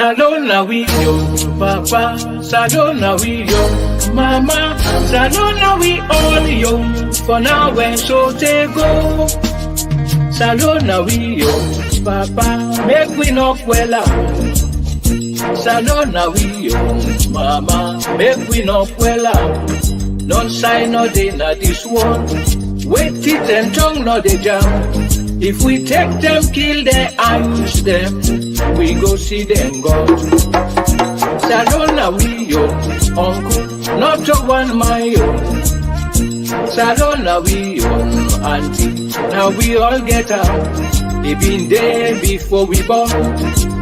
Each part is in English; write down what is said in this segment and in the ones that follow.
Salona we yo, papa, salona we yo, mama, salona we all yo, for now when so they go. Salona we yo, papa, make we knock well out. Salona we yo, mama, make we knock well out. No sign no day na this one, wait teeth and tongue no they jam. If we take them, kill them, and use them, we go see them go. Salona we yo, uncle, not to one my yo. Salona we yo, auntie, now we all get out. They been there before we born,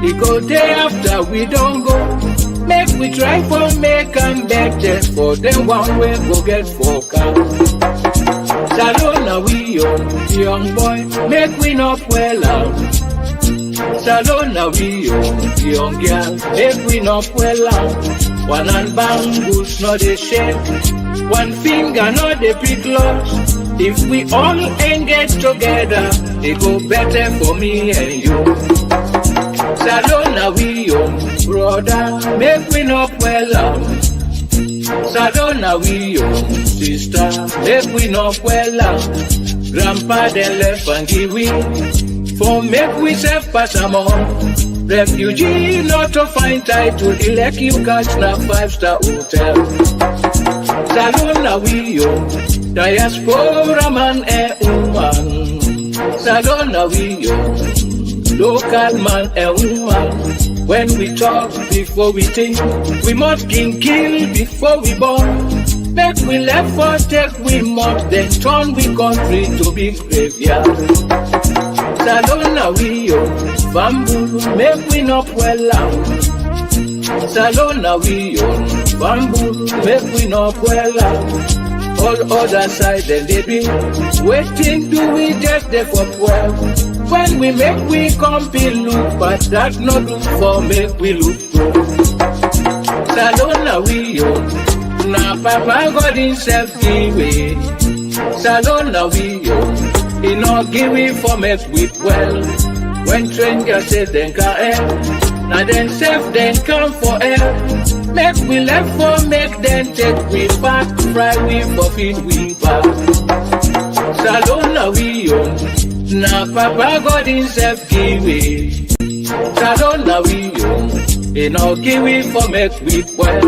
they go there after we don't go. Make we try for make and better for them one way go get focused. Salona we yo, young boy, make we not well out. Salona we yo, young girl, make we not well out. One hand bamboo's not a shake, one finger not a big loss. If we all engage together, it go better for me and you. Salona we yo, brother, make we not well out. Salona we yo, sister, make we not well out. Grandpa then left and give we, for make we self pass among. Refugee not to find title, elect you catch na 5-star hotel. Salona we yo, diaspora man and woman. Salona we yo, local man and woman. When we talk before we think, we must kill before we born. Make we left for take we must, then turn we country to be graveyard. Salona we yo, bamboo, make we not well out. Salona we yo, bamboo, make we not well out. All other side then they be waiting, do we just there for 12? When we make we compete look, but that not do for make we look good. Salona we yo, na papa God himself give way. Salona we yo, he not give we for make we well. When strangers say then can help, now then self then come for help. Make we left for make them take we back, fry we for feed we back. Salona we yo, na papa God himself give we. Salona we yo, he no give we for make we well.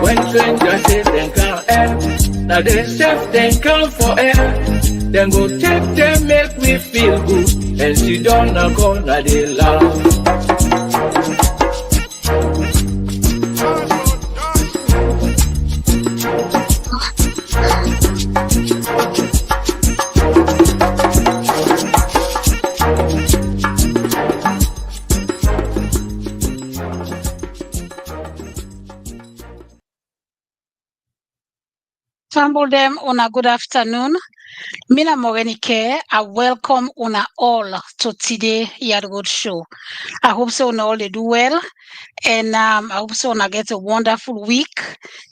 When strangers say them can't help, now they self then come for help. Then go take them make we feel good, and sit down and corner they laugh. Sample them on a good afternoon. Mina Morenike, I welcome una all to today Yad Rod show. I hope so una all they do well, and I hope so una get a wonderful week.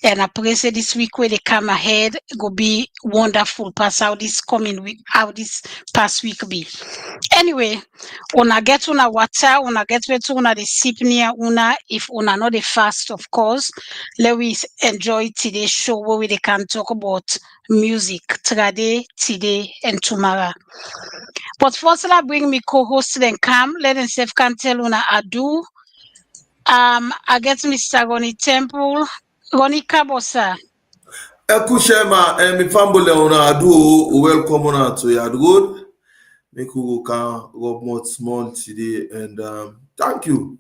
And I pray say this week where they come ahead go be wonderful. Pass how this coming week, how this past week be. Anyway, una get una water, una get to una the sip near una. If una not the fast, of course, let we enjoy today's show where we can talk about music, today, and tomorrow. But first, I bring me co-host then come. Let them self can tell una ado. I get Mr. Ronnie Temple, Ronnie Kabosa. Ekushema, mi family una ado. Welcome una to Yad Rod. Make we can rob more small today, and thank you.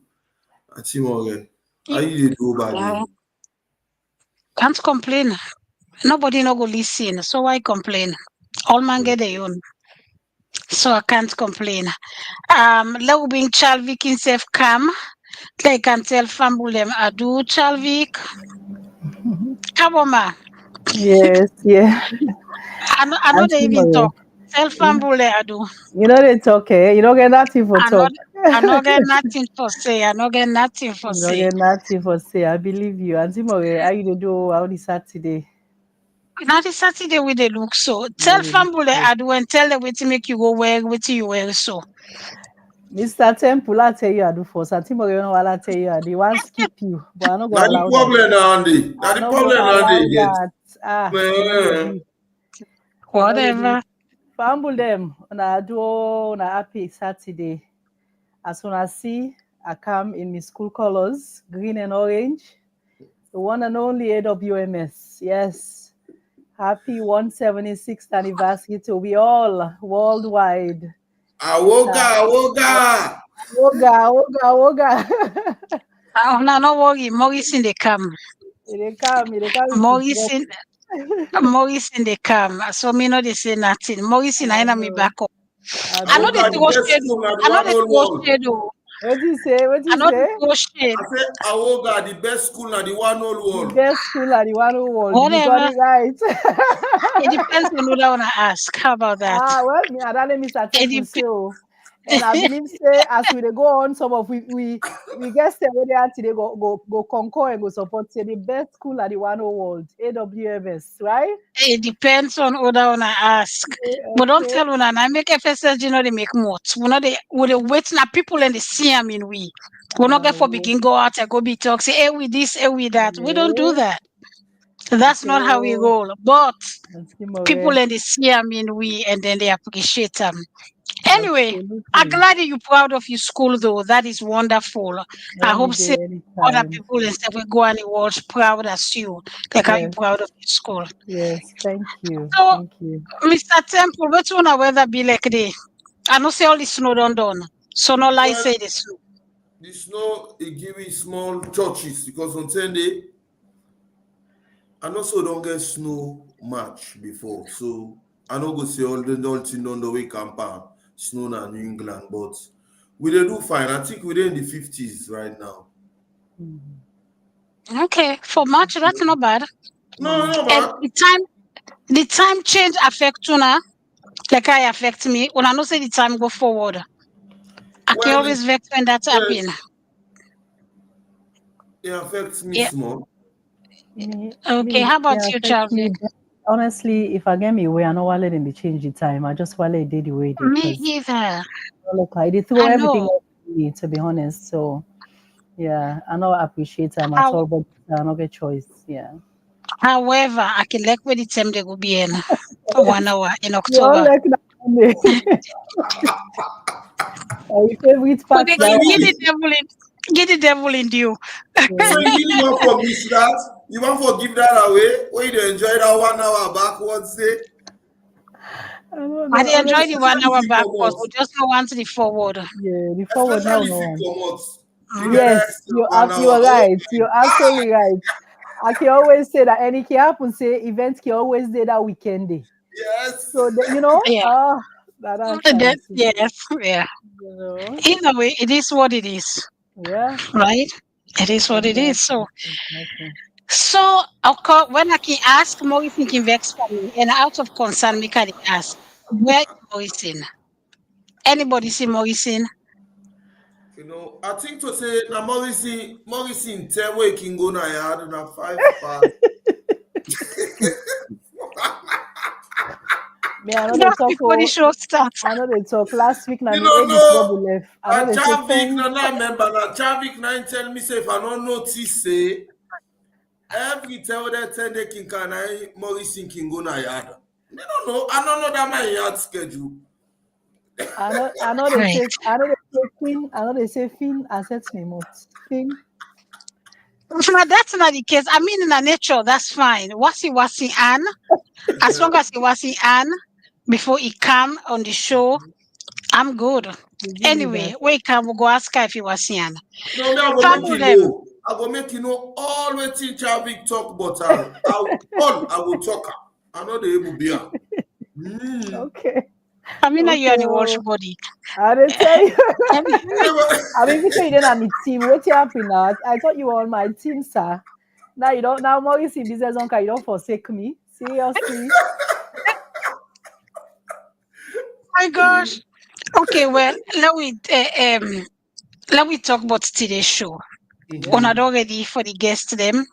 Atimore, how you do, buddy? Can't complain. Nobody no go listen, so why complain? All man get their own. So I can't complain. Let being Chalvik himself come. They can tell family them ado Chalvik. Kaboma. Yes, yeah. I know they even talk. Tell family ado. You know they talk, eh? You don't get nothing for talk. I don't get nothing for say. I don't get nothing for say. You don't get nothing for say. I believe you. And Timore, how you dey do how the Saturday? Now the Saturday with the look so. Tell family ado and tell them what to make you go wear what you wear so. Mr. Temple, I tell you I do for Santimo, you know what I tell you, they want skip you, but I'm not Now gonna the allow that. problem now, Andy. Now I'm the not gonna problem now, allow Andy get. that. You know they Man, do. You know they do. Whatever. Fumble them. I do on a happy Saturday. As soon as I see, I come in my school colors, green and orange. The one and only AWMS. Yes. Happy 176th anniversary to we all worldwide. awoga. Woga. No worry. Maurice in the come. They come to Maurice drop. in the come. So me know they say nothing. Maurice in I I me know. back up. I I know don't they Awoga, the throw know. best shade. school, now the I know one they all throw world. shade. Oh. What do you say? What do I you know they say? throw shade. I say Awoga, the best school, now the one all The world. best school at the one world. You got Whatever. it right. It depends on who I wanna ask. How about that? Well, me and that Mr. It Temple say, oh. And I believe say as we dey go on, some of we guess say where they are today go concur and go support say the best school at the one world, AWMS, right? depends on who I wanna ask. But don't Okay. tell una I make FSS, they make much. We know they wait now people and they see I mean we. We not get for Yeah. begin go out and go be talk, say, hey, we this, hey, we that. We don't do Yeah. that. That's Okay. not how we Oh, roll. But let's people and they see I mean we and then they appreciate them. Anyway, I'm Absolutely. glad that you're proud of your school though. That is wonderful. I Any hope day, say other anytime. people instead will go and the world proud as you. Like how you Yes. proud of your school. Yes. Thank you. So Thank you. Mr. Temple, what's one weather be like day? I know say all the snow done. So no lie Well, say the snow. the snow, it give me small churches because on Sunday, I also don't get snow much before. So I don't go see all thing on the way camper, snow na New England, but we dey do fine. I think we're in the 50s right now. Okay, for March, that's not bad. No, And man. the time change affect you now. Like I affect me. When I know say the time go forward. I can Well, always vex when that happen. yes, it affects me Yeah. small. Okay, how about Yeah, you, affects Charlie? me. But honestly, if I get me way, I know why let them change the time. I just want let it the way they Me because either. look, they throw I everything know. off me, to be honest. So yeah, I know I appreciate them at How, all, but I don't get choice. Yeah. however, I can like when the time they go be in 1 hour in You all October. like that Monday. Your favorite But part they So that you one. get the devil in you. so Yeah. you really want for miss that? You want for give that away? Or you dey enjoy that 1 hour backwards say? I don't I know. dey enjoy the Honestly, one Especially if hour you come backwards. We out. just don't want the forward. yeah, the forward now, Especially if you no. come out. You get Mm. that Yes, extra 1 hour. you're Oh right. my You're God. absolutely right. I can always say that any can happen. Say events can always do that weekend day. Yes. So Yeah. that's That, fancy. yes. Yeah. You know, Either way, it is what it is. yeah, Right? It is what it is. exactly, So exactly. of course when I can ask Maurice can vex for me and out of concern me can ask where is Maurice? Anybody see Maurice? I think to say na Morrison 10 way can go na yard na 5 pass. Me, I know they Just talk. before the show starts. I know they talk. Last week, na You me don't age know. trouble left. I know Na they say Javik, thank. na na member, na Javik na him tell me say if I don't notice say every tell that 10 day can Morrison can go na yard. Me don't know. I don't know that my yard schedule. I know they Right. say. I know they say Finn. I know they say Finn. Accept me, mot. Finn. Now that's not the case. I mean in a nature, that's fine. Was he Anne? As long as he was in Anne before he come on the show, I'm good. They give you Anyway, that. we can go ask her if he was in Anne. No, me I go make Family you them. know. I go make you know all wetin Javik talk but I will talk am. I know the able be am. Okay. I mean you Okay. are the watch Oh, body. I didn't tell you. Every- I mean, if you didn't on my team, what happened now? I thought you were on my team, sir. Now you don't. Now Maurice in business on you don't forsake me. Seriously. my gosh. Okay, well, let me talk about today's show. We're Yes. not already for the guests them.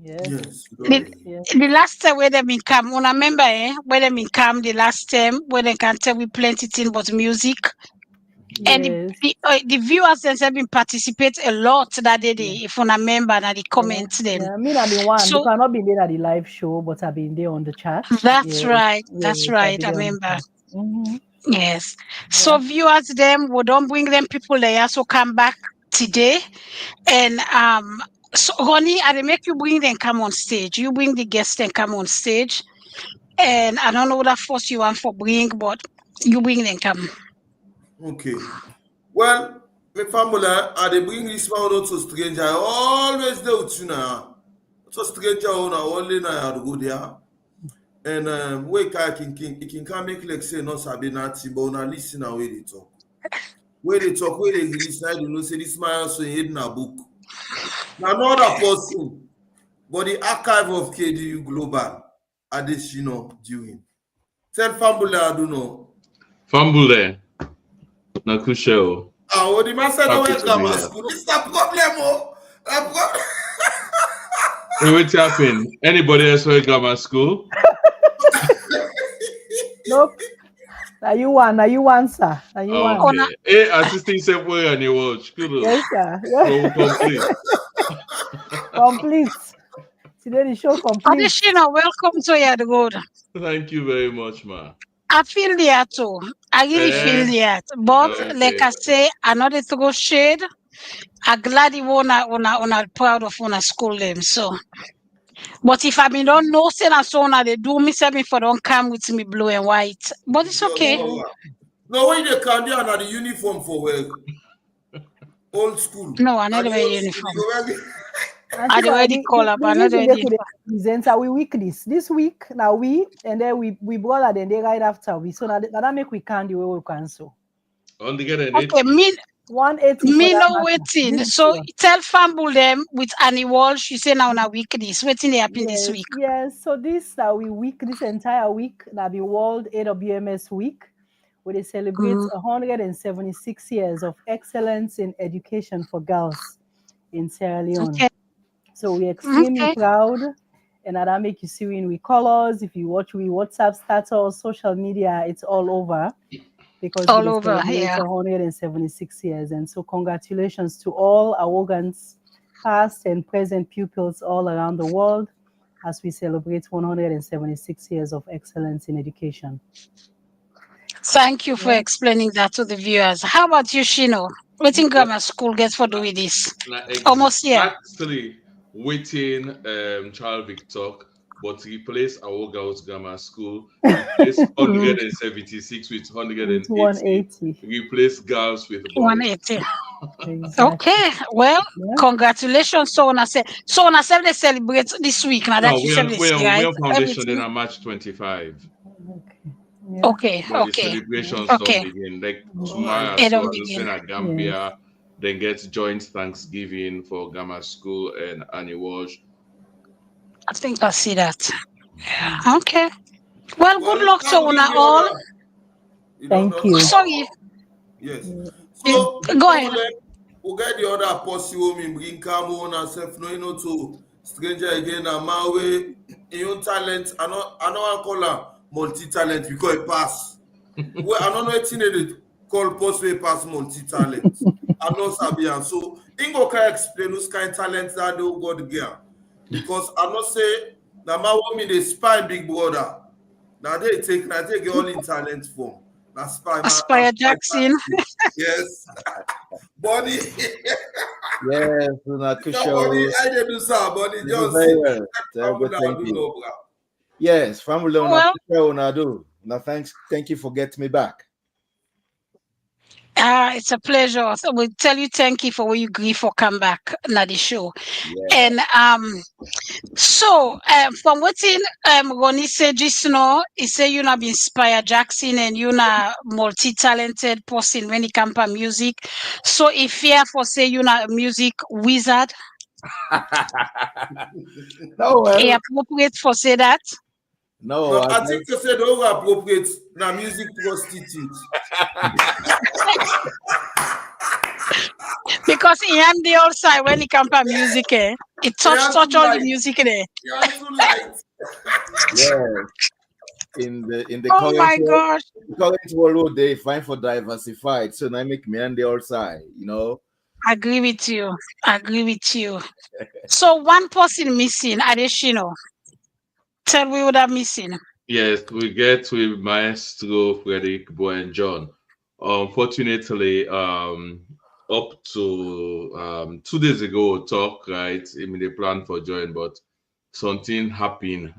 Yes. Yes, you The, already. Yes. the last time where they been come, when I remember where they been come the last time where they can tell we plenty thing about music. And Yes. the viewers themselves been participate a lot that day. If you remember, that the comments them. Yeah, I mean, I've been one So because I've not been there at the live show, but I've been there on the chat. that's Yes, right. yes, That's I've right. been I there on the remember. chat. Mhm. Yes. So viewers them, we don't bring them people there. So come back today. And so Ronnie, I make you bring them come on stage. You bring the guests and come on stage. And I don't know what force you want for bring, but you bring them come. Okay. Well, my family, I dey bring this man out to stranger. I always there with you now. To stranger on only now I go there. And wake I can come make like say no sabi nothing, but now listen now where they talk. Where they talk, where they release, I don't know, say this man also hidden a book. Now another person, but the archive of KDU Global, Adesina doing. Tell family I don't know. Fambule, Nakusheo. What the man said I Happy went to be grammar here. school. This is a problem, oh. A problem. Hey, what's happened? Anybody else went grammar school? Nope. Now you one, sir. Now you one. Okay. Hey, assistant said where on your watch. Kudos. Yes, sir. Yeah. So complete. Complete. Today the show complete. Adeshina, welcome to Yad Rod. Thank you very much, ma. I feel there too. I really feel there. But like I say, another throw shade. I'm glad you wanna proud of wanna school them. So but if I mean don't know say and so on they do me say me for don't come with me blue and white. But it's okay. No, when they can do another uniform for work. Old school. No, I never wear uniform. I And already call up another uniform. present we week this week now and then we brought that and they right after we so now that make we can do we can so. Okay, me 180 me for that no matter. waiting. This So year. tell Fambul them with Annie Walsh. She say now week this. Waiting they happen this week. Yes, so this this entire week that be World AWMS Week, where they celebrate 176 years of excellence in education for girls in Sierra Leone. Okay. So we're extremely proud, and that make you see in we colors. If you watch we WhatsApp status, social media, it's all over because all we over, celebrate 176 years. And so congratulations to all our organs, past and present pupils all around the world as we celebrate 176 years of excellence in education. Thank you for explaining that to the viewers. How about you, Shino? What in grammar school gets for doing this? Almost here. Actually, waiting Charles Victor, but replace our girls grammar school. Replace 176 with 180. Replace girls with boys. 180. Exactly. Okay, well, congratulations. So I say they celebrate this week. Now that you said this, right? We are foundation in March 25. Okay. But the celebrations don't begin. Like tomorrow, so in Gambia, then get joint Thanksgiving for grammar school and Annie Walsh. I think I see that. Yeah. Okay. Well, good luck to una all. Thank you. Sorry. Yes. So go ahead. We'll get the other possible me bring come on and self no to stranger again and my way in talent. I know call her multi-talent because it pass. Well, I don't know anything call post way pass multi-talent. I'm not Sabian. So Ingo can explain who's kind of talent that they got girl. Because I'm not say that my woman they spy big brother. Now they take all in talent form. Now spy Aspire Jackson. Yes. Bonnie. Yes, Bonnie, I did do so, Bonnie Johnson. Yes, family on do. Now thank you for getting me back. It's a pleasure. So we tell you thank you for when you agree for come back na the show. And so from what Ronnie said just now, he said you not be inspired Jackson and you not multi-talented person when it comes to music. So if you for say you not a music wizard. No, is appropriate for say that? No, I think you said over appropriate na music prostitute. Because he am the old side when it comes to music, it touch all the music there. You're too light. Yeah. in the Oh my gosh. current world they find for diversified. So now make me on the outside, Agree with you. Agree with you. So one person missing, Adeshino. Tell me what I'm missing. Yes, we get with Maestro Frederick and John. Unfortunately, up to 2 days ago, talk right. I mean, they plan for join, but something happened.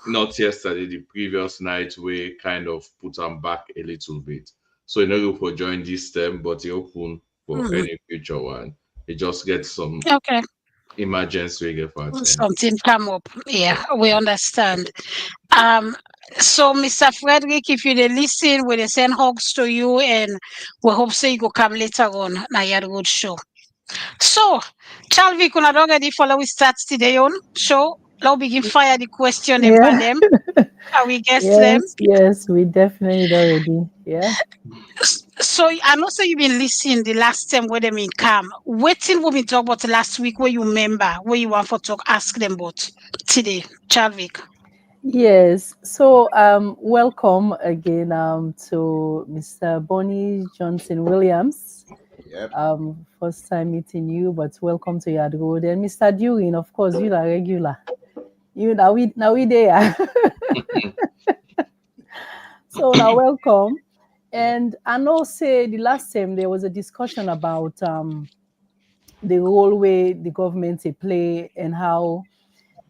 Not yesterday, the previous night, we kind of put them back a little bit. So in order for join this term, but he open for Mhm. any future one. He just get some Okay. emergency we get for attend. Something come up. Yeah, we understand. Um, so Mr. Frederick, if you dey listen, we dey send hugs to you and we hope so you go come later on na Yard Road show. So, Chalvi, kuna don't ready for we start today on show. Now begin fire the question them Yeah. pan them. How we guess them. Yes, we definitely already. Yeah. So I know say you been listening the last time where them in come. Waiting we been talk about last week where you remember where you want for talk ask them about today, Chalvik. Yes. So welcome again to Mr. Bonnie Johnson Williams. Yep. First time meeting you, but welcome to Yard Road. And Mr. Dewey, of course, you are regular. You now we there. So now welcome. And I know say the last time there was a discussion about the role where the government they play and how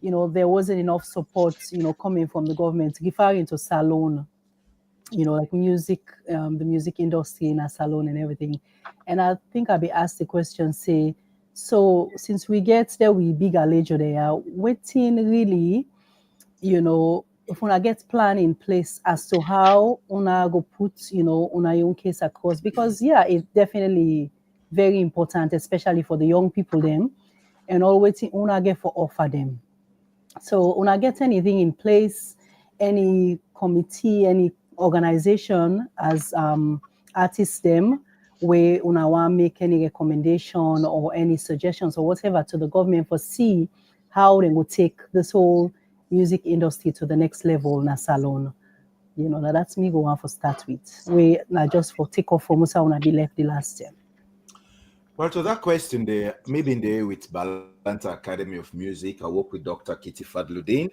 there wasn't enough support coming from the government referring to salon, like music, the music industry in a salon and everything. And I think I'll be asked the question, say, so since we get there, we big alejo there, waiting really, if una get plan in place as to how una go put, una own case across, because yeah, it's definitely very important, especially for the young people them, and all waiting una get for offer them. So una get anything in place, any committee, any organization as artists them, where una want make any recommendation or any suggestions or whatever to the government for see how they will take this whole music industry to the next level na salon. Now that's me go on for start with. We now just for take off for Musa una be left the last year. Well, to that question there, maybe in there with Balanta Academy of Music, I work with Dr. Kitty Fadluddin,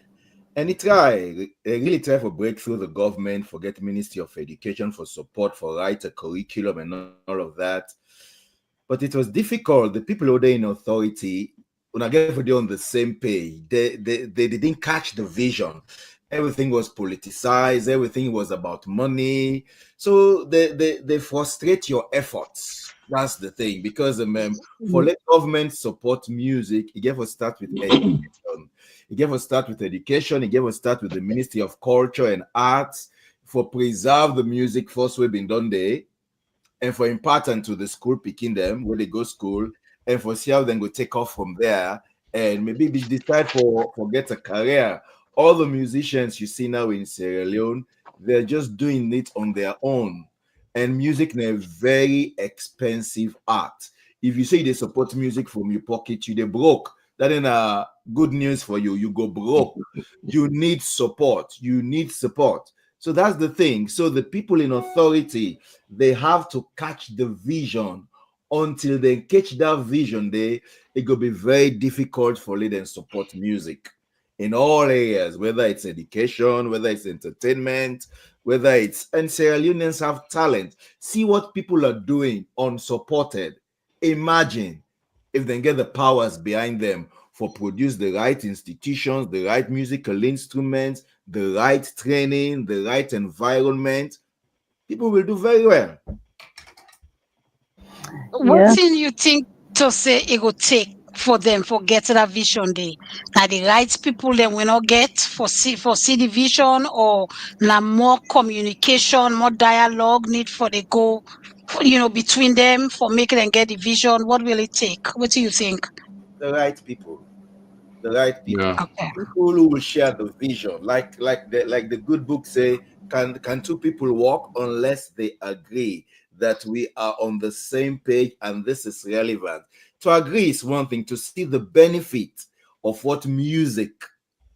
and they really try for breakthrough the government, for get Ministry of Education for support, for write a curriculum and all of that. But it was difficult. The people who are in authority, when I get for they on the same page, they didn't catch the vision. Everything was politicized, everything was about money. So they frustrate your efforts. That's the thing. Because for let government support music, you get to start with education. You get to start with education, you get to start with the Ministry of Culture and Arts for preserve the music first way been done there, and for important to the school picking them when they go school, and for see how then go take off from there, and maybe they decide for get a career. All the musicians you see now in Sierra Leone, they're just doing it on their own. And music is a very expensive art. If you say they support music from your pocket, you they broke. That ain't a good news for you. You go broke. You need support. You need support. So that's the thing. So the people in authority, they have to catch the vision. Until they catch that vision, it will be very difficult for them to support music in all areas, whether it's education, whether it's entertainment, whether it's, and Sierra Leoneans have talent. See what people are doing unsupported. Imagine if they get the powers behind them for produce the right institutions, the right musical instruments, the right training, the right environment, people will do very well. What thing you think to say it will take for them for get that vision day? Now the right people them will not get for see the vision, or now more communication, more dialogue need for the go, between them for making them get the vision. What will it take? What do you think? The right people. The right people. Yeah. Okay. People who will share the vision. Like the good book say, can two people walk unless they agree that we are on the same page and this is relevant? To agree is one thing, to see the benefit of what music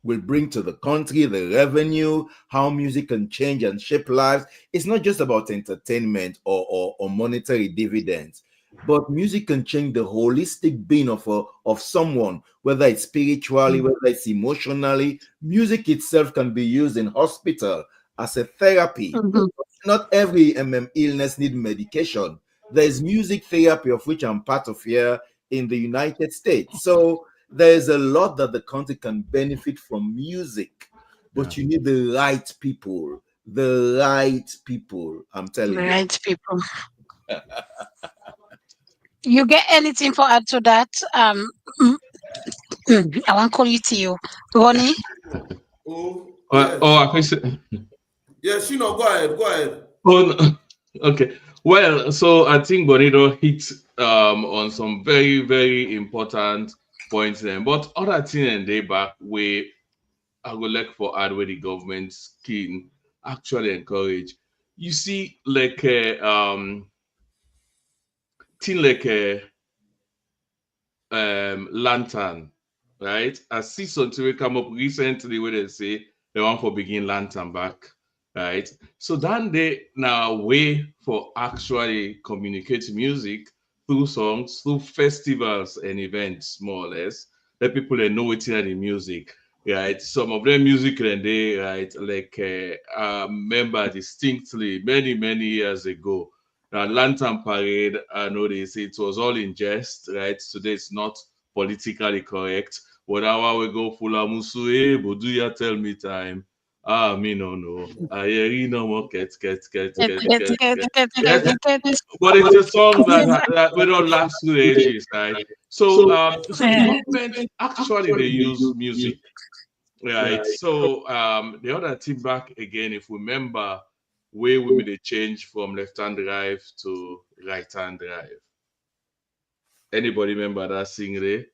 will bring to the country, the revenue, how music can change and shape lives. It's not just about entertainment or monetary dividends, but music can change the holistic being of someone, whether it's spiritually, whether it's emotionally. Music itself can be used in hospital as a therapy. Not every illness needs medication. There's music therapy, of which I'm part of here in the United States. So there's a lot that the country can benefit from music, but you need the right people. The right people, I'm telling you. Right people. You get anything for add to that? I want to call you to you, Ronnie. I think so. Yes, go ahead. Go ahead. Oh, no. Okay. Well, so I think Bonito hit on some very, very important points then. But other thing and they back where I would like for add where the government can actually encourage. You see, like thing like lantern, right? I see something will come up recently where they say they want for begin lantern back, right? So then they now way for actually communicate music through songs, through festivals and events, more or less. Let people they know it's in the music, right? Some of them music and they right like remember distinctly many years ago. Now, Lantern Parade, I know they say it was all in jest, right? Today it's not politically correct. But now we go full of musu, but do you tell me time? Ah, me no. I hear no more ket. Yes, but it's a song that we don't last through the ages, right? So, so the government actually they use music, right? So, the other thing back again, if we remember, where we made a change from left-hand drive to right-hand drive. Anybody remember that sing there?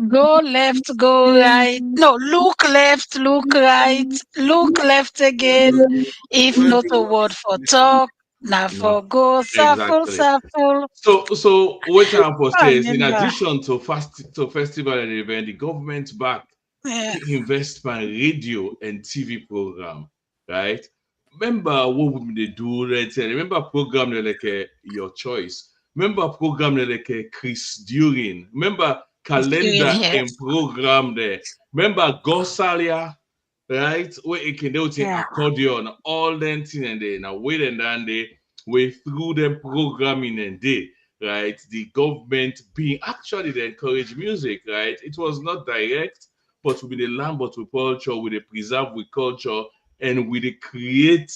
Go left, go right. No, look left, look right. Look left again. If not a word for talk, now for go, shuffle, Exactly. shuffle. So what I'm for I say is, in remember. addition to festival and event, the government back invest by radio and TV program, right? Remember what would they do? Right? Remember program like Your Choice. Remember program like Chris During. Remember calendar and program there. Remember Gosalia, right? Where it can do accordion, all them thing and then now wait and then they way through them programming and they right the government being actually they encourage music, right? It was not direct, but with the land, but with culture, with the preserve with culture, and with the create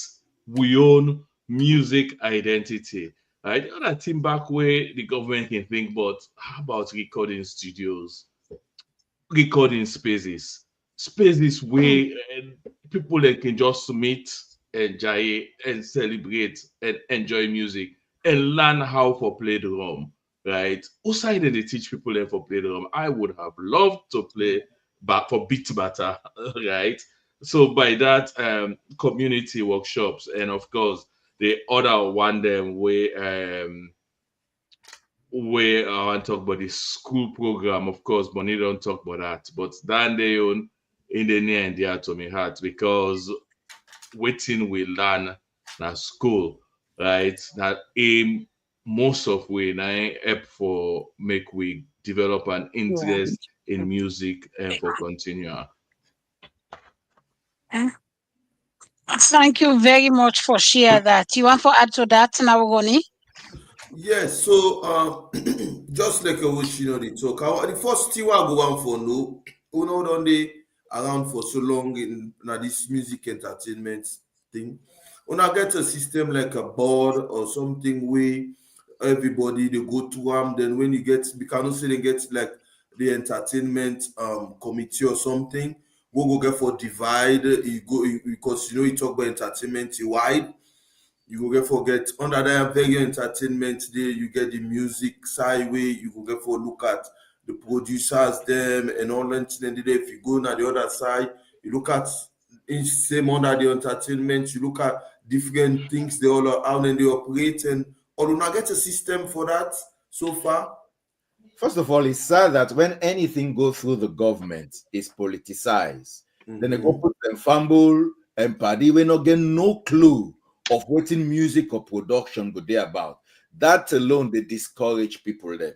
we own music identity. Right? The other thing back where the government can think, but how about recording studios, recording spaces where people that can just meet, enjoy and celebrate and enjoy music and learn how to play the drum, right? Also, they teach people how to play the drum. I would have loved to play back for beat batter, right? So by that, community workshops and of course the other one them where I want to talk about the school program, of course, but they don't talk about that. But then they own in the near and dear to my heart because waiting we learn na school, right? That aim most of we na help for make we develop an interest in music and for continual. Thank you very much for sharing that. You want to add to that now, Ronnie? Yes, so just like they talk, the first thing I go on for no, who know don't they around for so long in this music entertainment thing. When I get a system like a board or something where everybody they go to then when you get we cannot say they get like the entertainment committee or something, we'll go get for divide, because you talk about entertainment wide. You will get forget under that very entertainment day, you get the music side way, you will get for look at the producers, them and all that. And if you go on the other side, you look at each same under the entertainment, you look at different things they all are how they operate and or do not get a system for that so far. First of all, it's sad that when anything goes through the government, it's politicized. Then they go put them fumble and party. We not get no clue of what in music or production go there about. That alone, they discourage people then.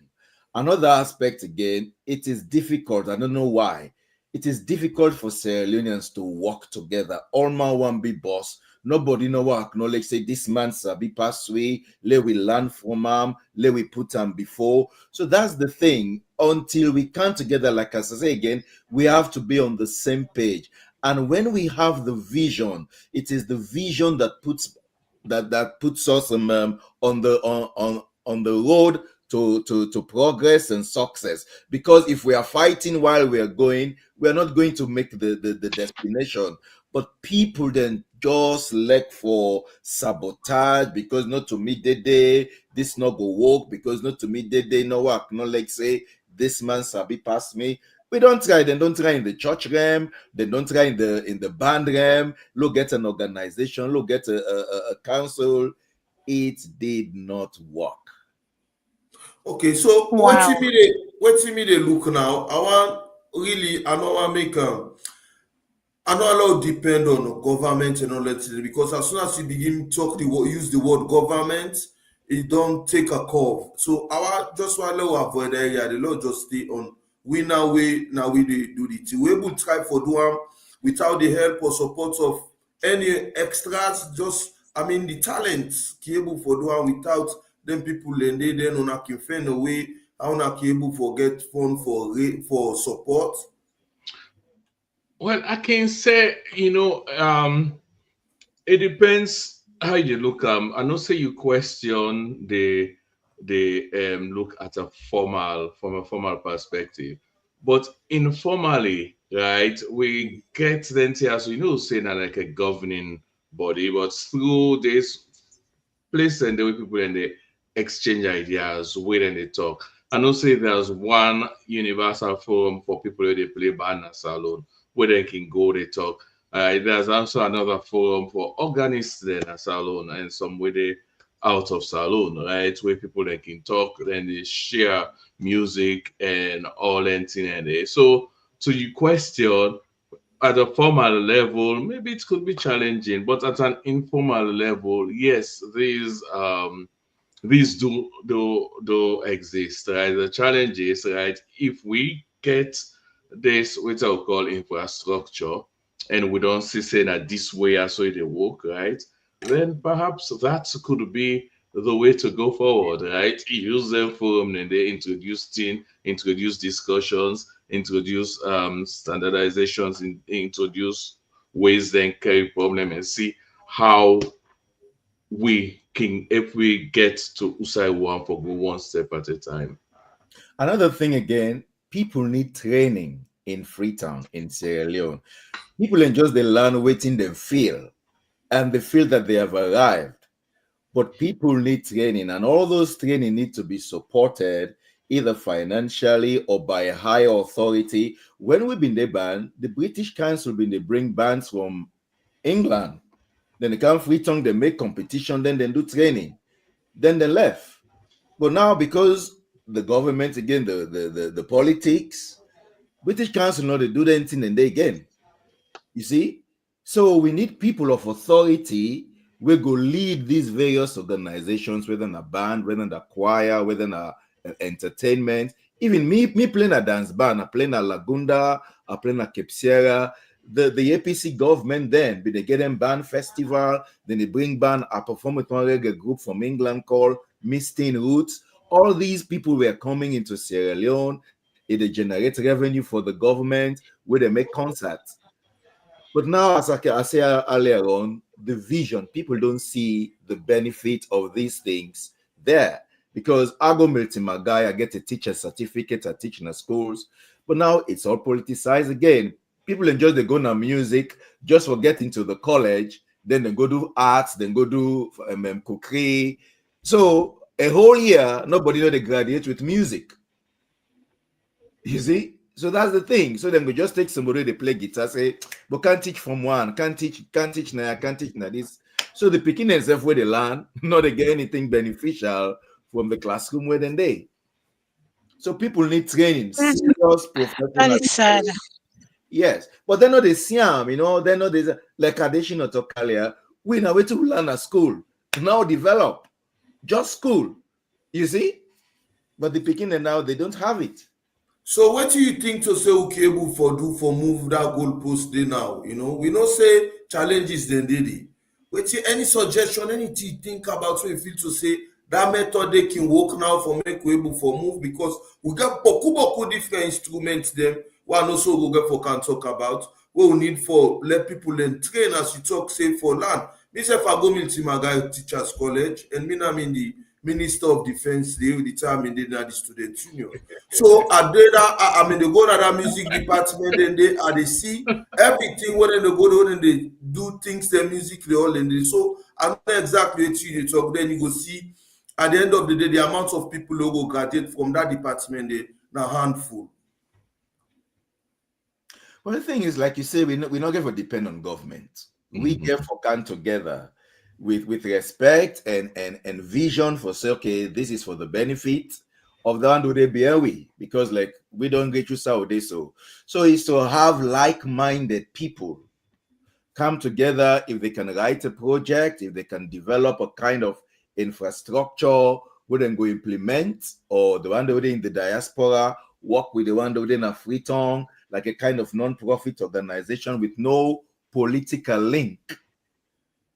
Another aspect again, it is difficult. I don't know why. It is difficult for Sierra Leoneans to work together. All man one big boss. Nobody know what acknowledge say this man sabi pass way. Let we learn from him. Let we put him before. So that's the thing. Until we come together, like I say again, we have to be on the same page. And when we have the vision, it is the vision that puts us on the road to progress and success. Because if we are fighting while we are going, we are not going to make the destination. But people then just look for sabotage because not to meet the day, this not go work because not to meet the day, no work, not like say this man sabi pass me. We don't try, they don't try in the church realm, they don't try in the band realm, look at an organization, look at a council. It did not work. Okay, so Wow. what me they look now? I don't want make I know a lot depend on government and all that because as soon as you begin use the word government, it don't take a curve. So our just want to avoid that. Yeah, the law just stay on. We now we do it. We able to try for do am without the help or support of any extras. Just the talents able for do am without them people and they then on can find a way how na able for get fund for support. Well, I can say, it depends how you look. I know say you question the look at from a formal perspective, but informally, right? We get then as we know, saying that like a governing body, but through this place and the way people and they exchange ideas, wait and they talk. I know say there's one universal forum for people who they play band and salon where they can go, they talk. There's also another forum for organists then at salon and some way they out of salon, right? Where people they can talk, then they share music and all that thing and they. So to your question, at a formal level, maybe it could be challenging, but at an informal level, yes, these do exist, right? The challenge is, right, if we get this what I call infrastructure and we don't see say that this way as so they work, right? Then perhaps that could be the way to go forward, right? Use them forum and they introduce discussions, introduce standardizations, introduce ways then carry problem and see how we can if we get to Usai one for go one step at a time. Another thing again, people need training in Freetown, in Sierra Leone. People ain't just they learn waiting they feel, and they feel that they have arrived. But people need training, and all those training need to be supported either financially or by a higher authority. When we've been there banned, the British Council been they bring bands from England. Then they come Freetown, they make competition, then they do training. Then they left. But now because the government again, the politics, British Council know they do anything and they again. You see? So we need people of authority we go lead these various organizations, whether in a band, whether in a choir, whether in a entertainment. Even me playing a dance band, I playing a Lagunda, I playing a Cape Sierra. The APC government then, they get them band festival, then they bring band, I perform with one reggae group from England called Mistin Roots. All these people were coming into Sierra Leone, they generate revenue for the government, where they make concerts. But now, as I said earlier on, the vision, people don't see the benefit of these things there. Because I go meet my guy, I get a teacher certificate, I teach in the schools. But now it's all politicized again. People enjoy they go to music, just for getting to the college, then they go do arts, then go do cookery. So a whole year, nobody know they graduate with music. You see? So that's the thing. So then we just take somebody they play guitar, say, but can't teach from one, can't teach now, can't teach now this. So the picking themselves where they learn, not they get anything beneficial from the classroom where then they. So people need training, serious professional That is sad. training. Yes, but they know the Siam, they know there's like addition to earlier. We now wait to learn at school. Now develop just school, you see. But the beginning now they don't have it. So what do you think to say okay able for do for move that goalpost day now? We know say challenges then did. Wait, any suggestion, anything you think about when you feel to say that method they can work now for make we able for move because we got boku different instruments them. One also we get for can talk about what we need for let people learn train as you talk say for land. Me say if I go to my guy teachers college and me I mean the Minister of Defense they will determine they the student union. So I did that. They go to that music department and they see everything when they go and they do things the music they all and they so I know exactly what you talk. Then you go see at the end of the day the amount of people who go graduate from that department they now handful. Well, the thing is, like you say, we're not going to depend on government. We get for come together with respect and vision for say, okay, this is for the benefit of the one who they be because like we don't get you Saudi so it's to have like-minded people come together. If they can write a project, if they can develop a kind of infrastructure we then go implement, or the one who they in the diaspora work with the one who they in a Freetown, like a kind of non-profit organization with no political link,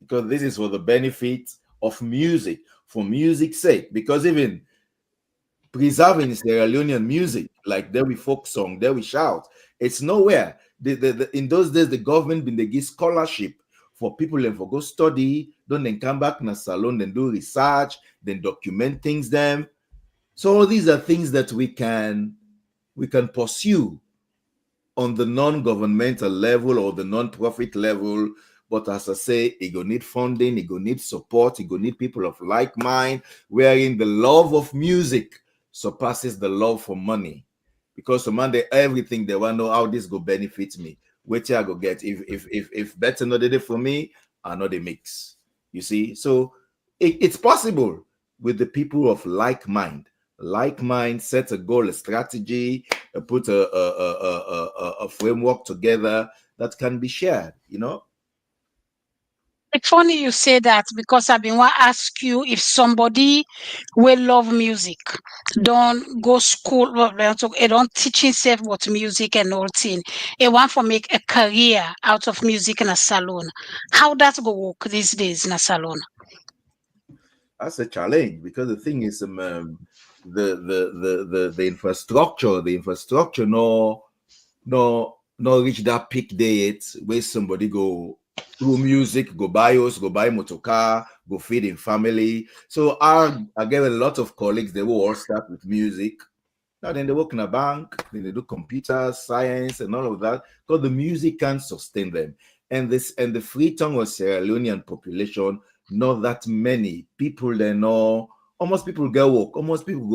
because this is for the benefit of music, for music's sake. Because even preserving Sierra Leonean music, like there we folk song, there we shout, it's nowhere. In those days, the government been they give scholarship for people and for go study, then come back in a salon, then do research, then document things them. So all these are things that we can pursue on the non-governmental level or the non-profit level. But as I say, it go need funding, it go need support, it go need people of like mind, wherein the love of music surpasses the love for money. Because man, everything they want to know how this go benefit me. Which I go get. If better not did it for me, I know the mix. You see? So it's possible with the people of like mind. Like mind, set a goal, a strategy, put a framework together that can be shared, It's funny you say that because I've been want to ask you if somebody will love music, don't go school, they don't teach himself what music and all thing. They want to make a career out of music in a salon. How that go work these days in a salon? That's a challenge because the thing is, the infrastructure no reach that peak date where somebody go through music, go buy house, go buy motorcar, go feed in family. So I get a lot of colleagues, they will all start with music. Now then they work in a bank, then they do computer science and all of that, because the music can sustain them. And the Freetown or Sierra Leonean population, not that many people they know. Almost people get work, almost people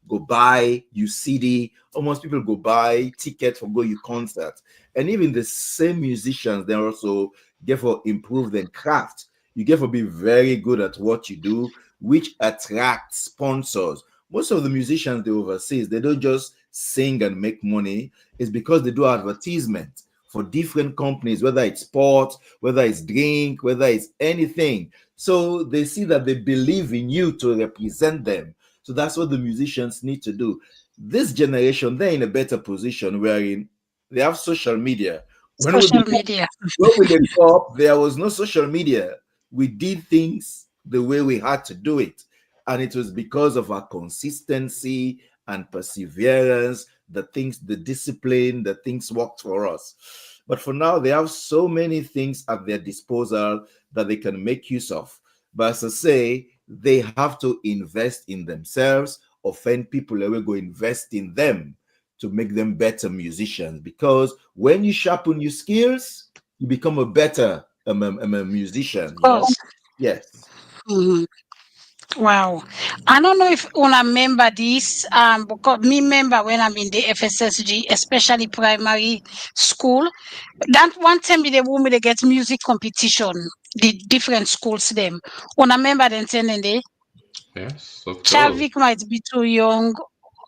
go buy you CD, almost people go buy tickets for go you concert. And even the same musicians, they also get for improve their craft. You get for be very good at what you do, which attracts sponsors. Most of the musicians they overseas, they don't just sing and make money. It's because they do advertisement for different companies, whether it's sport, whether it's drink, whether it's anything. So they see that they believe in you to represent them. So that's what the musicians need to do. This generation, they're in a better position wherein they have social media. When we grew up, there was no social media. We did things the way we had to do it. And it was because of our consistency and perseverance, the discipline, the things worked for us. But for now, they have so many things at their disposal that they can make use of. But as I say, they have to invest in themselves, offend people, they will go invest in them to make them better musicians. Because when you sharpen your skills, you become a better musician. Yes. Mm-hmm. Wow. I don't know if una remember this, because me remember when I'm in the FSSG, especially primary school, that one time they want me to get music competition, the different schools them. Una remember them saying they? Yes, of course. Chavik might be too young.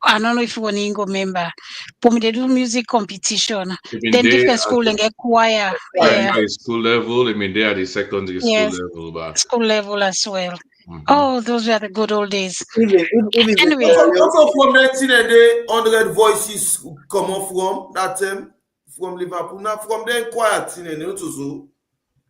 I don't know if you go member, but they do music competition. Even Then they different school and get choir. Yeah, primary school level, I mean, they are the secondary school yes, level back. school level as well. Mhm. Oh, those were the good old days. Even Anyway, Also from 1900 voices come off from that from Liverpool. Now from the quiet in and also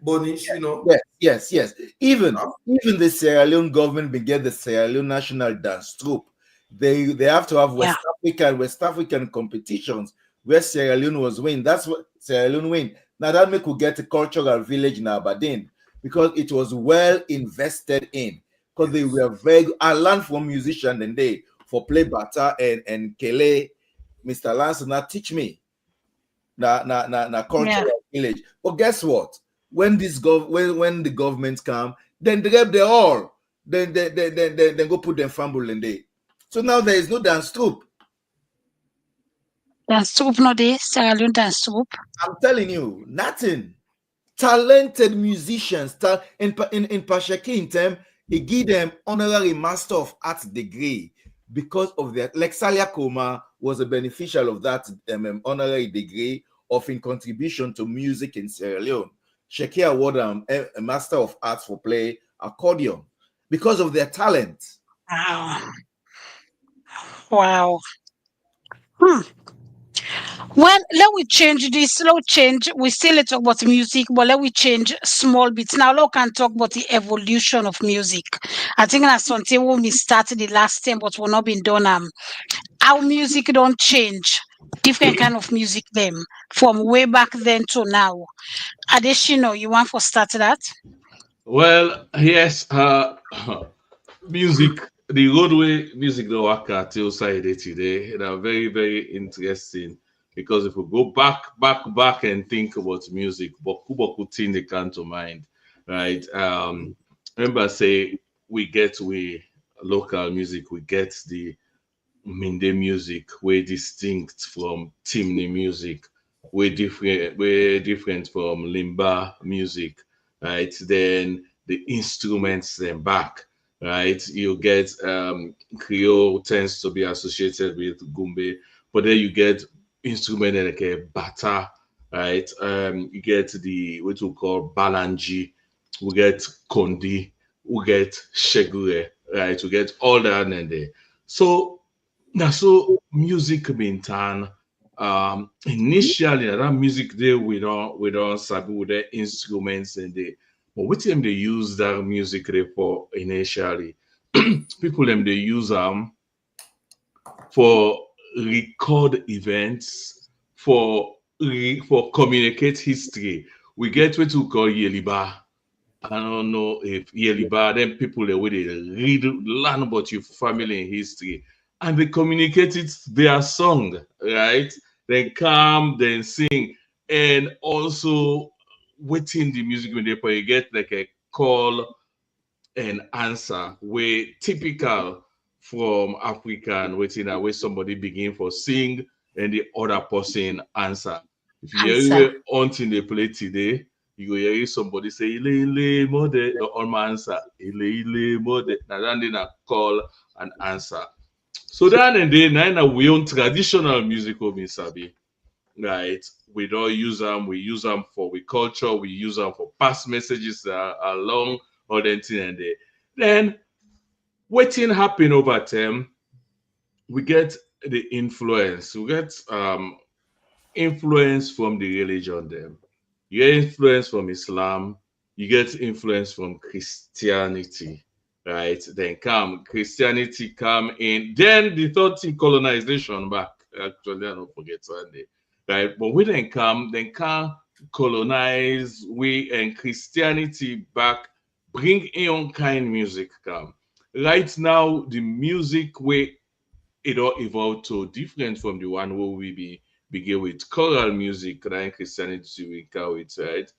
Bonish, you know. yes. Even the Sierra Leone government began the Sierra Leone National Dance Troupe. They have to have West African competitions where Sierra Leone was winning. That's what Sierra Leone win. Now that make we get a cultural village in Aberdeen because it was well invested in. Because they were very. I learned from musicians and they for play bata and kele. Mr. Lance now teach me na cultural village. But guess what? When when the government come, then they all then go put them fumble in there. So now there is no dance troupe. dance troupe no day, Sierra Leone dance troupe. I'm telling you, nothing. Talented musicians, in Pashaki in term, he give them honorary Master of Arts degree because of their, like Salia Koma was a beneficial of that honorary degree of in contribution to music in Sierra Leone. Sheki awarded a Master of Arts for play accordion because of their talent. Wow. Well, let we change this. Slow change. We still talk about music, but let we change small bits. Now, we can talk about the evolution of music. I think that's something when we started the last time, but we're not been done. How music don't change. Different kind of music them from way back then to now. Additional, you want for start that? Well, yes, music, the roadway music the work at side today, they are very, very interesting because if we go back and think about music, boku thing they come to mind, right? Remember say we local music, we get the Minde music, way distinct from Timni music, way different from Limba music, right? Then the instruments then back, right? You get Creole tends to be associated with Gumbe, but then you get instrument like a bata, right? You get the what we call balanji, we get kondi, we get shegure, right? We get all that and there. So now, so music been done. Initially, that music there we don't sabi with the instruments and the but what them they use that music there for initially? People them they use for record events, for communicate history. We get what we call Yeliba. I don't know if Yeliba, then people the way they read, learn about your family and history, and they communicate it their song, right? Then come, then sing, and also within the music when you get like a call and answer, where typical from African waiting where somebody begin for sing and the other person answer. If you hear until they play today, you go hear somebody say ile ile mode, the alma answer ile ile mode. Now then they call and answer. So then and then now we own traditional music of Sabi, right? We don't use them. We use them for we culture. We use them for past messages along all the thing and they. Then waiting happen over time. We get the influence. We get influence from the religion. Them you get influence from Islam. You get influence from Christianity, right? Then come Christianity come in. Then the third thing colonization back. Actually, I don't forget Sunday, right? But we then come colonize we and Christianity back. Bring in kind music come. Right now, the music way it all evolved to different from the one where we begin with choral music, right? Christianity we call it, right?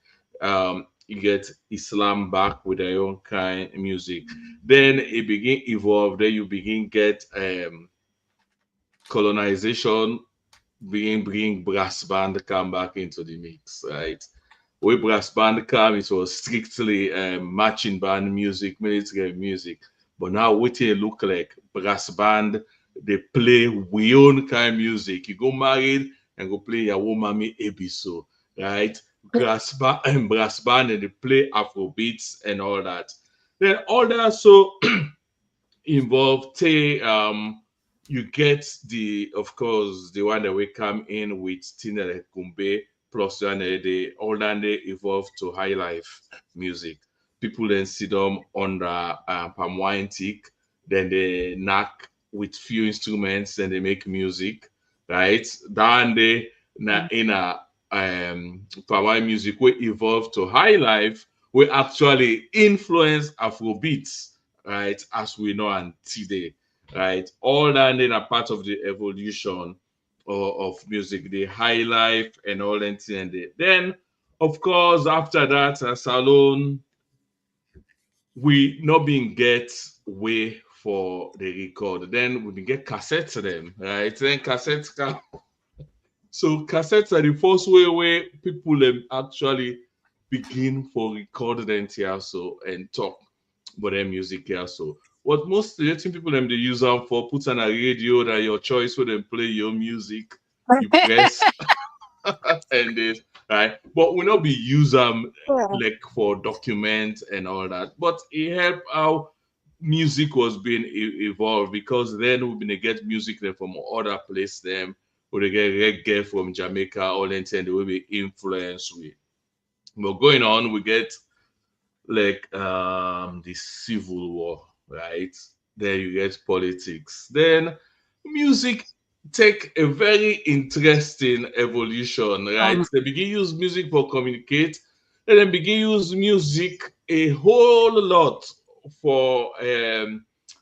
You get Islam back with their own kind of music. Then it begin evolve. Then you begin get colonization, begin bring brass band come back into the mix, right? When brass band come, it was strictly marching band music, military music. But now what it look like brass band they play we own kind of music. You go married and go play your mommy ebiso, right? Brass band and they play Afro beats and all that. Then all that so involved you get the of course the one that we come in with Tinere Kumbe plus one the all that they evolve to high life music. People then sit down under palm wine tick, then they knock with few instruments, then they make music, right? Then they na in a palm wine music we evolve to high life, we actually influence Afrobeats, right? As we know and today, right? All that then are part of the evolution of music, the high life and all that. And then, of course, after that, as alone, we not being get way for the record. Then we get cassettes to them, right? Then cassettes come. So cassettes are the first way where people actually begin for record them here so and talk about their music here so. What most the think people them they use them for put on a radio that your choice where they play your music, you press and this right. But we not be use them like for document and all that. But it helped how music was being evolved because then we're gonna get music then from other place them or they get reggae from Jamaica all that and they will be influenced with. But going on, we get like the civil war, right? Then you get politics. Then music take a very interesting evolution, right? They begin use music for communicate, and then begin use music a whole lot for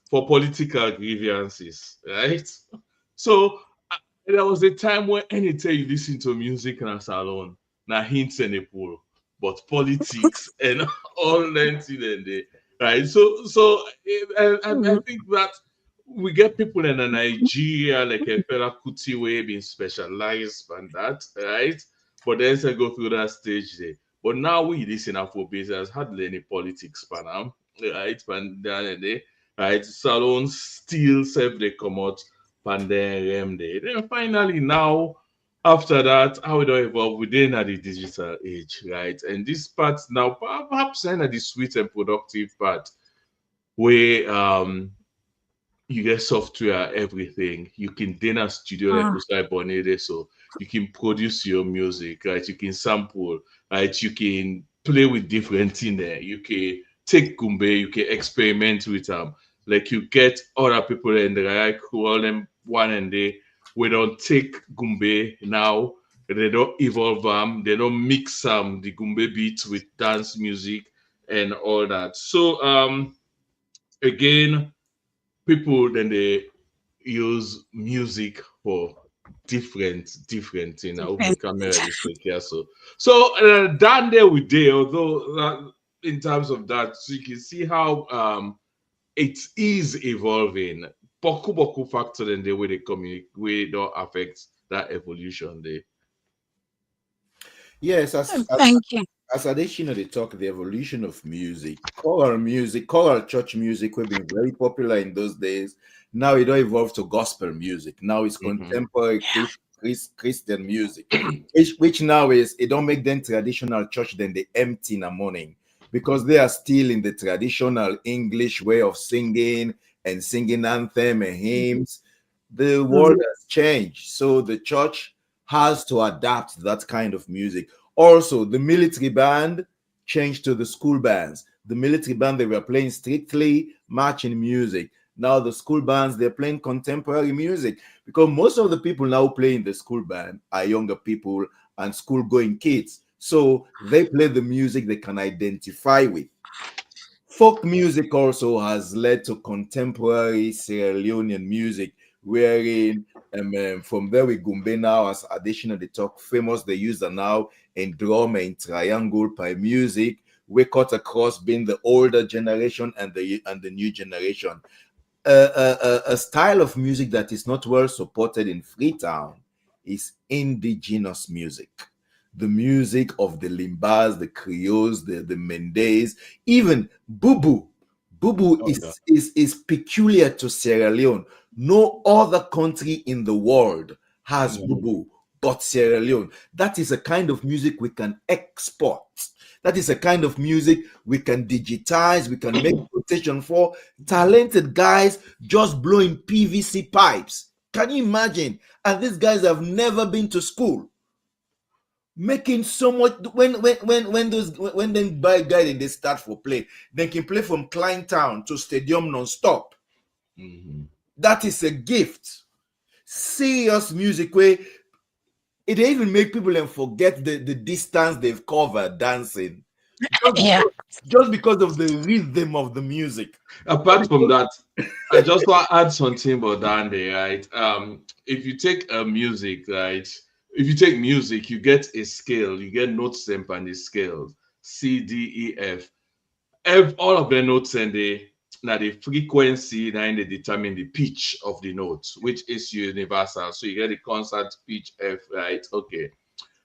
political grievances, right? So there was a time when anytime you listen to music in a salon, now hints and a pool, but politics and all that in there, right? So I think that we get people in Nigeria like a fella Kuti way being specialized on that, right? But then I go through that stage there. But now we listen Afrobeat has hardly any politics for now, right? Pan down there, right? Salons still serve they come out pandem day. Then finally now after that, how we don't evolve within the digital age, right? And this part now perhaps the sweet and productive part where you get software, everything. You can then a studio like Usai Bonede, so you can produce your music, right? You can sample, right? You can play with different things there. You can take Gumbe, you can experiment with them. Like you get other people in the right who all them one and we don't take Gumbe now. They don't evolve them. They don't mix the Gumbe beats with dance music and all that. So again, people then they use music for different things. I hope the camera is here. So down there we did, although in terms of that, so you can see how it is evolving. Boku factor in the way they communicate, way don't affect that evolution there. Yes, Thank you. as additional they talk the evolution of music, choral church music will be very popular in those days. Now it don't evolve to gospel music. Now it's contemporary Christian music, which now is it don't make them traditional church, then they empty in the morning because they are still in the traditional English way of singing and singing anthem and hymns. The world has changed, so the church has to adapt that kind of music. Also, the military band changed to the school bands. The military band, they were playing strictly marching music. Now the school bands, they're playing contemporary music because most of the people now playing the school band are younger people and school-going kids. So they play the music they can identify with. Folk music also has led to contemporary Sierra Leonean music, wherein from there we Gumbe now as additional they talk famous they use are now in drum and triangle by music. We cut across being the older generation and the new generation. A style of music that is not well supported in Freetown is indigenous music. The music of the Limbas, the Creoles, the Mendes, even Bubu. Bubu is peculiar to Sierra Leone. No other country in the world has bubu but Sierra Leone. That is a kind of music we can export. That is a kind of music we can digitize, we can make quotation for. Talented guys just blowing PVC pipes. Can you imagine? And these guys have never been to school. Making so much when them buy guys and they start for play, they can play from Kleintown to Stadium non-stop. That is a gift. Serious music where it even make people forget the distance they've covered dancing. Just because of the rhythm of the music. Apart from that, I just want to add something about Dande, right? If you take music, right? If you take music, you get a scale, you get notes temp and the scales, C, D, E, F. All of the notes and the frequency, and they determine the pitch of the notes, which is universal. So you get the constant pitch F, right? Okay.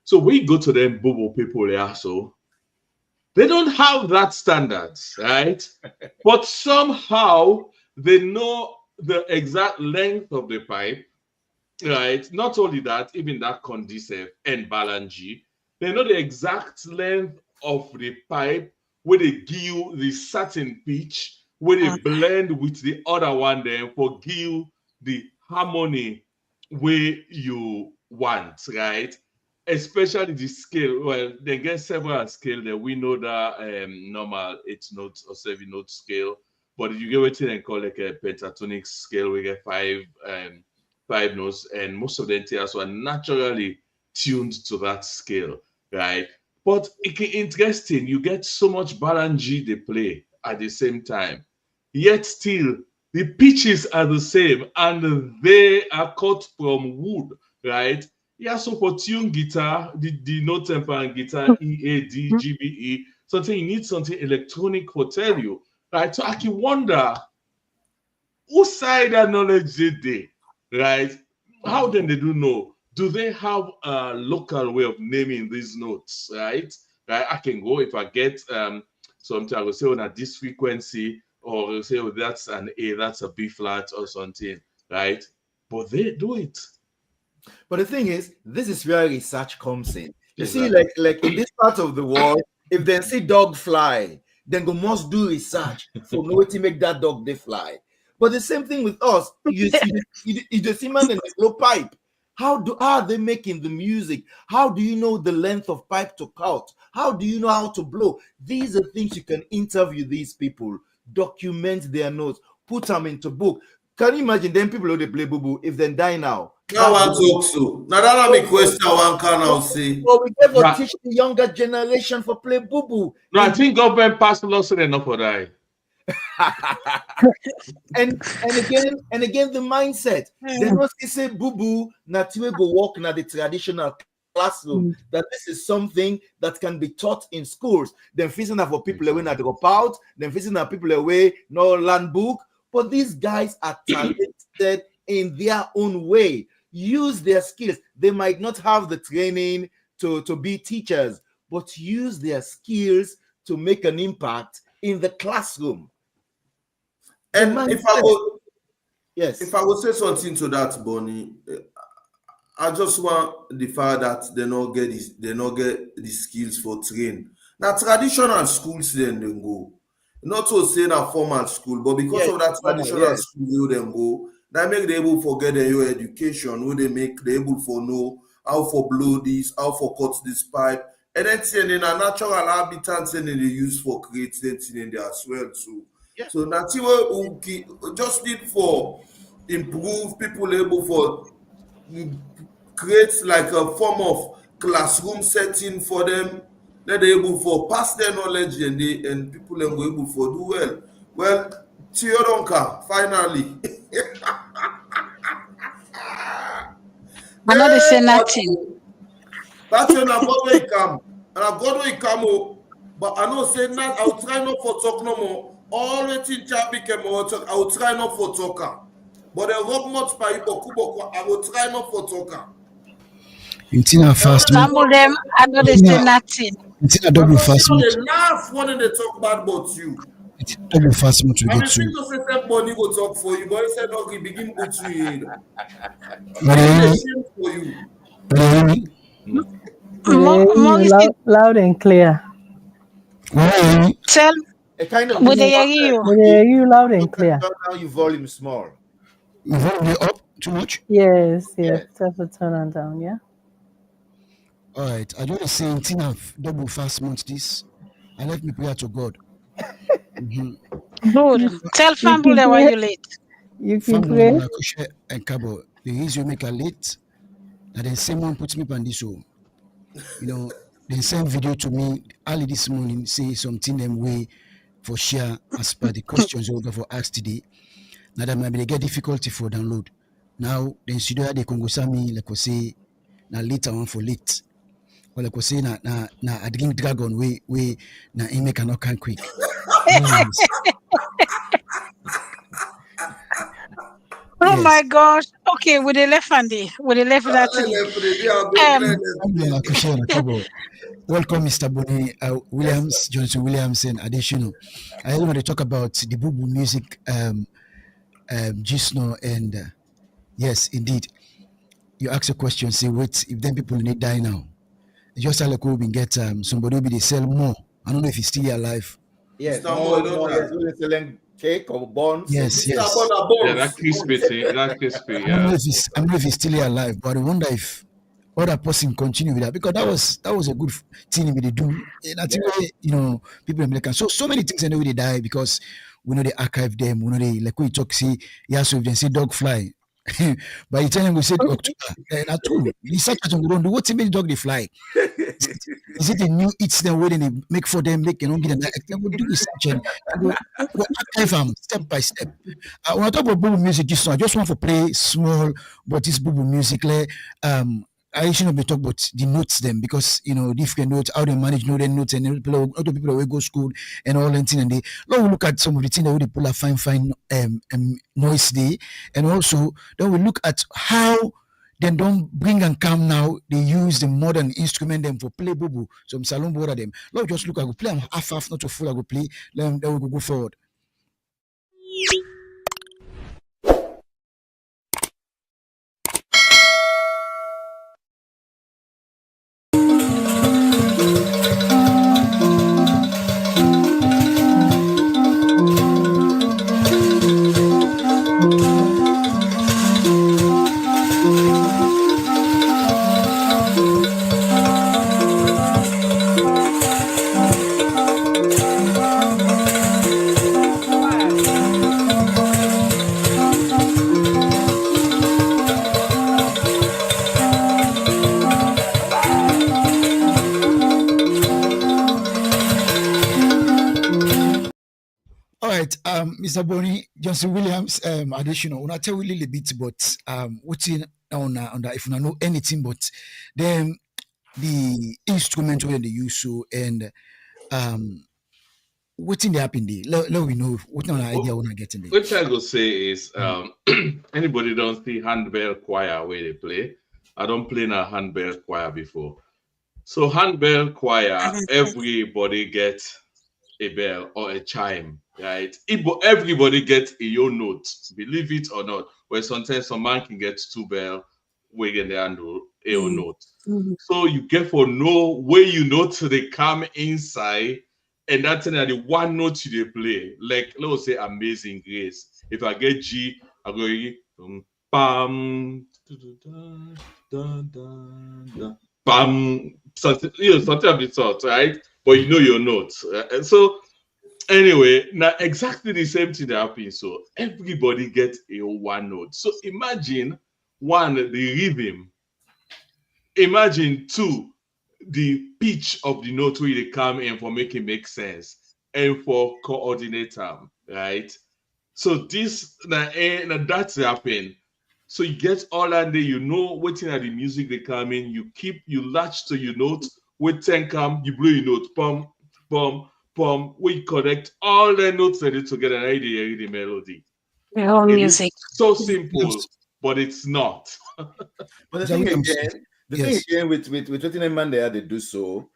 So we go to them bubu people there, so they don't have that standards, right? But somehow they know the exact length of the pipe, right? Not only that, even that conducive and balangi, they know the exact length of the pipe where they give you the certain pitch, where they blend with the other one, then for give you the harmony where you want, right? Especially the scale. Well, they get several scale that we know that normal 8 notes or 7 note scale, but if you get what they call like a pentatonic scale, we get 5 notes, and most of the NTRs are naturally tuned to that scale, right? But it's interesting, you get so much balangi they play at the same time, yet still the pitches are the same and they are cut from wood, right? Yeah, so for tune guitar, the note tempo and guitar, E, A, D, G, B, E, something you need something electronic for tell you, right? So I can wonder whose side that knowledge did they, right? How then they do know? Do they have a local way of naming these notes, right? Right? I can go if I get something, I will say on this frequency, or I'll say, oh, that's an A, that's a B flat or something, right? But they do it. But the thing is, this is where research comes in. You see, like in this part of the world, if they see dog fly, then they must do research for know to make that dog they fly. But the same thing with us. You see man in the blow pipe. How are they making the music? How do you know the length of pipe to cut? How do you know how to blow? These are things you can interview these people, document their notes, put them into book. Can you imagine them people who they play bubu if they die now? Now I talk so. Now that me question one can now say. Well, we never teach the younger generation for play bubu. No, I think government passed laws enough for that. and again the mindset. They don't say bubu natiwe go walk na the traditional classroom, that this is something that can be taught in schools. Then facing for people away not drop out, then facing people away no land book. But these guys are talented in their own way. Use their skills. They might not have the training to be teachers, but use their skills to make an impact in the classroom. And if I would say something to that, Bonnie, I just want the fact that they not get the skills for training. Now traditional schools then they go. Not to say that formal school, but because of that traditional school they go, that make them able to get your education, where they able for know how for blow this, how for cut this pipe, and then in a natural habitat then they use for creating in there as well too. Yeah. So that's what just need for improve people able for create like a form of classroom setting for them. That they able for pass their knowledge and people are able for do well. Well, Theodonka, finally. I'm not saying nothing. That's when I got where he come. And I got where he come, but I know say that I'll try not for talk no more. All the things I will try not for talker. But the rob much by Kuboko, I will try not for talker. Some of them are not saying nothing. The last one they talk bad about you. double fast month we I get mean, to. people say that money go talk for you, but he said, no, he begin put you in. But I feel ashamed for you. Loud and clear. Tell A kind of would they hear you? They hear you loud and clear. Now your volume small. You volume up too much? Yes, Yes. have to turn it down, yeah. All right. I just say thing of double fast month this. I let me pray to God. Good. Tell Famble why you late. You can Family pray. na kushe and cabo. The reason you make a late, and then someone puts me on this show. You know, they send video to me early this morning, say something them way for share as per the questions you for asked today. Now that maybe they get difficulty for download. Now the studio they can go me like we say na later on for late. Or like we say na a drink dragon we na ime cannot can quick. Yes. Oh my gosh. Okay, with the left handy. With the left that thing. Welcome, Mr. Bonnie Williams, Johnson Williams, and additional. I want to talk about the Bubu music, Gisno, and yes, indeed. You ask a question, say, wait, if then people need die now, just like we get somebody will be they sell more. I don't know if he's still alive. Yes, more. Yes, we're selling cake or buns. Yes. Yeah, that crispy thing, that crispy. Yeah. I don't know if he's still alive, but I wonder if other person continue with that, because that was a good thing they do. And I think people in America. So many things I know they die because we know they archive them. We know they like we talk see so if they say dog fly. By the time we say October, and at all, research we don't do what many dog they fly. Is it a new eats them where they make for them, make get them? They will do research and go archive them step by step. When I talk about Bubu music, I just want to play small, but this Bubu music, I shouldn't be talking about the notes them because different notes, how they manage notes and other people will go school and all that thing, and they now we look at some of the things that we pull a fine noise day, and also then we look at how they don't bring and come now. They use the modern instrument them for play bubu. Some salon border them. Now just look, I go play them half not to full. I go play. Then we go forward. Mr. Bonnie, Johnson Williams, additional. When I tell you a little bit, but what's in on that, if you know anything, but then the instrument where they use so and what's in the happen there? Let we know what an idea when I get in there. What I go say is anybody don't see handbell choir where they play. I don't play in a handbell choir before. So handbell choir, everybody gets a bell or a chime, right? Everybody gets a your note, believe it or not. Where sometimes some man can get two bell, we get the handle a your note. So you get for know where you note they come inside, and that's the one note you play. Like let's say Amazing Grace. If I get G, I go bam, bam, something of the sort, right? But you know your notes. And so anyway, now exactly the same thing that happens. So everybody gets a one note. So imagine one, the rhythm. Imagine two, the pitch of the note where they come in for make it make sense and for coordinate them, right? So this that's happening. So you get all that day, waiting at the music they come in, you latch to your note, wait 10 come, you blow your note, pum, pum, pum, we connect all the notes that it together and I hear the melody. The whole music. So simple, but it's not. But the thing again with Tottenham man they do so,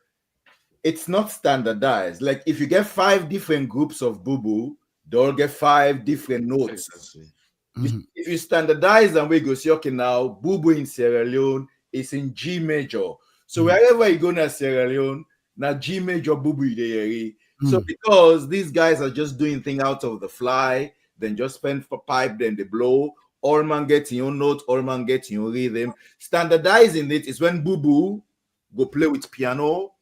it's not standardized. Like if you get 5 different groups of bubu, they all get 5 different notes. Exactly. If you standardize and we go see, okay, now bubu in Sierra Leone is in G major. So wherever you go in Sierra Leone, now G major bubu there. So because these guys are just doing things out of the fly, then just spend for pipe, then they blow. All man get your note, all man get your rhythm. Standardizing it is when bubu go play with piano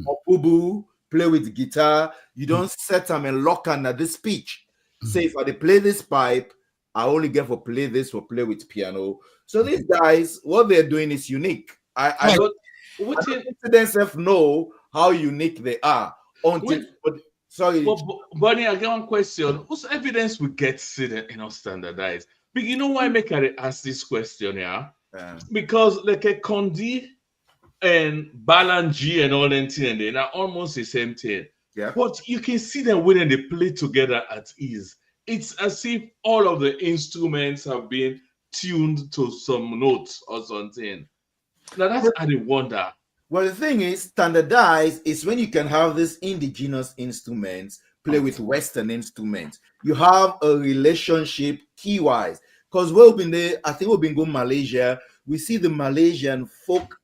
or bubu play with guitar. You don't set them and lock under this pitch. Say if I play this pipe, I only get for play this or play with piano. So these guys, what they're doing is unique. I don't themselves know how unique they are until. Sorry, but Bonnie, I get one question. Whose evidence we get standardized? But you know why I make I ask this question, yeah? Because like a Condi and Balanji and all that thing, they are almost the same thing. Yeah. But you can see them when they play together at ease. It's as if all of the instruments have been tuned to some notes or something. Now that's I wonder. Well, the thing is, standardized is when you can have these indigenous instruments play with Western instruments. You have a relationship key-wise. Because we've been there, I think we've been going to Malaysia. We see the Malaysian folk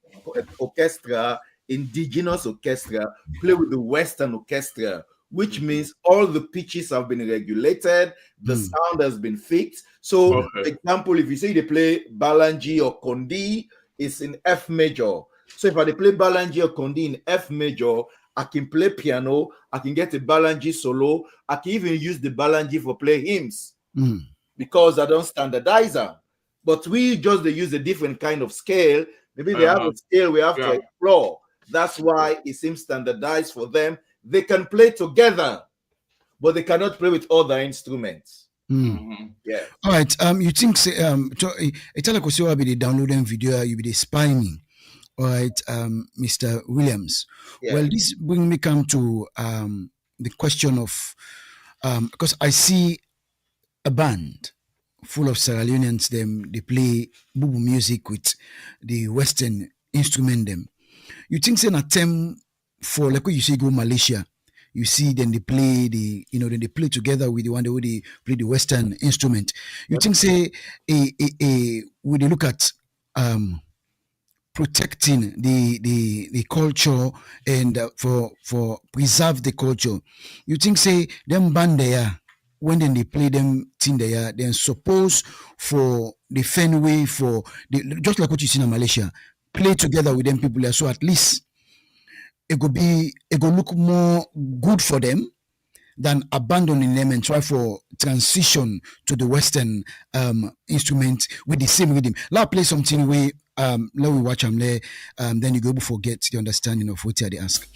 orchestra, indigenous orchestra, play with the Western orchestra, which means all the pitches have been regulated, the sound has been fixed. So, for example, if you say they play Balanji or Kondi, it's in F major. So if I play Balanji or Kondi in F major, I can play piano, I can get a Balanji solo, I can even use the Balanji for play hymns because I don't standardize them. But we just they use a different kind of scale. Maybe they have a scale we have to explore. That's why it seems standardized for them. They can play together, but they cannot play with other instruments. Yeah. All right. You think say it's like you be the downloading video, you be the spying me. All right, Mr. Williams. Yeah. Well, this brings me come to the question of because I see a band full of Sierra Leoneans. They play bubu music with the Western instrument. Them, you think say an attempt for like what you say go Malaysia. You see, then they play then they play together with the one where they play the Western instrument. You think say when they look at protecting the culture and for preserve the culture, you think say them band there when then they play them thing there, then suppose for the Fenway for the just like what you see in Malaysia, play together with them people there, so at least it go look more good for them than abandoning them and try for transition to the Western instrument with the same rhythm. Let's play something where let we watch them there, then you go able to forget the understanding of what they ask.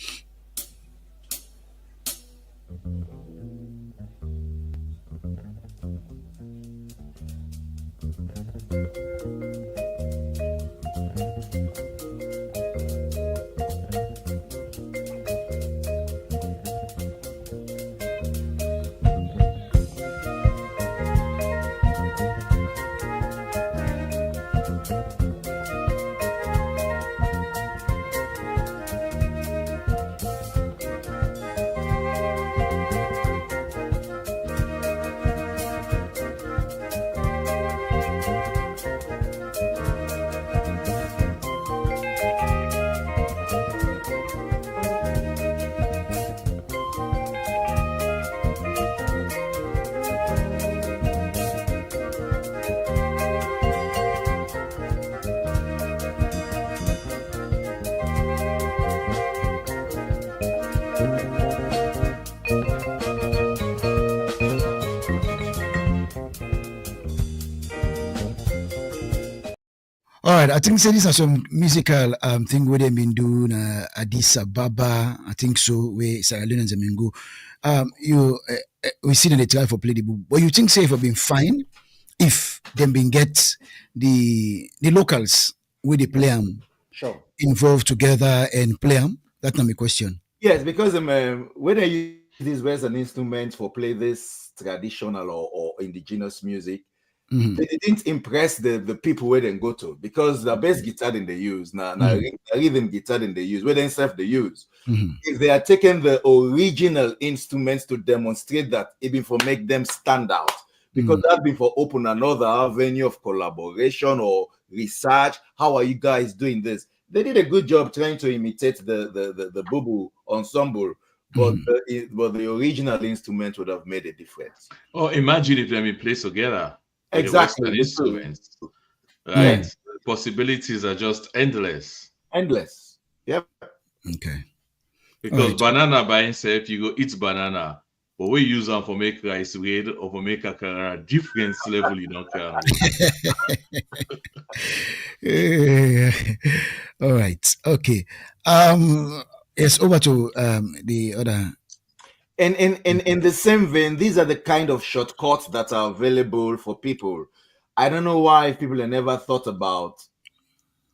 All right, I think so these are some musical thing where they've been doing Addis Ababa, I think so, where Sierra Leoneans have been go. We see that they try for play the book. But you think say if have been fine if them been get the locals where they play them involved together and play them? That's not my question. Yes, because when I use these Western instruments for play this traditional or indigenous music, they didn't impress the people where they go to, because the best guitar in they use now rhythm guitar in they use where they self they use. If they are taking the original instruments to demonstrate that, even for make them stand out, because that before open another avenue of collaboration or research. How are you guys doing this? They did a good job trying to imitate the Bubu ensemble, but the original instrument would have made a difference. Or imagine if them in place together with the Exactly. Western instruments, right? Yeah. The possibilities are just endless. Endless. Yep. Okay. Because Alright. banana by itself, you go eat banana. But we use them for make rice bread or for make a different level you don't care. All right. Okay. Yes, over to the other. And in the same vein, these are the kind of shortcuts that are available for people. I don't know why people have never thought about,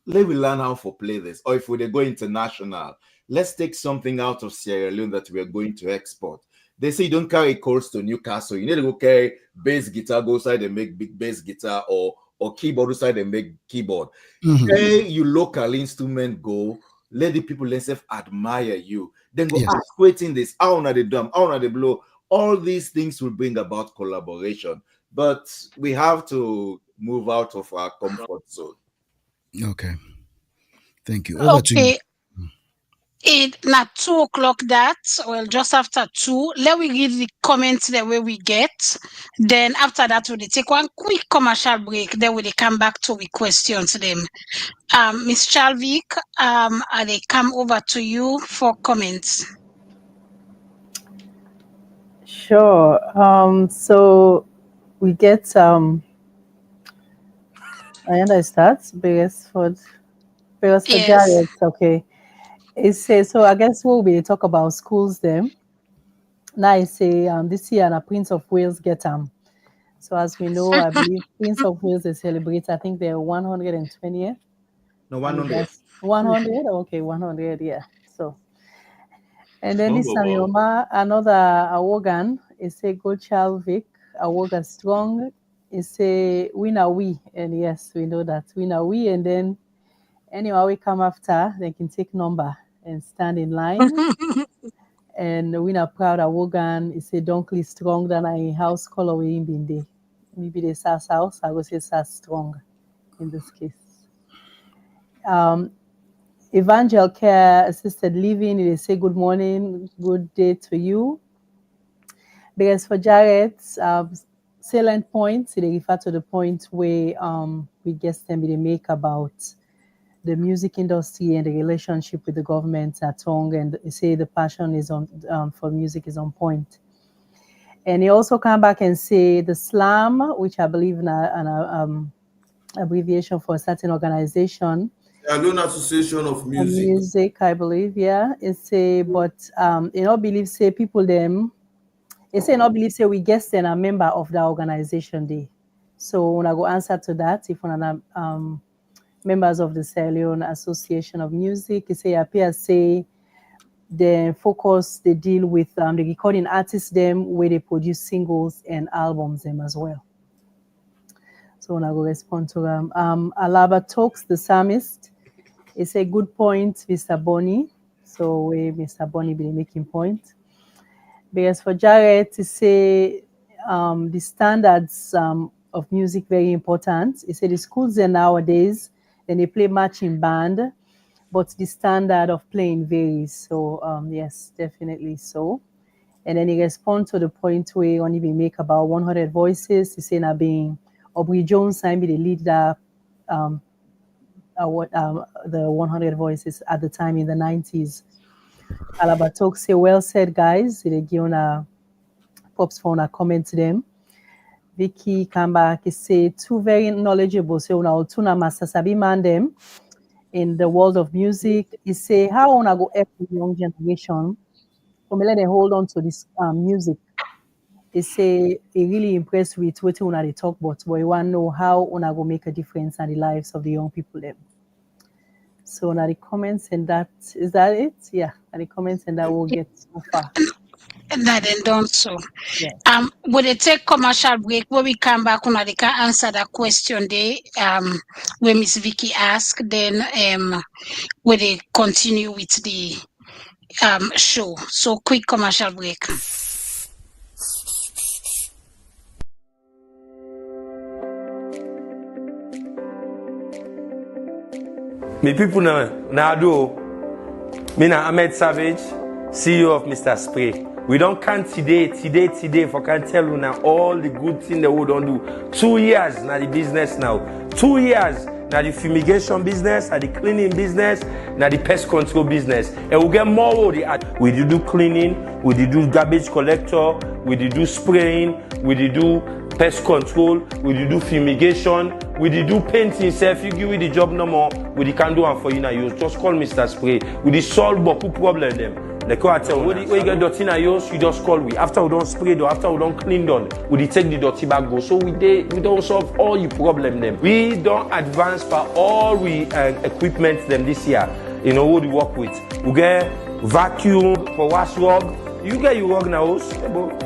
let me learn how to play this. Or if we go international, let's take something out of Sierra Leone that we are going to export. They say you don't carry chords to Newcastle. You need to go carry bass guitar, go outside and make big bass guitar, or keyboard outside and make keyboard. Hey, you local instrument go, let the people themselves admire you. Then go ask, waiting this, how are they drum, how are they blow? All these things will bring about collaboration. But we have to move out of our comfort zone. Okay. Thank you. Over to you. Okay. It not 2 o'clock that, well, just after 2. Let we read the comments the way we get. Then after that, we'll take one quick commercial break. Then we'll come back to the questions them. Miss Chalvik, they come over to you for comments. Sure. So we get I start Beresford Yes. Jared. Okay. It says so. I guess we'll be talk about schools then. Now I say this year the Prince of Wales get So as we know, I believe Prince of Wales they celebrate. I think they're 120th. No, 100. 100. Okay, 100. Yeah. So and then Small this time, bubble. another Awogan is a good child Vic, Awoga strong is a winner we, and yes, we know that winner we, and then anyway we come after, they can take number and stand in line. And winner proud Awogan is a donkey strong than a house color we in Binde. Maybe the SAS house, I would say SAS strong in this case. Evangel Care Assisted Living, they say good morning, good day to you. Because for Jared, salient points, they refer to the point where we guess them they make about the music industry and the relationship with the government at Tongue, and they say the passion is on for music is on point. And he also come back and say the SLAM, which I believe in an abbreviation for a certain organization. Sierra Leone Association of Music. Music, I believe, yeah. It's a but you know believe say people them. They say not believe say we guest and a member of the organization day. So when I go answer to that, if one of members of the Sierra Leone Association of Music, they say appear say the focus they deal with the recording artists them where they produce singles and albums them as well. So when I go respond to them, Alaba Talks, the psalmist, it's a good point, Mr. Bonnie. So where Mr. Bonnie be making point. Because for Jared to say the standards of music very important. He said the schools there nowadays, then they play marching band, but the standard of playing varies. So yes, definitely so. And then he responds to the point where he only make about 100 voices. He said now being Aubrey Jones and be the leader the 100 voices at the time in the 90s. Alabatok say, well said, guys. They give a pops phone a comment to them. Vicky come back, he say, two very knowledgeable. So now tuna master sabi man them in the world of music. He say, how wanna go help the young generation? So let them hold on to this music. He say he really impressed with what una they talk about, but he want to know how una go make a difference in the lives of the young people them. So now the comments and that is that it? Yeah, and the comments and that will get so far. And that then done so. Yes. Will they take commercial break? When we come back, they can answer that question there. When Miss Vicky asked, then will they continue with the show? So quick commercial break. Me people now do. Me na Ahmed Savage, CEO of Mr. Spray. We don't count today, for can tell you now all the good things that we don't do. 2 years now the business now. 2 years now the fumigation business, now the cleaning business, now the pest control business. And we get more we do cleaning, we do garbage collector, we do spraying, we do pest control, we do fumigation, we do painting. So if you give me the job no more, we can do it for you now. You just call Mr. Spray. We solve beaucoup problem them. Like I tell you, when you get dirty in your house, you just call we. After we don't spray though, after we don't clean done, we take the dirty back go. So we don't solve all your problem them. We don't advance for all we equipment them this year. You know what we work with. We get vacuum for wash rug. You get your rug now,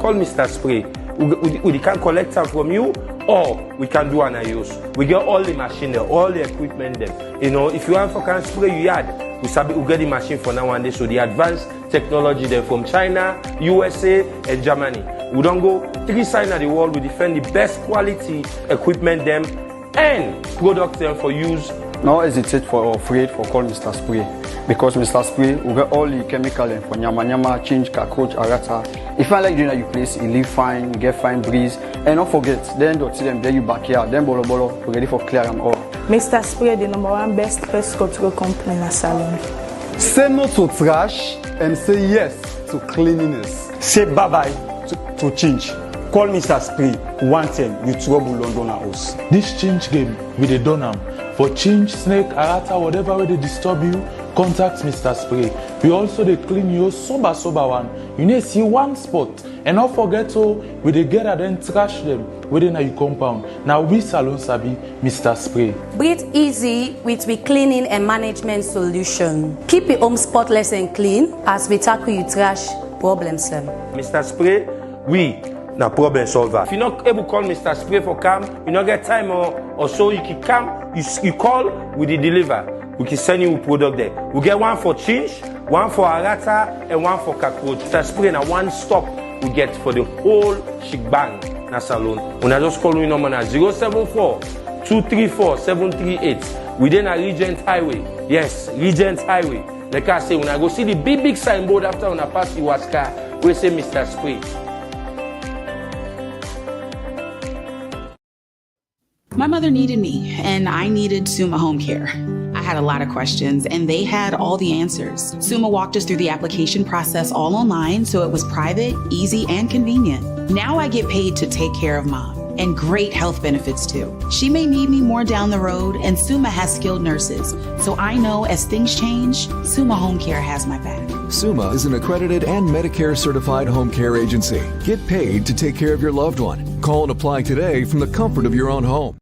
call Mr. Spray. We can collect them from you, or we can do an use. We get all the machine there, all the equipment there. You know, if you want for can spray you yard, we get the machine for now and day. So the advanced technology there from China, USA, and Germany. We don't go 3 sides of the world. We defend the best quality equipment them and product them for use. No hesitate for afraid for call Mr. Spray, because Mr. Spray will get all the chemical for nyama, change, cockroach, arata. If I like doing that, you place, you live fine, you get fine breeze, and don't forget, then don't see them there you back here, then bolo, ready for clear them all. Mr. Spray, the #1 best pest control company in the salon. Say no to trash and say yes to cleanliness. Say bye-bye to change. Call Mr. Spray, one time you trouble London house. This change game with the donam. For change, snake, arata, whatever way they disturb you, contact Mr. Spray. We also they clean you sober one. You need to see one spot. And don't forget to, we they get and then trash them within your compound. Now we salon sabi Mr. Spray. Breathe easy with we cleaning and management solution. Keep your home spotless and clean as we tackle your trash problems. Mr. Spray, we na problem solver. If you're not able to call Mr. Spray for come, you not get time or so, you can come, you call, we deliver. We can send you a product there. We get one for change, one for arata, and one for cockroach. Mr. Spray na one stop we get for the whole shebang na salon. When I just call you number na 074-234-738 within a Regent Highway. Yes, Regent Highway. Like I say, when I go see the big signboard after when I pass the Waska, we say Mr. Spray. My mother needed me, and I needed Summa Home Care. I had a lot of questions, and they had all the answers. Summa walked us through the application process all online, so it was private, easy, and convenient. Now I get paid to take care of Mom, and great health benefits too. She may need me more down the road, and Summa has skilled nurses, so I know as things change, Summa Home Care has my back. Summa is an accredited and Medicare certified home care agency. Get paid to take care of your loved one. Call and apply today from the comfort of your own home.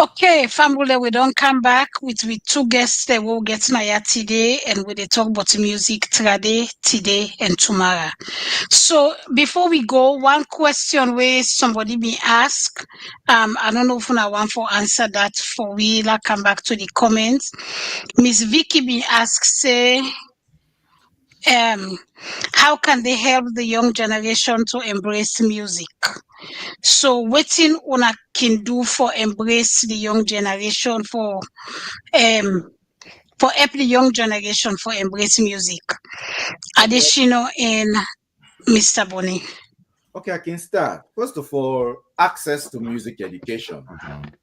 Okay, family, we don't come back with 2 guests that will get Naya today, and we they talk about music today and tomorrow. So before we go, one question where somebody be asked, I don't know if I want to answer that for we like come back to the comments. Miss Vicky be asked, say, how can they help the young generation to embrace music? So what thing una can do for embrace the young generation for help the young generation for embrace music? Additional in Mr. Bonnie. Okay, I can start. First of all, access to music education.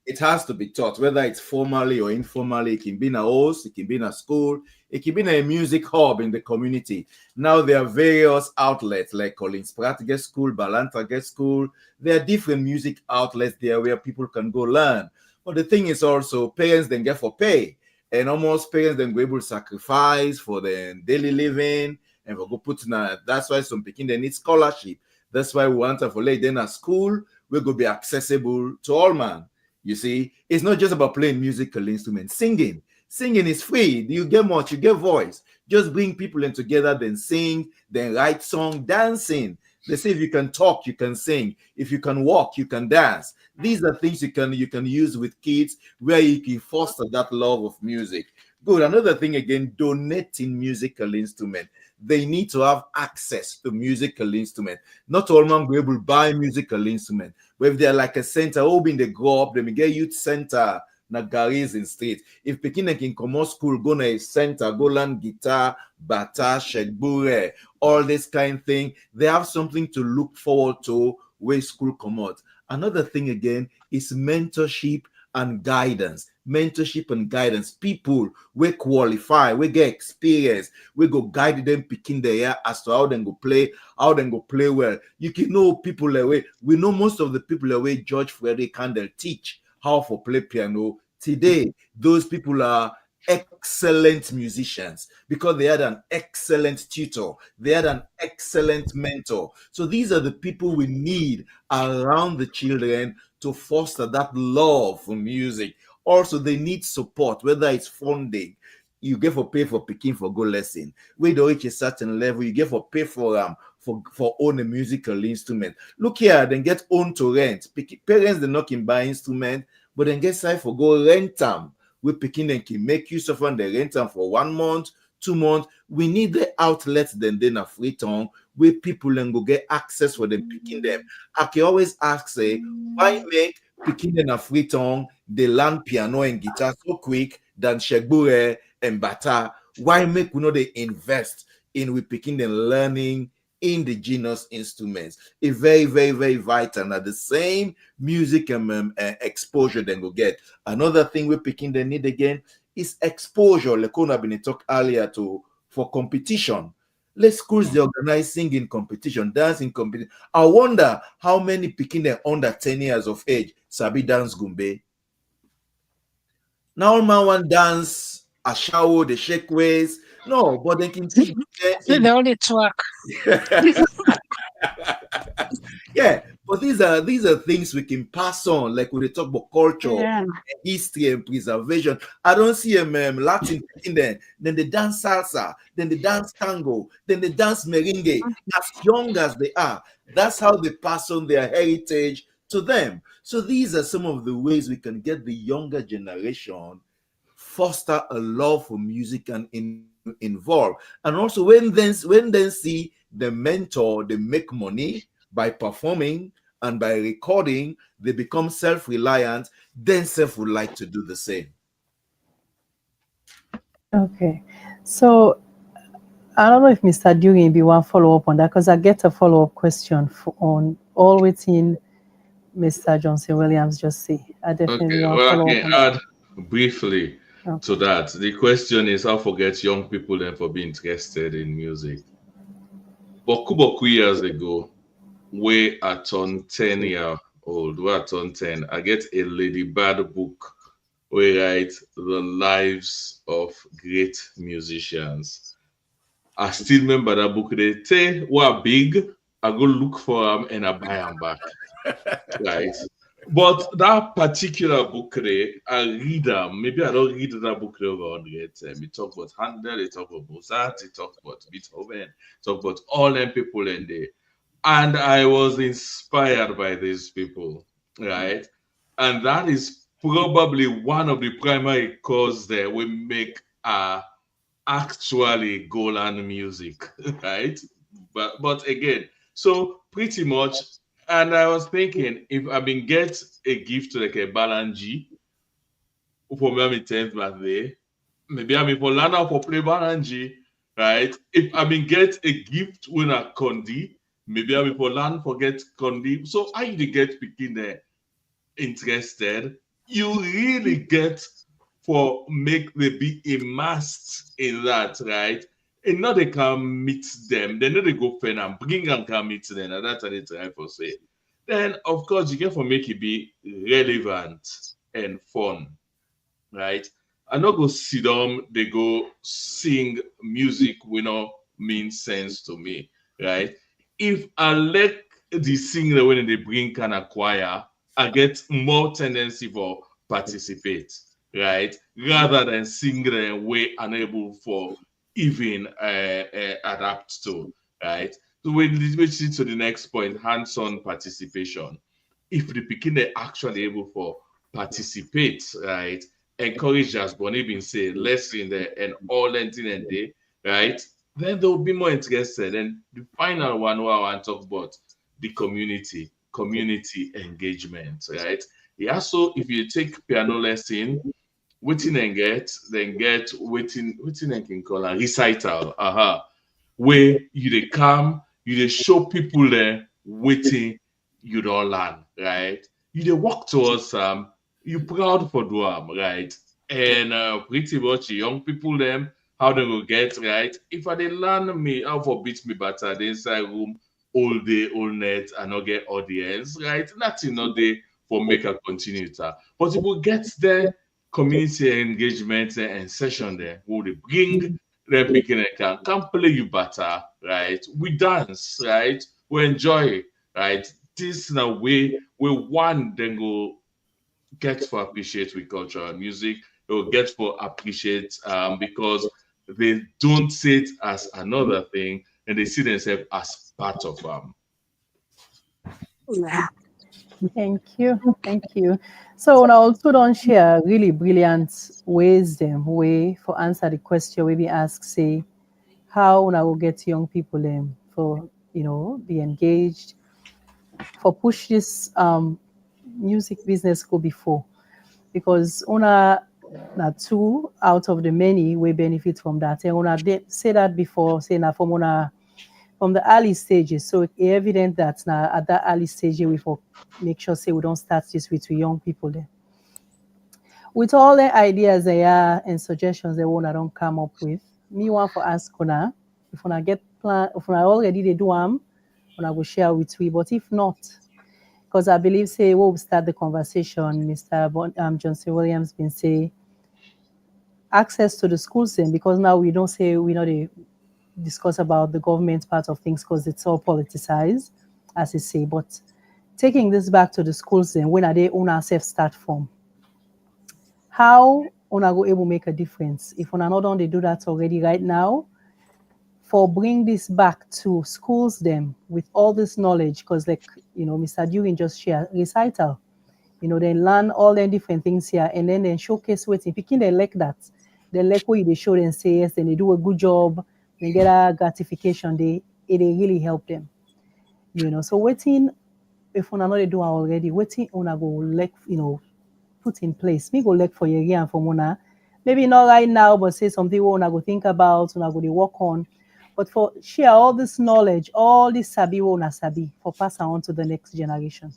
It has to be taught, whether it's formally or informally. It can be in a house, it can be in a school, it can be in a music hub in the community. Now there are various outlets like Collins Pratt Get School, Balanta Get School. There are different music outlets there where people can go learn. But the thing is also, parents then get for pay. And almost parents then go able to sacrifice for their daily living and for go put in a, that's why some people they need scholarship. That's why we want to for lay then at school, we're going to be accessible to all man. You see, it's not just about playing musical instruments. Singing is free. You get much, you get voice. Just bring people in together, then sing, then write song, dancing. They say if you can talk, you can sing. If you can walk, you can dance. These are things you can use with kids where you can foster that love of music. Good. Another thing again, donating musical instrument. They need to have access to musical instrument. Not all man be able to buy musical instrument. But if they're like a center, hoping they grow up, they may get youth center na garis in street. If Pekin can come out school, go na a center, go learn guitar, bata, shegbure, all this kind of thing. They have something to look forward to where school come out. Another thing again is mentorship and guidance. Mentorship and guidance. People we qualify, we get experience, we go guide them picking the year as to how they go play well. You can know people away. We know most of the people away George Frederick Handel teach how to play piano. Today, those people are excellent musicians because they had an excellent tutor, they had an excellent mentor. So these are the people we need around the children to foster that love for music. Also, they need support, whether it's funding. You get for pay for picking for go lesson. When they reach a certain level, you get for pay for own a musical instrument. Look here, then get own to rent. Parents they not can buy instrument, but then get side for go rent them. We picking and can make use of and they rent them for 1 month, 2 months. We need the outlets then a free tongue where people then go get access for them picking them. I can always ask, say, why make picking them a free tongue, they learn piano and guitar so quick than shegbure and bata? Why make we know they invest in we picking them learning indigenous instruments? A very, very, very vital. Now the same music and exposure then go get. Another thing we're picking the need again is exposure. Like I've been talk earlier for competition. Let schools they organize singing competition, dancing competition. I wonder how many picking them under 10 years of age sabi dance gumbe. Now man one dance a shower, the shake ways. No, but they can teach the only track. Yeah, but these are things we can pass on, like when they talk about culture, history, and preservation. I don't see a Latin in there. Then they dance salsa, then they dance tango, then they dance merengue. As young as they are, that's how they pass on their heritage to them. So these are some of the ways we can get the younger generation foster a love for music and involve. And also when they see the mentor, they make money by performing and by recording, they become self-reliant, then self would like to do the same. Okay. So I don't know if Mr. Dugan be one follow-up on that, because I get a follow-up question on all within Mr. Johnson Williams just say. I definitely want to follow up on that. Briefly to that. The question is how forget young people then for being interested in music. Boku years ago, we I turned 10-year-old, we I turned 10. I get a Lady Bad book where I write the lives of great musicians. I still remember that book. They say were big. I go look for them and I buy them back. Right. But that particular book, I read them. Maybe I don't read that book over 100. We talk about Handel, we talk about Mozart, we talk about Beethoven, talk about all them people in there. And I was inspired by these people, right? And that is probably one of the primary causes that we make actually go learn music, right? But again, so pretty much. And I was thinking, if I been get a gift like a Balanji for my 10th birthday, maybe I mean for Lana for play Balanji, right? If I been get a gift when a Condi, maybe I mean for Lan forget Condi. So I get picking interested. You really get for make them be immersed in that, right? And now they can meet them. Then they go pen and bring and can meet them. And that's what they try for say. Then of course you get for make it be relevant and fun, right? I not go sit down, they go sing music we know means sense to me, right? If I let the singer when they bring can acquire, I get more tendency for participate, right? Rather than sing them way unable for even adapt to, right? So we see to the next point, hands-on participation. If the pikin are actually able to participate, right, encourage as Bonnie been say, lesson there and all anything and day, right, then they'll be more interested. And the final one where I want to talk about the community engagement, right? Yeah, so if you take piano lesson, waiting and then get waiting and can call a recital. Where you they come, you they show people there waiting, you don't learn, right? You they walk towards you proud for them, right? And pretty much young people them, how they will get right. If I they learn me how for beat me better, the inside room all day, all night, and not get audience, right? Nothing not there for make a continue to. But if we get there, community engagement and session there, will they bring them picking and can play you better, right? We dance, right? We enjoy, right? This in a way we one then go get for appreciate with culture and music. They will get for appreciate because they don't see it as another thing and they see themselves as part of Yeah. Thank you. So now also don't share really brilliant ways them way for answer the question we be ask say how now will get young people for be engaged for push this music business go before because una na two out of the many we benefit from that and una did say that before say na from una from the early stages. So it's evident that now at that early stage we for make sure say we don't start this with young people there. With all the ideas they are and suggestions they want don't come up with, me want for ask una if una get plan if una already they do una will share with we. But if not, because I believe say we'll start the conversation, Mr. Johnson Williams been say access to the schools then because now we don't say we know the discuss about the government part of things because it's all politicized, as you say. But taking this back to the schools, then when are they own ourselves start from? How una go able make a difference? If una not on they do that already right now, for bring this back to schools them with all this knowledge, because like Mr. Dewin just share recital. They learn all the different things here and then showcase waiting. Picking they like that. They like what they show and say yes, then they do a good job, they get a gratification, they really help them. So waiting if una know they do already, waiting una go like put in place. Me go like for your and for Mona. Maybe not right now, but say something we una go think about, una go they work on. But for share all this knowledge, all this sabi we una sabi for pass on to the next generation.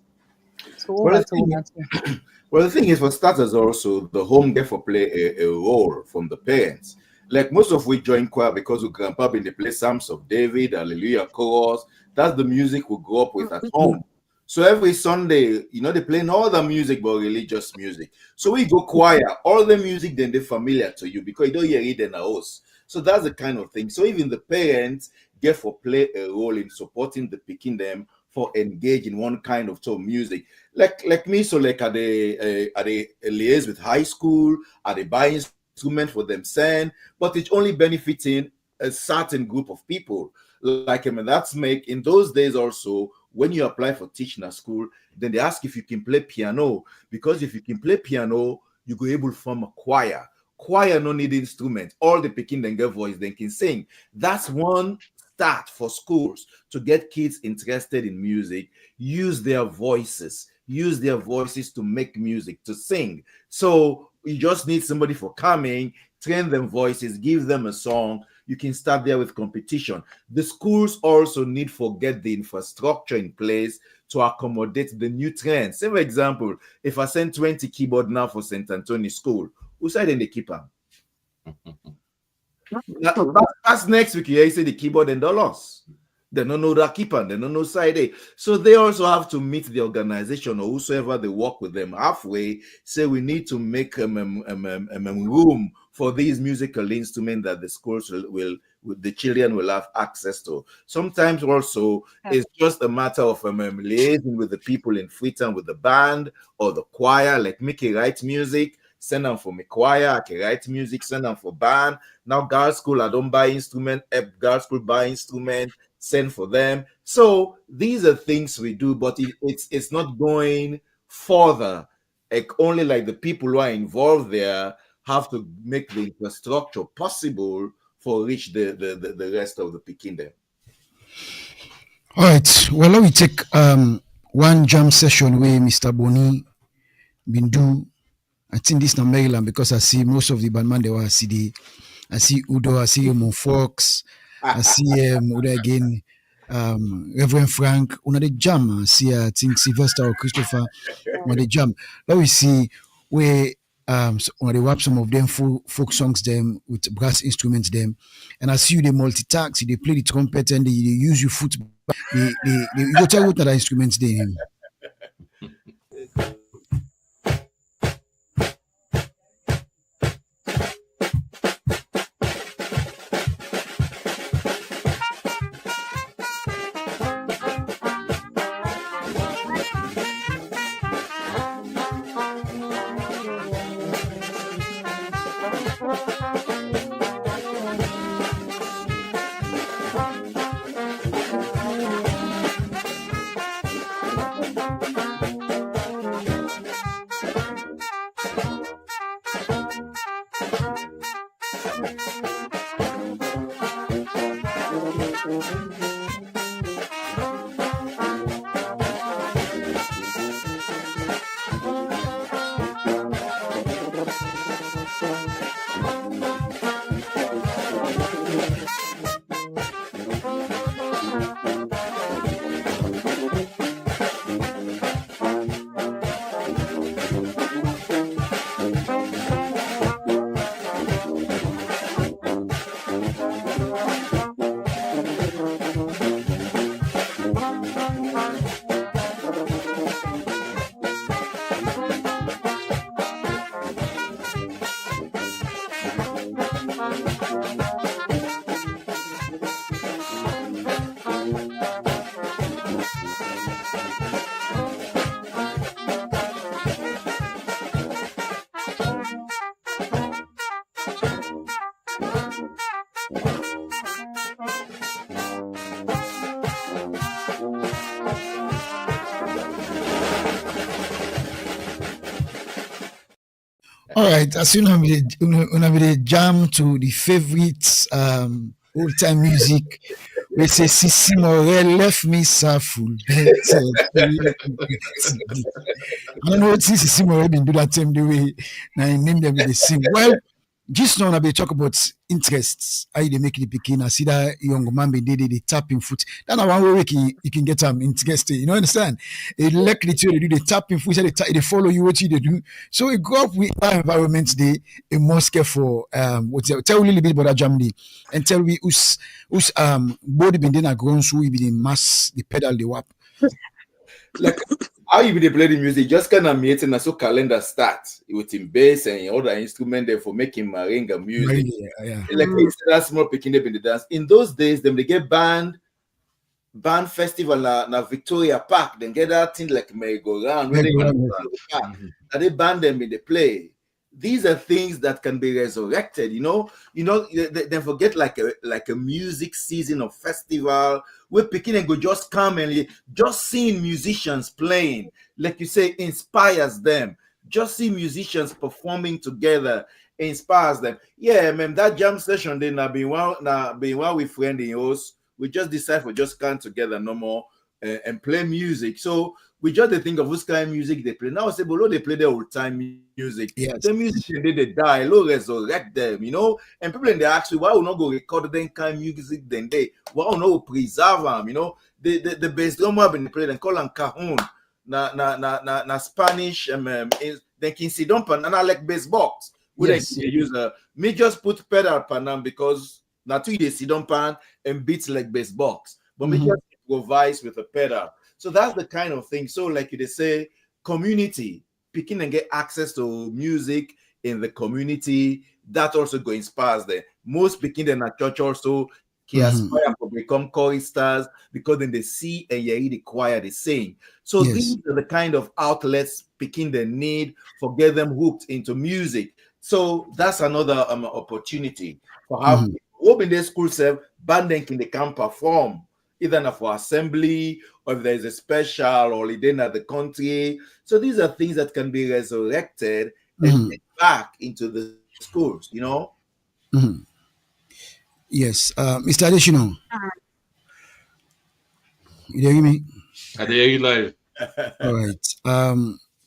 So over to una too. Well, the thing is, for starters, also the home therefore play a role from the parents. Like most of we join choir because we grandpa been they play Psalms of David, Hallelujah chorus. That's the music we grew up with at home. So every Sunday, they playing all the music but religious music. So we go choir, all the music then they're familiar to you because you don't hear it in the house. So that's the kind of thing. So even the parents get for play a role in supporting the picking them for engage in one kind of music. Like me, so like are they liaise with high school, are they buying instrument for themselves, but it's only benefiting a certain group of people. Like that's make in those days also when you apply for teaching at school, then they ask if you can play piano, because if you can play piano, you go able to form a choir. Choir no need instrument. All the picking then get voice, they can sing. That's one start for schools to get kids interested in music. Use their voices to make music, to sing. So you just need somebody for coming, train them voices, give them a song. You can start there with competition. The schools also need to get the infrastructure in place to accommodate the new trends. Say, for example, if I send 20 keyboard now for St. Anthony School, who said they keep them? That's next week. You say the keyboard and the loss. They don't know that keeper, they don't know side A. So they also have to meet the organization or whosoever they work with them halfway. Say we need to make room for these musical instruments that the schools the children will have access to. Sometimes also it's just a matter of liaising with the people in Freetown with the band or the choir, like Mickey writes music. send them for my choir, I can write music, send them for band. Now girls school, I don't buy instrument, girls school buy instrument, send for them. So these are things we do, but it's not going further. Like only like the people who are involved there have to make the infrastructure possible for reach the rest of the Peking there. All right. Well, let me take one jam session where Mr. Boni been do. I think this is Maryland because I see most of the bandman they were I see Udo, I see Mon Fox, I see Udo again, Reverend Frank, una the jam. I see I think Sylvester or Christopher, una the jam. Let me see where so they wrap some of them folk songs them with brass instruments them, and I see you they multitask, they play the trumpet and they use your foot. They you go tell what other instruments they him. All right, as soon as we jam to the favorite old time music, we say Sissi Morel left me full. I don't know what Sissi Morel been do that same the way. Now I name them with the same. Well, just now we talk about interests. How they make the picking. I see that young man be they tapping foot. That's one way you can get them interested. You know, understand? They like the two they do the tapping foot. They follow you what you they do. So we grow up with our environment. They a mosque for tell a little bit about that Germany and tell we who's body been then grown so we be the mass the pedal the wap. Like how you be play the music, just kind of meeting and so calendar start with him bass and other instrument there for making maringa music. Yeah. Like that small picking up in the dance. In those days, them they get band festival na Victoria Park, then get that thing like merry-go-round when they band them in the play. These are things that can be resurrected, you know. They forget like a music season or festival where Peking and go just come and just seeing musicians playing, like you say, inspires them. Just see musicians performing together inspires them. Yeah, man, that jam session then been one with friend in host. We just decide we just come together no more and play music. So we just think of which kind of music they play. Now say below they play their old time music. Yes. The musician they die, low resurrect them, you know. And people in they ask you why we not go record them kind of music then they why we not preserve them, you know. The bass drum have been played and call them cajon. Na Spanish they can sit down and I like bass box. We yes. They use me just put pedal pan because now two they sit down pan and beats like bass box, but me just improvise with a pedal. So that's the kind of thing. So like they say, community, picking and get access to music in the community, that also go inspires them. Most picking them at church also He aspire to become choristers because then they see and hear the choir they sing. So these are the kind of outlets picking the need for get them hooked into music. So that's another opportunity for how open their school self, band then they can perform either for assembly or if there's a special holiday in the country. So these are things that can be resurrected and get back into the schools, you know. Yes, Mr. Adeshino, you hear me? I hear you live. All right.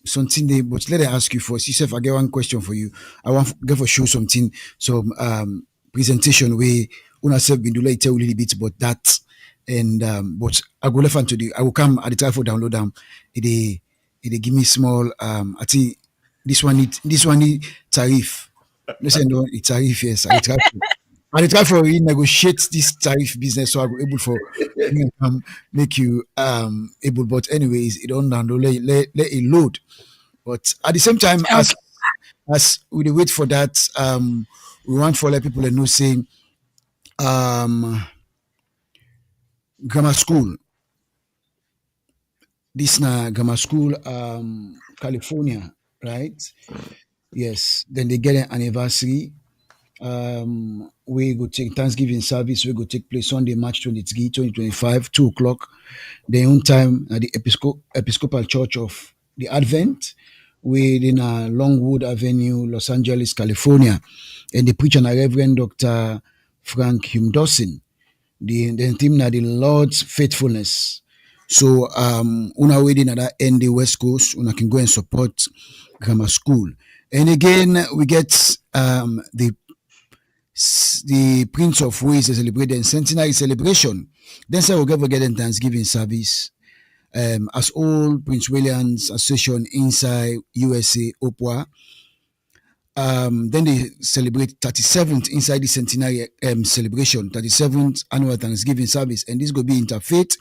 Something they, but let me ask you first. Yusuf, I get one question for you. I want to get for show some presentation where una self been do like tell a little bit about that. And but I go left to the I will come at the time for download them. It give me small I think this one need tariff. Listen, no, it's tariff, yes. I try for renegotiate this tariff business so I will able for make you able. But anyways, it don't download let it load. But at the same time, as we wait for that, we want for let people know saying grammar school. This na grammar school, California, right? Yes. Then they get an anniversary. We go take Thanksgiving service. We go take place Sunday, March 23, 2025, 2 o'clock. The own time at the Episcopal Church of the Advent. We in Longwood Avenue, Los Angeles, California. And the preacher na Reverend Dr. Frank Hume Dawson. The theme na the Lord's faithfulness. So una waiting at that end the West Coast, una can go and support grammar school. And again, we get the Prince of Wales to celebrate the centenary celebration. Then we'll get a Thanksgiving service. As all Prince William's Association inside USA, OPWA. Then they celebrate 37th inside the centenary celebration, 37th annual Thanksgiving service. And this will be interfaith.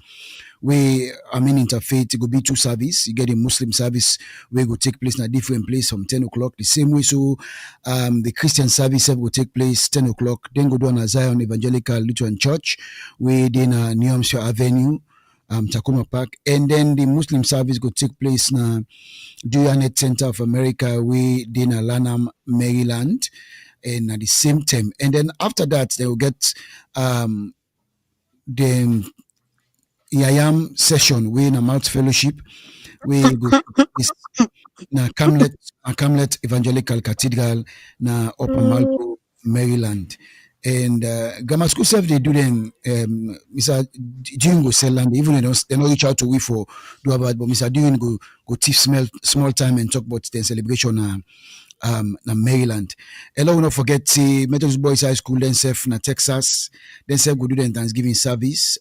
Interfaith, it will be 2 service. You get a Muslim service where it will take place in a different place from 10 o'clock. The same way, so the Christian service will take place 10 o'clock. Then go down to Zion Evangelical Lutheran Church, where then New Hampshire Avenue, Tacoma Park. And then the Muslim service will take place in Duyanet Center of America, where then Lanham, Maryland, and at the same time. And then after that, they will get the Yayam session we in a Mount Fellowship we go na Camlet Evangelical Cathedral na Upper Malpo, Maryland. And grammar school self they do them Mr. Doing go sell land even they don't reach out to we for do about but Mr. Doing go teach small time and talk about the celebration na Maryland. Hello, not forget Methodist Boys High School then self na Texas then self go do the Thanksgiving service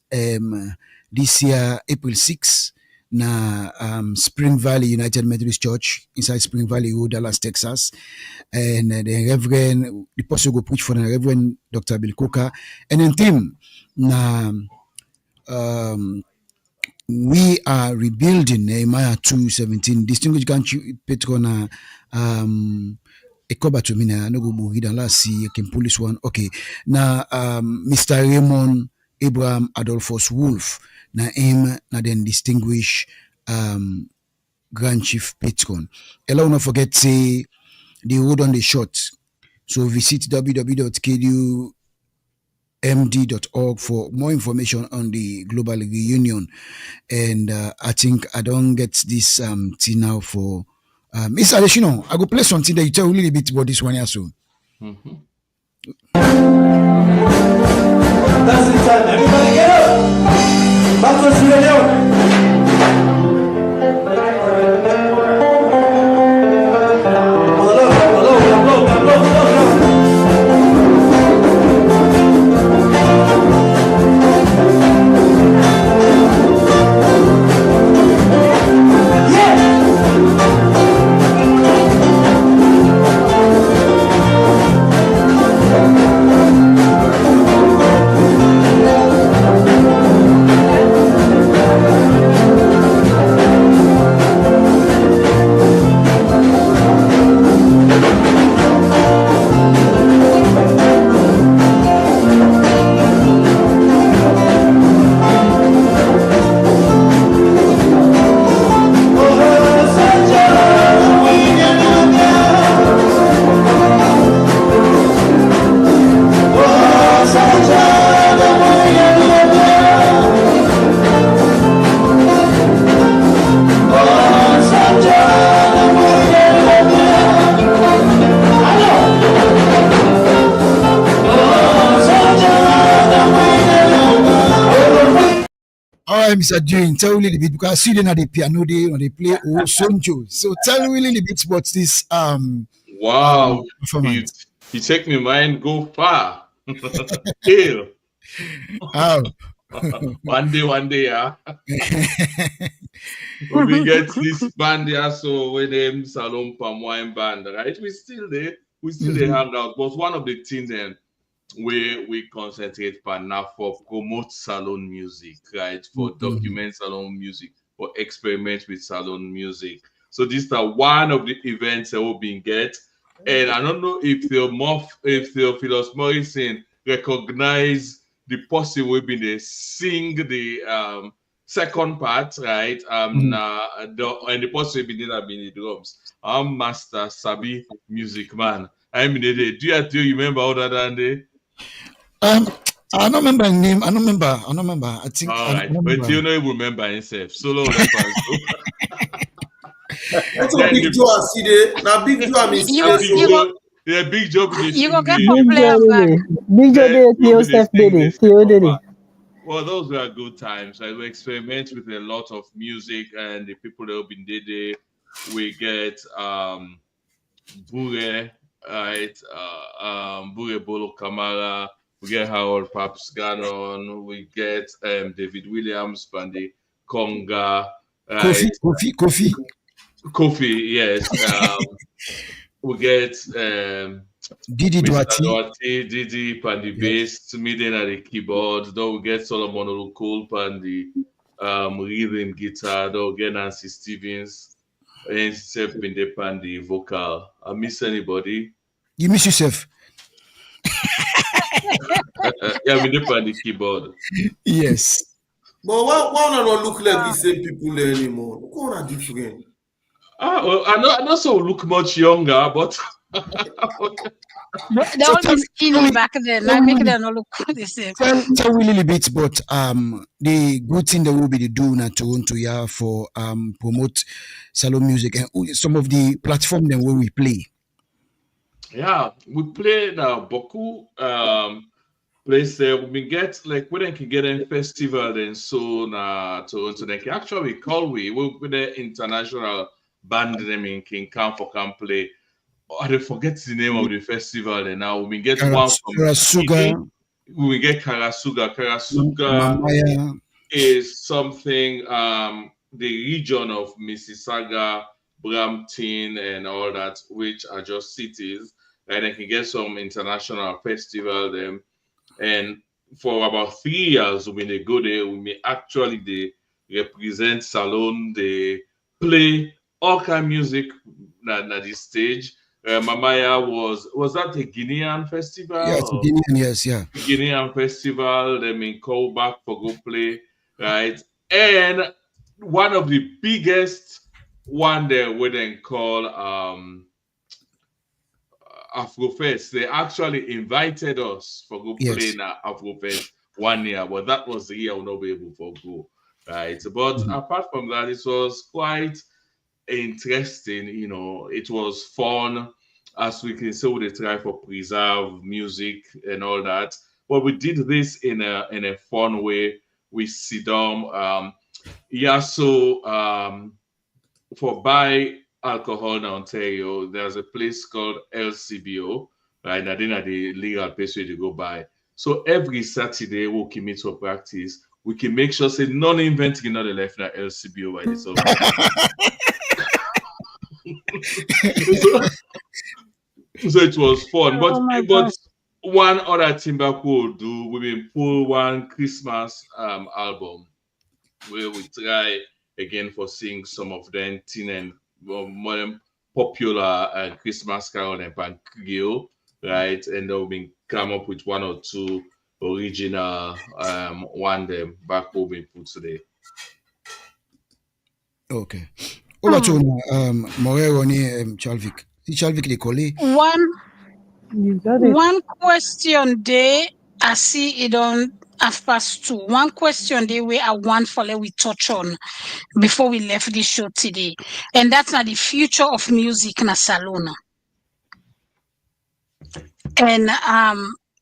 this year April 6 na Spring Valley United Methodist Church inside Spring Valley Road, Dallas, Texas. And the pastor go preach for the Reverend Dr. Bill Coker. And then team na we are rebuilding Nehemiah 2:17. Distinguished country Petrona Ekoba to me na no go read and last see you can pull this one. Okay. Now Mr. Raymond Abraham Adolphus Wolf na him na then distinguish Grand Chief Patron. Allow not forget say the road on the short. So visit www.kdumd.org for more information on the global reunion. And I think I don't get this thing now for Mr. Adeshino. I go play something that you tell a little bit about this one here soon. That's the time. Everybody get up. Back to Sierra Leone. times are doing? Tell me a little bit because I see them at the piano day or they play sonjo. So tell me a little bit about this Wow, performance. he take me mind go far. Hail. Oh. one day, yeah. We get this band here, so we name Salon Palm Wine Band, right? We still there hang out. But one of the things then we concentrate on now for promote salon music, right? For document salon music, for experiment with salon music. So this is one of the events that we've been get. And I don't know if Theophilus Morrison recognize the person we've been there sing the second part, right? And the person we've been there been the drums. I'm Master Sabi Music Man. I'm in the day. Do you remember all that day? I don't remember his name. I don't remember. I think. All right, but you know he remember himself. Solo reference. What's a Big Joe and CD? Now Big Joe and Miss Yeah, Big Joe. You go get for player back. Big Joe Theo. Well, those were good times. We experiment with a lot of music, and the people that have been there, we get Bure, right? Bure Bolo Kamara. We get Harold Paps Gannon. We get David Williams, Bandy Conga. Right? Kofi, yes. We get Didi Duarte, Didi Pandi bass, Midden at the keyboard. Then we get Solomon Olukol Pandi rhythm guitar. Then we get Nancy Stevens and Seth Binde Pandi vocal. I miss anybody? You miss yourself. Yeah, we did Pandi keyboard. Yes. But why not look like the same people anymore? Who are different? Well, I know so look much younger, but they all be skinny back then. I make them not look the same. Tell me a little bit about the good thing that we'll be doing at Toronto for promote salon music and some of the platform then where we play. Yeah, we play now Boku place there. We get like we can get a festival then so na Toronto. They can actually call we the international band them in King Camp for can play. Oh, I forget the name of the festival and now we get one from Karasuga. We get Karasuga. Karasuga is something the region of Mississauga, Brampton and all that, which are just cities, and they can get some international festival them. And for about 3 years when they go there, we may actually they represent salon, they play all kind of music at this stage. Mamaya was that a Guinean festival? Yes, Guinean, yes, yeah. Guinean festival, they may call back for go play, right? And one of the biggest one there we then call Afrofest. They actually invited us for go play in Afrofest 1 year, but that was the year we'll not be able to go, right? But apart from that, it was quite interesting, you know. It was fun, as we can say, they try for preserve music and all that. But we did this in a fun way. We sit down, for buy alcohol in Ontario, there's a place called LCBO, right? And then at the legal place where you go buy. So every Saturday we'll commit to practice. We can make sure say non-inventing not the left na LCBO by this. So it was fun, but one other thing that we'll do, we will pull one Christmas album where we try again for seeing some of them teen and more popular Christmas carol and Pankrio, right? And then we come up with one or two original one them back what we put today. Okay. Over to Morero Chalvik. Chalvik they call it. One question there, I see it on 2:30. One question there where I want for we touch on before we left this show today. And that's not the future of music in a salon. And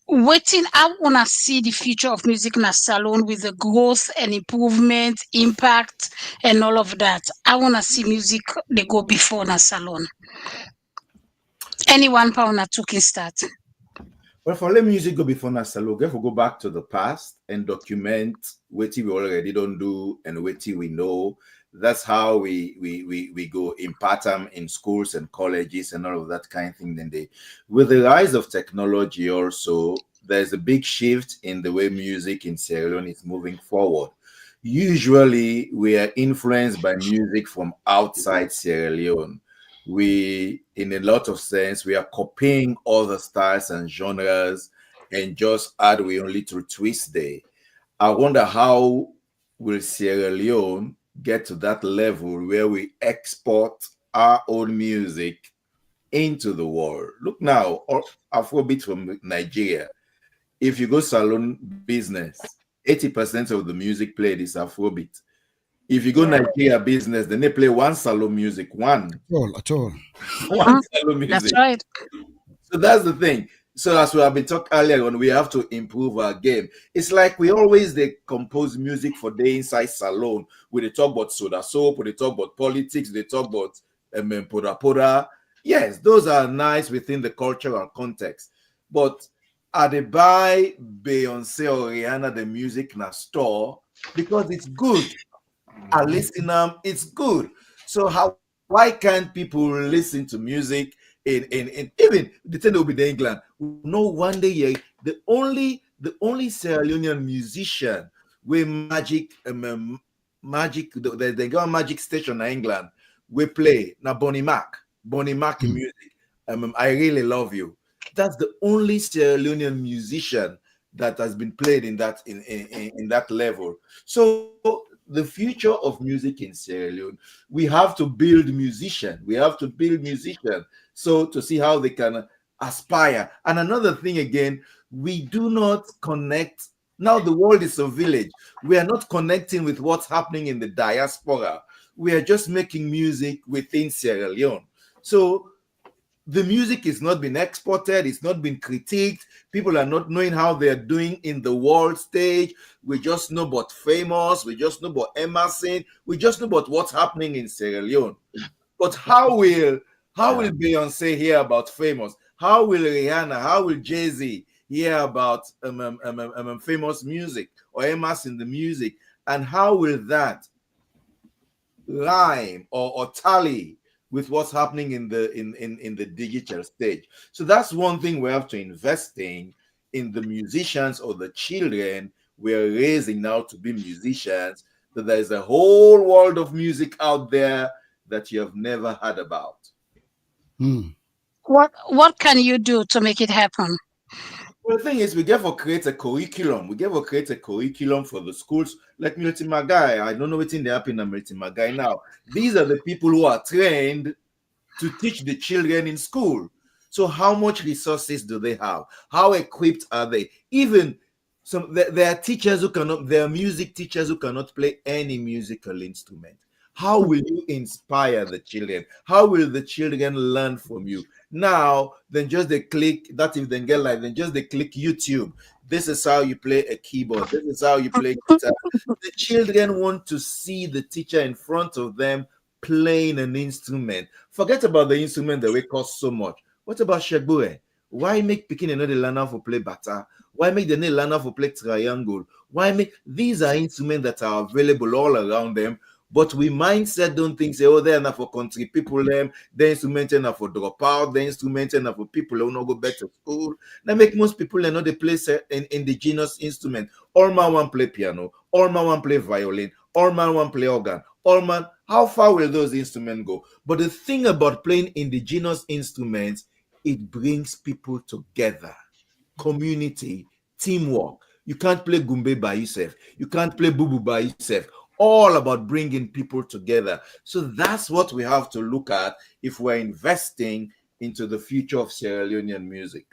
waiting, I wanna see the future of music in a salon with the growth and improvement, impact, and all of that. I wanna see music they go before in a salon. Anyone pound a talking start. Well, for let music go before Nasalo, we go back to the past and document what we already don't do and what we know. That's how we go impart them in schools and colleges and all of that kind of thing. Then with the rise of technology also, there's a big shift in the way music in Sierra Leone is moving forward. Usually, we are influenced by music from outside Sierra Leone. We, in a lot of sense, we are copying other styles and genres and just add we only to twist there. I wonder how will Sierra Leone get to that level where we export our own music into the world. Look now, Afrobeat from Nigeria. If you go salon business, 80% of the music played is Afrobeat. If you go Nigeria business, then they play one salon music, one At all. one salon music. That's right. So that's the thing. So as we have been talking earlier on, we have to improve our game. It's like we always they compose music for the inside salon. We they talk about soda soap, we they talk about politics, they talk about poda poda. Yes, those are nice within the cultural context. But are they buy Beyonce or Rihanna the music in a store because it's good? I listen it's good. So why can't people listen to music in even the thing will be the England? No, one day the only Sierra Leonean musician with magic they got a magic station in England we play now Bonnie Mac in music. I really love you. That's the only Sierra Leonean musician that has been played in that level. So the future of music in Sierra Leone, we have to build musicians. We have to build musicians so to see how they can aspire. And another thing again, we do not connect. Now the world is a village. We are not connecting with what's happening in the diaspora. We are just making music within Sierra Leone. So the music is not been exported, it's not been critiqued. People are not knowing how they are doing in the world stage. We just know about Famous, we just know about Emerson, we just know about what's happening in Sierra Leone. But how will Beyonce hear about Famous? How will Rihanna, how will Jay-Z hear about Famous music or Emerson the music? And how will that rhyme or tally with what's happening in the digital stage? So that's one thing we have to invest in the musicians or the children we're raising now to be musicians, that there's a whole world of music out there that you have never heard about. What can you do to make it happen? Well, the thing is, we get to create a curriculum. We get to create a curriculum for the schools. Like Milton Magai, I don't know what's in the happen in Milton Magai now. These are the people who are trained to teach the children in school. So how much resources do they have? How equipped are they? Even there are teachers who cannot, there are music teachers who cannot play any musical instrument. How will you inspire the children? How will the children learn from you? Now, then just they click that if they get like then just they click YouTube. This is how you play a keyboard. This is how you play guitar. The children want to see the teacher in front of them playing an instrument. Forget about the instrument that will cost so much. What about Shegure? Why make picking another learner for play bata? Why make the learner for play triangle? Why make these are instruments that are available all around them? But we mindset don't think say, oh, they're enough for country people, the instrument enough for drop out, the instrument enough for people who not go back to school. Now make most people know they play an indigenous instrument. All man want play piano, all man want play violin, all man want play organ, all man. How far will those instruments go? But the thing about playing indigenous instruments, it brings people together, community, teamwork. You can't play gumbe by yourself. You can't play bubu by yourself. All about bringing people together. So that's what we have to look at if we're investing into the future of Sierra Leonean music.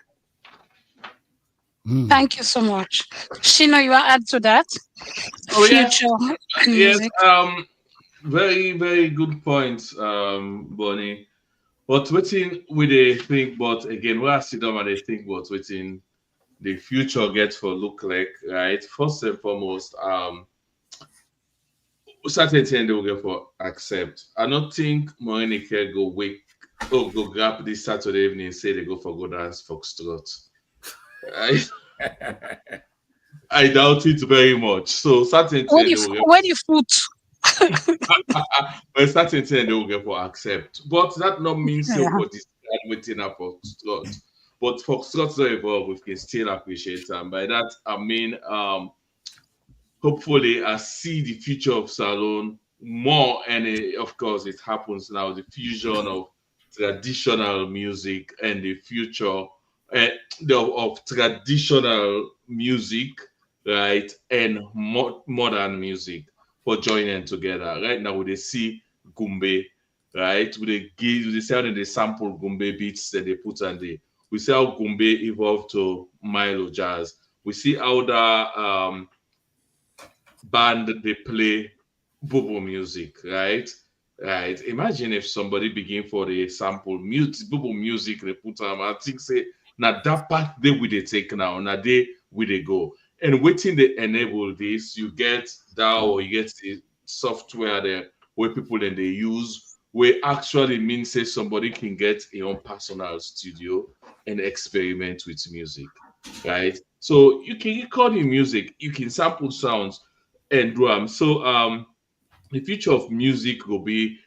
Thank you so much. Shino, you are add to that? Oh, future music. Yes, very, very good point, Bonnie. But waiting with a think, but again, where I sit down and they think, but waiting the future gets for look like, right? First and foremost, certain thing they will get for accept. I don't think Morenike go grab this Saturday evening and say they go for go dance foxtrot. I doubt it very much. So certain thing they will get where the foot. but certain thing they will get for accept. But that not means so Yeah. for this waiting up foxtrot. But foxtrot not evolve, we can still appreciate them. By that I mean hopefully I see the future of Salone more, and of course it happens now, the fusion of traditional music and the future of traditional music, right, and modern music for joining together. Right now we see Gumbe, right, we sound the sample Gumbe beats that they put on the, we see how Gumbe evolved to Milo jazz. We see how the band they play bubble music, right? Right. Imagine if somebody begin for the sample bubble music they put on. I think say now that part they will they take now. Now they will they go. And waiting they enable this, you get DAO or you get the software there where people then they use where actually means say somebody can get a own personal studio and experiment with music, right? So you can record in music, you can sample sounds and drum. So the future of music will be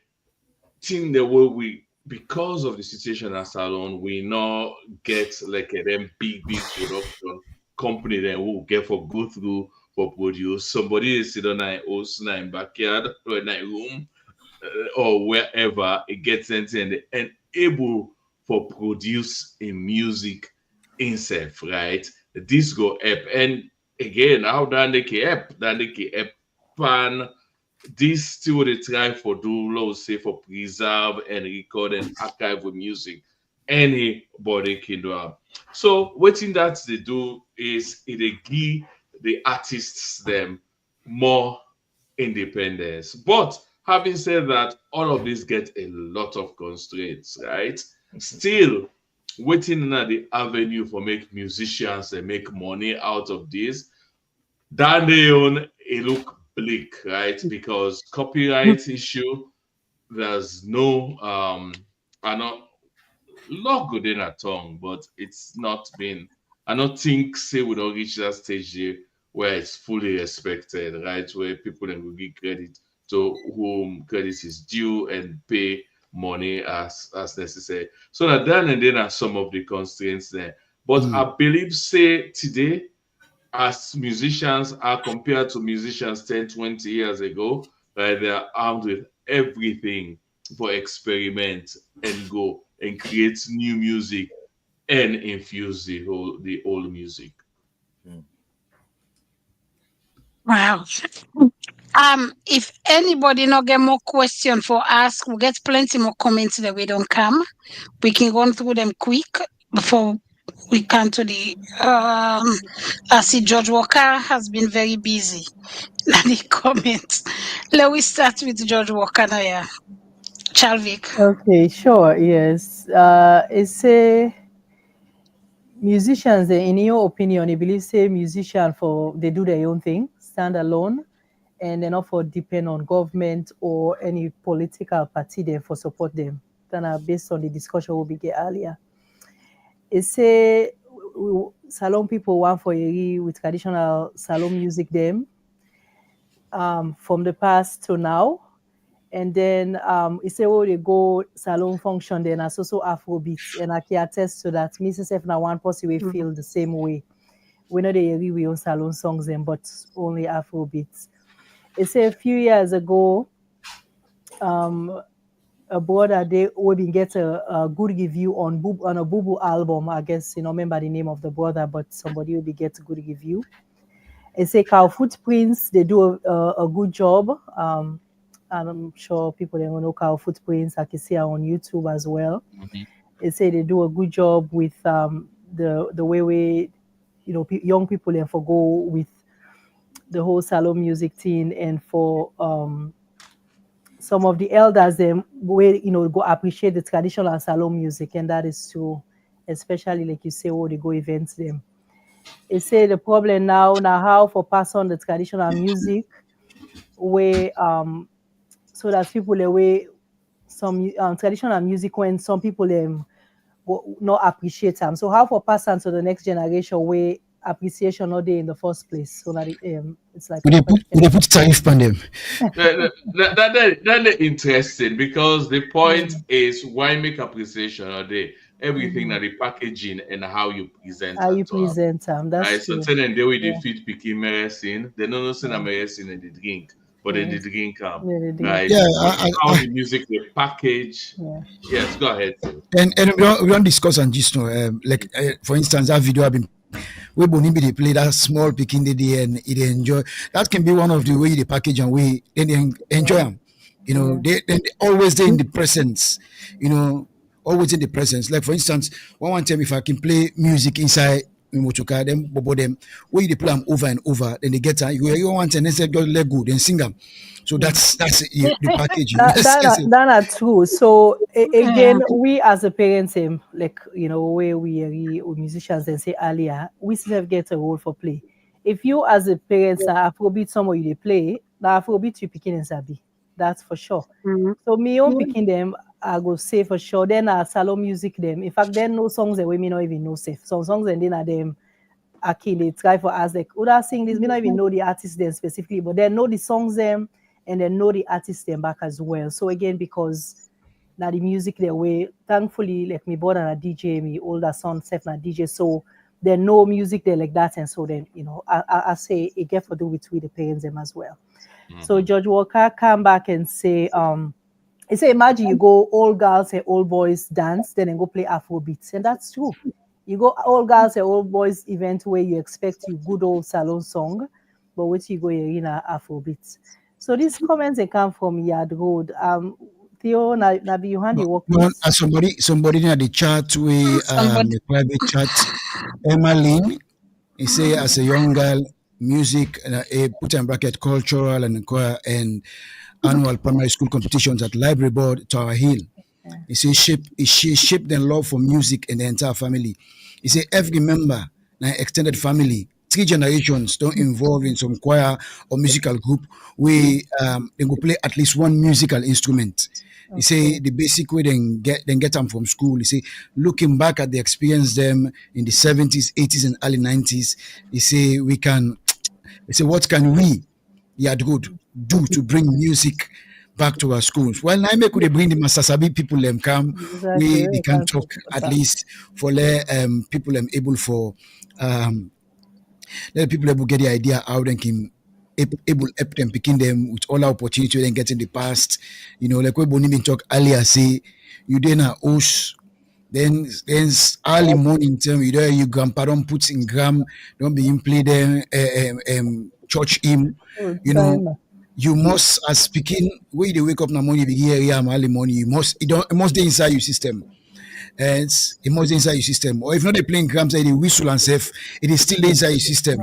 thing the way we, because of the situation at Salon, we now get like a them big production company that will get for go through for produce. Somebody is sit on a house in backyard or in a room or wherever it gets into and able for produce a music itself, right? This go up and again how dan they can help pan this still they try for do low say for preserve and record and archive with music anybody can do am. So what thing that they do is they give the artists them more independence. But having said that, all of this get a lot of constraints, right? Still waiting at the avenue for make musicians and make money out of this. That they own it look bleak, right? Because copyright issue, there's no I not lot good in a tongue, but it's not been, I don't think say we don't reach that stage here where it's fully respected, right? Where people then will give credit to whom credit is due and pay money as necessary. So that then and then are some of the constraints there. But I believe say today, as musicians are compared to musicians 10, 20 years ago, right? They are armed with everything for experiment and go and create new music and infuse the old music. Wow. If anybody not get more question for us, we get plenty more comments that we don't come. We can run through them quick before we come to the I see George Walker has been very busy. The comments. Let we start with George Walker now, yeah. Chalvik. Okay, sure, yes. It's a musicians, in your opinion, you believe say musician for they do their own thing, stand alone, and they not for depend on government or any political party there for support them. Then based on the discussion we get earlier. It's say Salon people want for a with traditional Salon music them from the past to now. And then it's say they go Salon function then as also Afrobeats, and I can attest to that. Me myself now one person we feel the same way. We know they agree with on Salon songs then, but only Afrobeats. It's a few years ago, a brother they would get a good review on a Bubu album. I guess you know remember the name of the brother, but somebody will be get a good review. It's a Cow Footprints. They do a good job. And I'm sure people don't know Cow Footprints. I can see her on YouTube as well. They say they do a good job with the way we, you know, young people and for go with the whole Salon music thing, and for some of the elders them way you know go appreciate the traditional Salon music, and that is true, especially like you say, they go events them. They say the problem now how for pass on the traditional music, where so that people away some traditional music when some people not appreciate them. So how for pass on to the next generation where appreciation not there in the first place. So that it's like Would they put tariff on them? That's interesting because the point is why make appreciation or they everything that the packaging and how you present how them you to them. present them. That's Right, so true. tell them they will Yeah. defeat picking medicine. They don't know say na medicine in the drink, but they Yes. the drink Yeah, right. Yeah, But how the music they package. Yeah. Yes, go ahead. and we don't discuss on this, no. Like for instance, that video I've been where Bonimbi they play that small picking the and it enjoy. That can be one of the way they package and way then they enjoy them. You know, they always there in the presence. You know, always in the presence. Like for instance, one time if I can play music inside Mochoka, them bobo them where they play them over and over, then they get you want and then say just let go, then sing them. So that's the packaging. That are true. So again, we as a parents, like where we musicians and say earlier, we still get a role for play. If you as a parents are Afrobeat somewhere they play, now Afrobeat you picking and sabi. That's for sure. So me own picking them, I go say for sure. Then salon music them. In fact, then no songs that we may not even know safe. Some songs and then are them. Okay, they try for us like Uda sing this, we don't even know the artist them specifically, but they know the songs them and they know the artist them back as well. So again, because now the music their way, thankfully, like me born and a DJ, me older son self na DJ, so they know music they like that, and so then I say it get for do with the parents them as well. So George Walker come back and say he say imagine you go all girls and all boys dance, then go play Afrobeats, and that's true. You go all girls and all boys event where you expect you good old salon song, but what you go in Afrobeats. So these comments they come from Yad Rod. Theo Nabi Yohani work with somebody in the chat the private chat, Emma Lynn, he say as a young girl, music put in bracket cultural and annual primary school competitions at Library Board Tower Hill. He say she shaped the love for music in the entire family. He say every member, now extended family, 3 generations don't involve in some choir or musical group where they go play at least one musical instrument. He say the basic way they get them from school. He say looking back at the experience them in the 70s, 80s, and early 90s. He say what can we, Yad Rod, do to bring music back to our schools? Well, now could they bring the Masasabi people them come, exactly. they can talk at least for people them able for let people able get the idea how they can able help them picking them with all our opportunity they get in the past. Like we Bonnie talk earlier, say you then host. Then early morning time you there you grandpa don't put in gram, don't be in play them church hymn. You must as speaking when you wake up in the morning, you hear early morning, it must be inside your system. And it must be inside your system. Or if not they playing grams like the whistle and stuff, it is still inside your system,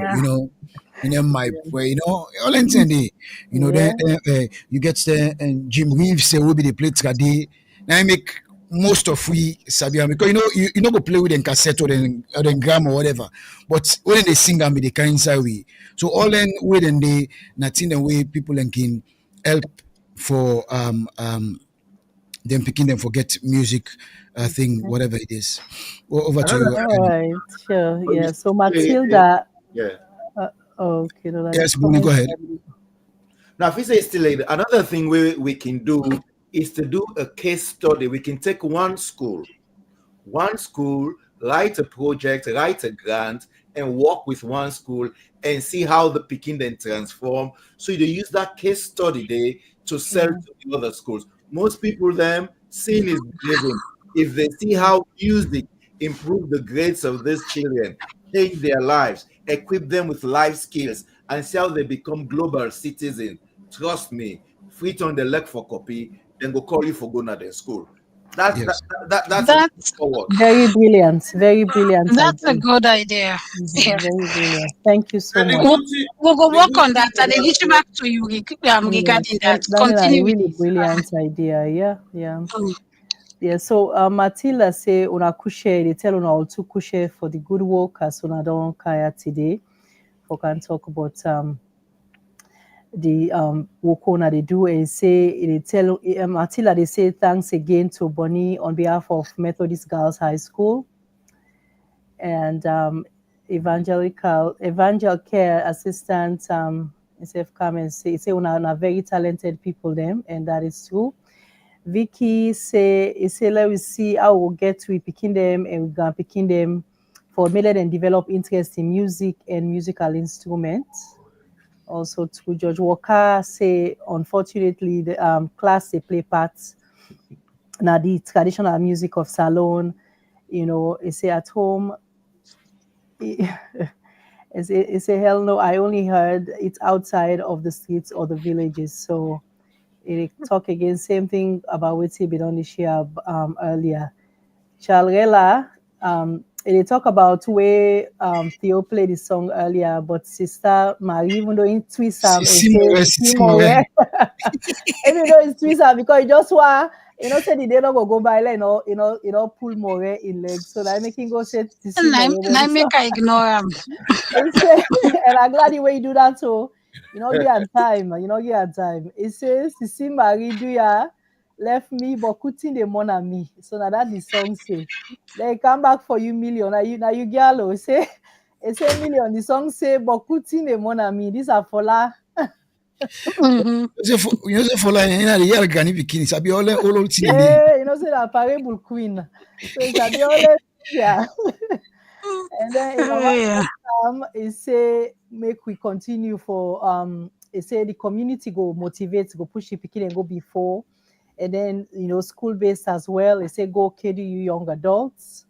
my where all intended, then you get there and Jim Reeves say will be the play tradi. Now I make most of we Sabia because you know go play with them cassette or then gram or whatever. But when they sing and be the kind inside we. So all then way then they nothing the way people can help for them picking them forget music thing, whatever it is. Over to you. All right, sure. Yeah. So Matilda. Yeah. Okay. No, yes, Bonnie, go ahead. Now, if we say still later, another thing we can do is to do a case study. We can take one school, write a project, write a grant, and work with one school and see how the picking then transform. So you use that case study there to sell to the other schools. Most people them seeing is believing. If they see how music improve the grades of these children, change their lives, equip them with life skills, and see how they become global citizens, trust me, free on the leg for copy, then go call you for going to their school. That's very brilliant. Very brilliant. That's a good idea. Yeah. Very brilliant. Thank you so much. We'll go work on that and then reach back to you regarding that. That's a really brilliant idea. Yeah. Yeah, so Matilda say una kushe, they tell una all to kushe for the good work as una don kaya today. For can talk about the work una they do and say they tell Matilda they say thanks again to Bonnie on behalf of Methodist Girls High School and evangelical care assistant SF come and say una very talented people them, and that is true. Vicky say let we see how we'll get to picking them and we're gonna picking them for make them develop interest in music and musical instruments. Also to George Walker say unfortunately the class they play parts now the traditional music of Salon, you know, they say at home it's a hell no, I only heard it's outside of the streets or the villages. So it talk again, same thing about what he been on the share earlier. Chalrela, they talk about where Theo played the song earlier, but Sister Marie, even though in Twisam, and say Simore, even though it's Twisam, because it just want, you know, say the day not go by, like, you know, pull more in legs, so that making go say I make I ignore him. And I'm glad the way you do that, so you know, get time, It says Sisi Marie do ya left me, but cutting the mon on me. So now that the song say, they come back for you million. Now you gallo say, it say million. The song say, but cutting the mon on me. These are for la. You know, say for like you know the year gani bikini. Sabi all yeah, you know, say that parable queen. So it's a be all yeah. And then in our it say make we continue for it say the community go motivate, go push the pikin and go before. And then, you know, school-based as well. They say go KDU young adults.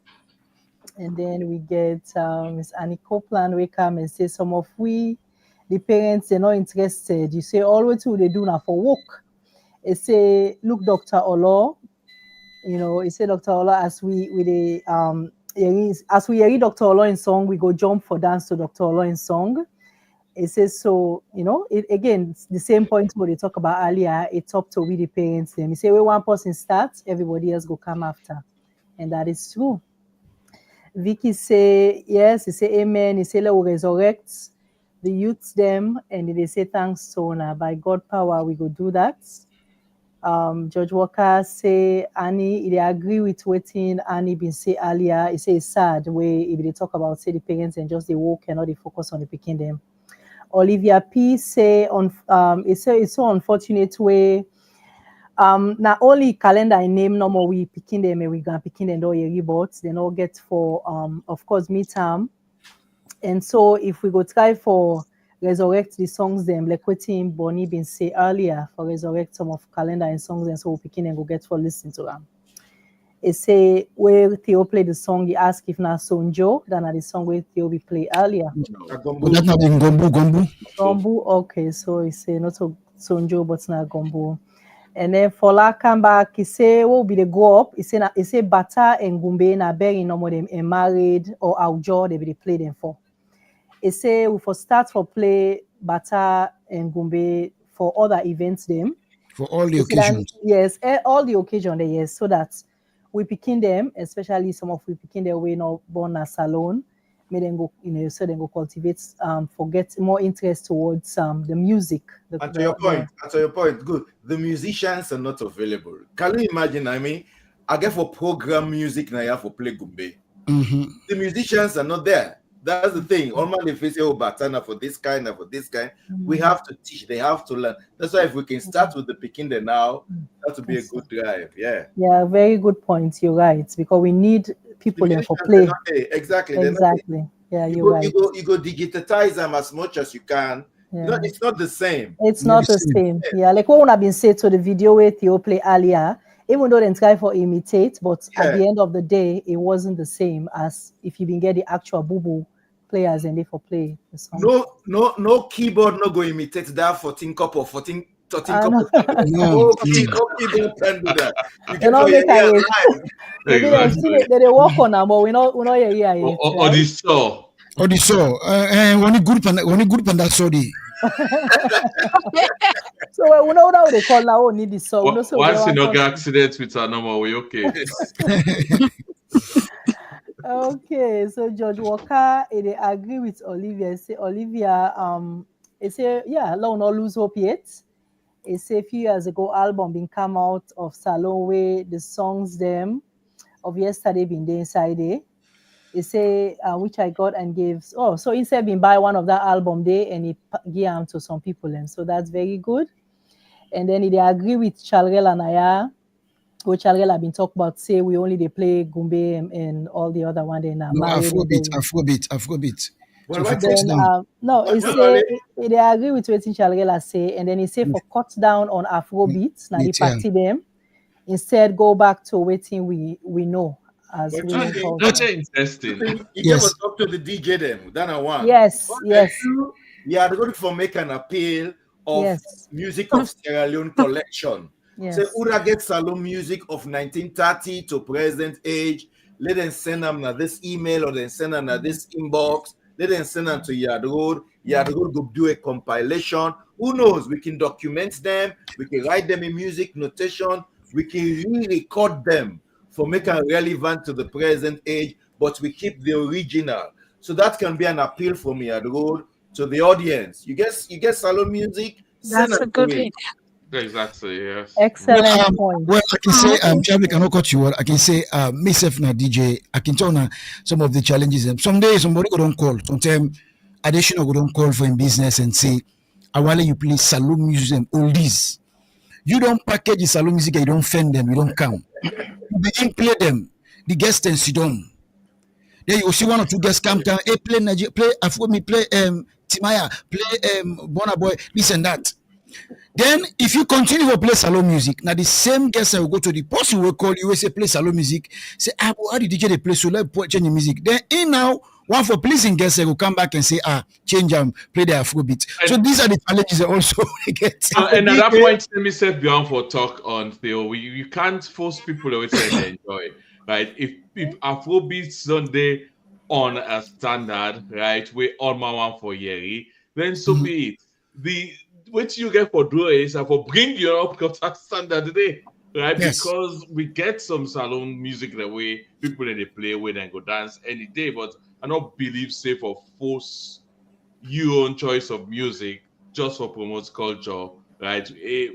And then we get Miss Annie Copeland, we come and say some of the parents, they're not interested. You say always who they do now for work. They say, look, Dr. Olo, you know, he say Dr. Olo, as we hear Dr. Olo in song, we go jump for dance to Dr. Olo in song. It says so, you know, again, it's the same point what they talk about earlier. It's up to we the parents. Them. You say when one person starts, everybody else go come after, and that is true. Vicky say yes. He say amen. He say let we resurrect the youths them, and they say thanks so now by God power we go do that. George Walker say Annie, they agree with what Annie been say earlier. He say it's sad way if they talk about say the parents and just they walk and not they focus on the picking them. Olivia P say it's so unfortunate way not only calendar I name no more we picking them and we gonna picking them all year but they all get for of course midterm. And so if we go try for resurrect the songs them like what Bonnie been say earlier for resurrect some of calendar and songs and so we picking and go get for listen to them. It say where Theo played the song, he asked if not Sonjo, then the song where Theo we play earlier. But that's not in Gombu. Gombu, okay, so he say not Sonjo, but not Gombu. And then Fola come back, he say, what will be the go up? He say Bata and Gumbe na bury no more them and married or outjaw they be they play them for. He say we for start for play Bata and Gumbe for other events them. For all the occasions. Yes, all the occasion there, yes, so that we picking them, especially some of we picking their way not born as Salon, make them go, you know, so they go cultivate, get more interest towards the music. To your point, good. The musicians are not available. Can you imagine? I mean, I get for program music now, you have to play Gumbe. Mm-hmm. The musicians are not there. That's the thing. All my they say, oh, Batana for this kind and for this kind. Mm-hmm. We have to teach. They have to learn. That's why if we can start with the picking there now, that would be a good drive. Yeah. Yeah, very good point. You're right, because we need people there for play. Exactly. Yeah, you're right. You go digitize them as much as you can. Yeah. You know, it's not the same. It's not the same. Yeah, like what I've been said to the video where Theo play earlier. Even though they try for imitate, but at the end of the day, it wasn't the same as if you been get the actual boo players and they for play the song. No keyboard no go imitate that 14 cup or 13 cup. No keyboard can do that. You can play it. They work on them, but we not or the saw. Or the saw. One good pan that sorry. So we know how they call now need the song. Once you get accident with a number, we okay. Okay, so George Walker, they agree with Olivia. Say Olivia, he say yeah, long not lose hope yet. He say a few years ago, album been come out of Salon where the songs them of yesterday been there inside there. He say which I got and gave. Oh, so instead been buy one of that album there and he give them to some people, and so that's very good. And then they agree with Chalrel and Aya, which Chalrel have been talking about. Say we only they play Gumbe and all the other one. Then Afrobeat. Well, then, no, he say they agree with what Chalrel say, and then he say for cut down on Afrobeat, now the party them. Instead, go back to waiting we know as we know. That's interesting. You never talk to the DJ them. That one. Yes. Yeah, they're going to make an appeal of music of Sierra Leone collection. Yes. So Ura get Salon music of 1930 to present age. Let them send them na this email or then send them na this inbox. Let them send them to Yad Rod. Yad Rod go do a compilation. Who knows? We can document them. We can write them in music notation. We can re-record them for making relevant to the present age, but we keep the original. So that can be an appeal from Yad Rod to the audience. You get Salon music. That's a good idea. Exactly, yes. Excellent point. Well, I can say, Charlie cannot cut you. I can say, myself na DJ. I can tell now some of the challenges. Some days somebody go don't call. Sometimes additional go don't call for in business and say, I want you play Salon music and all these. You don't package the Salon music, you don't fend them, you don't come. You begin play them. The guests and sit down. Then you see one or two guests come down. Hey, play Nigeria, play Afromi, play Timaya, play Burna Boy, this and that. Then, if you continue to play Salon music, now the same guest will go to the person who will call you, will say, play Salon music. Say, how did DJ they play? So let's change the music. Then, in now, one for pleasing guests will come back and say, change them, play the Afrobeat. So these are the challenges that also we get. And at that point, let me say beyond for talk on Theo, you can't force people to enjoy, right? If Afrobeat Sunday on a standard, right, we all my one for Yeri, then so be it. What you get for do is for bring you up because that's standard today, right? Yes. Because we get some Salon music the way people in the play with and go dance any day, but I don't believe safe for force your own choice of music just for promote culture, right?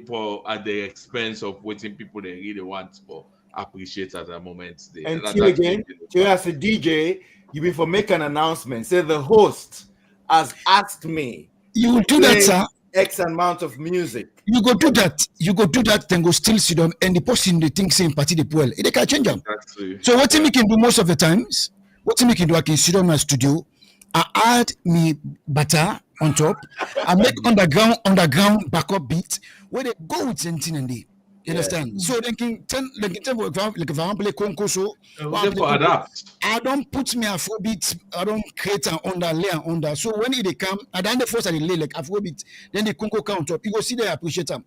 For at the expense of waiting people they really want for appreciate at the moment. And again, as a DJ, you before make an announcement. Say the host has asked me. You will do that, sir. X amount of music. You go do that, then go still sit down, and the person they think same party they well. They can change them. Exactly. So what we can do most of the times, I can sit down in my studio, I add me butter on top, I make underground backup beat where they go with something and they. You understand? So they can tell for example, like if I want to play Conco, so I don't put me Afrobeat, I don't create an layer under. So when they come, at the end of the first I lay like Afrobeat, then the Conco count up. You go see they appreciate them.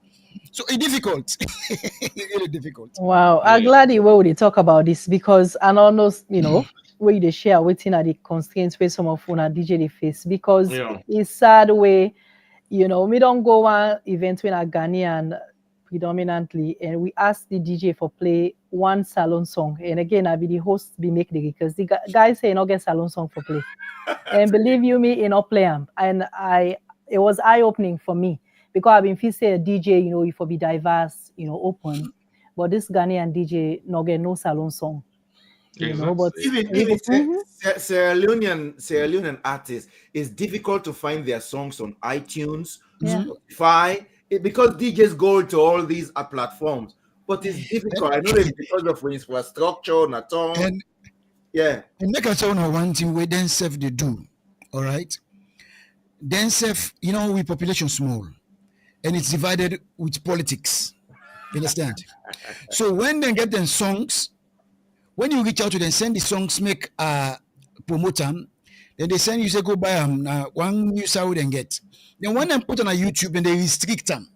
So it's difficult. It's really difficult. Wow. I'm glad you will talk about this because I don't know, where they share within the constraints where some of una DJ they face because it's sad way, we don't go on event when a Ghanaian predominantly, and we ask the DJ for play one Salon song. And again, I be the host, be make the because the guys say not get Salon song for play. And believe you me, not play them. And it was eye-opening for me because I've been feel say a DJ, you for be diverse, open. But this Ghanaian DJ not get no Salon song. But even Sierra Leonean artists, it's difficult to find their songs on iTunes, Spotify. Because DJs go to all these platforms, but it's difficult. I know it's because of infrastructure, not all. And make us know one thing where then self they do, all right? Then self, we population small, and it's divided with politics. You understand? So when they get them songs, when you reach out to them, send the songs, make promote them. Then they send you say go buy them. One new sound and get. Then when they put on a YouTube and they restrict them.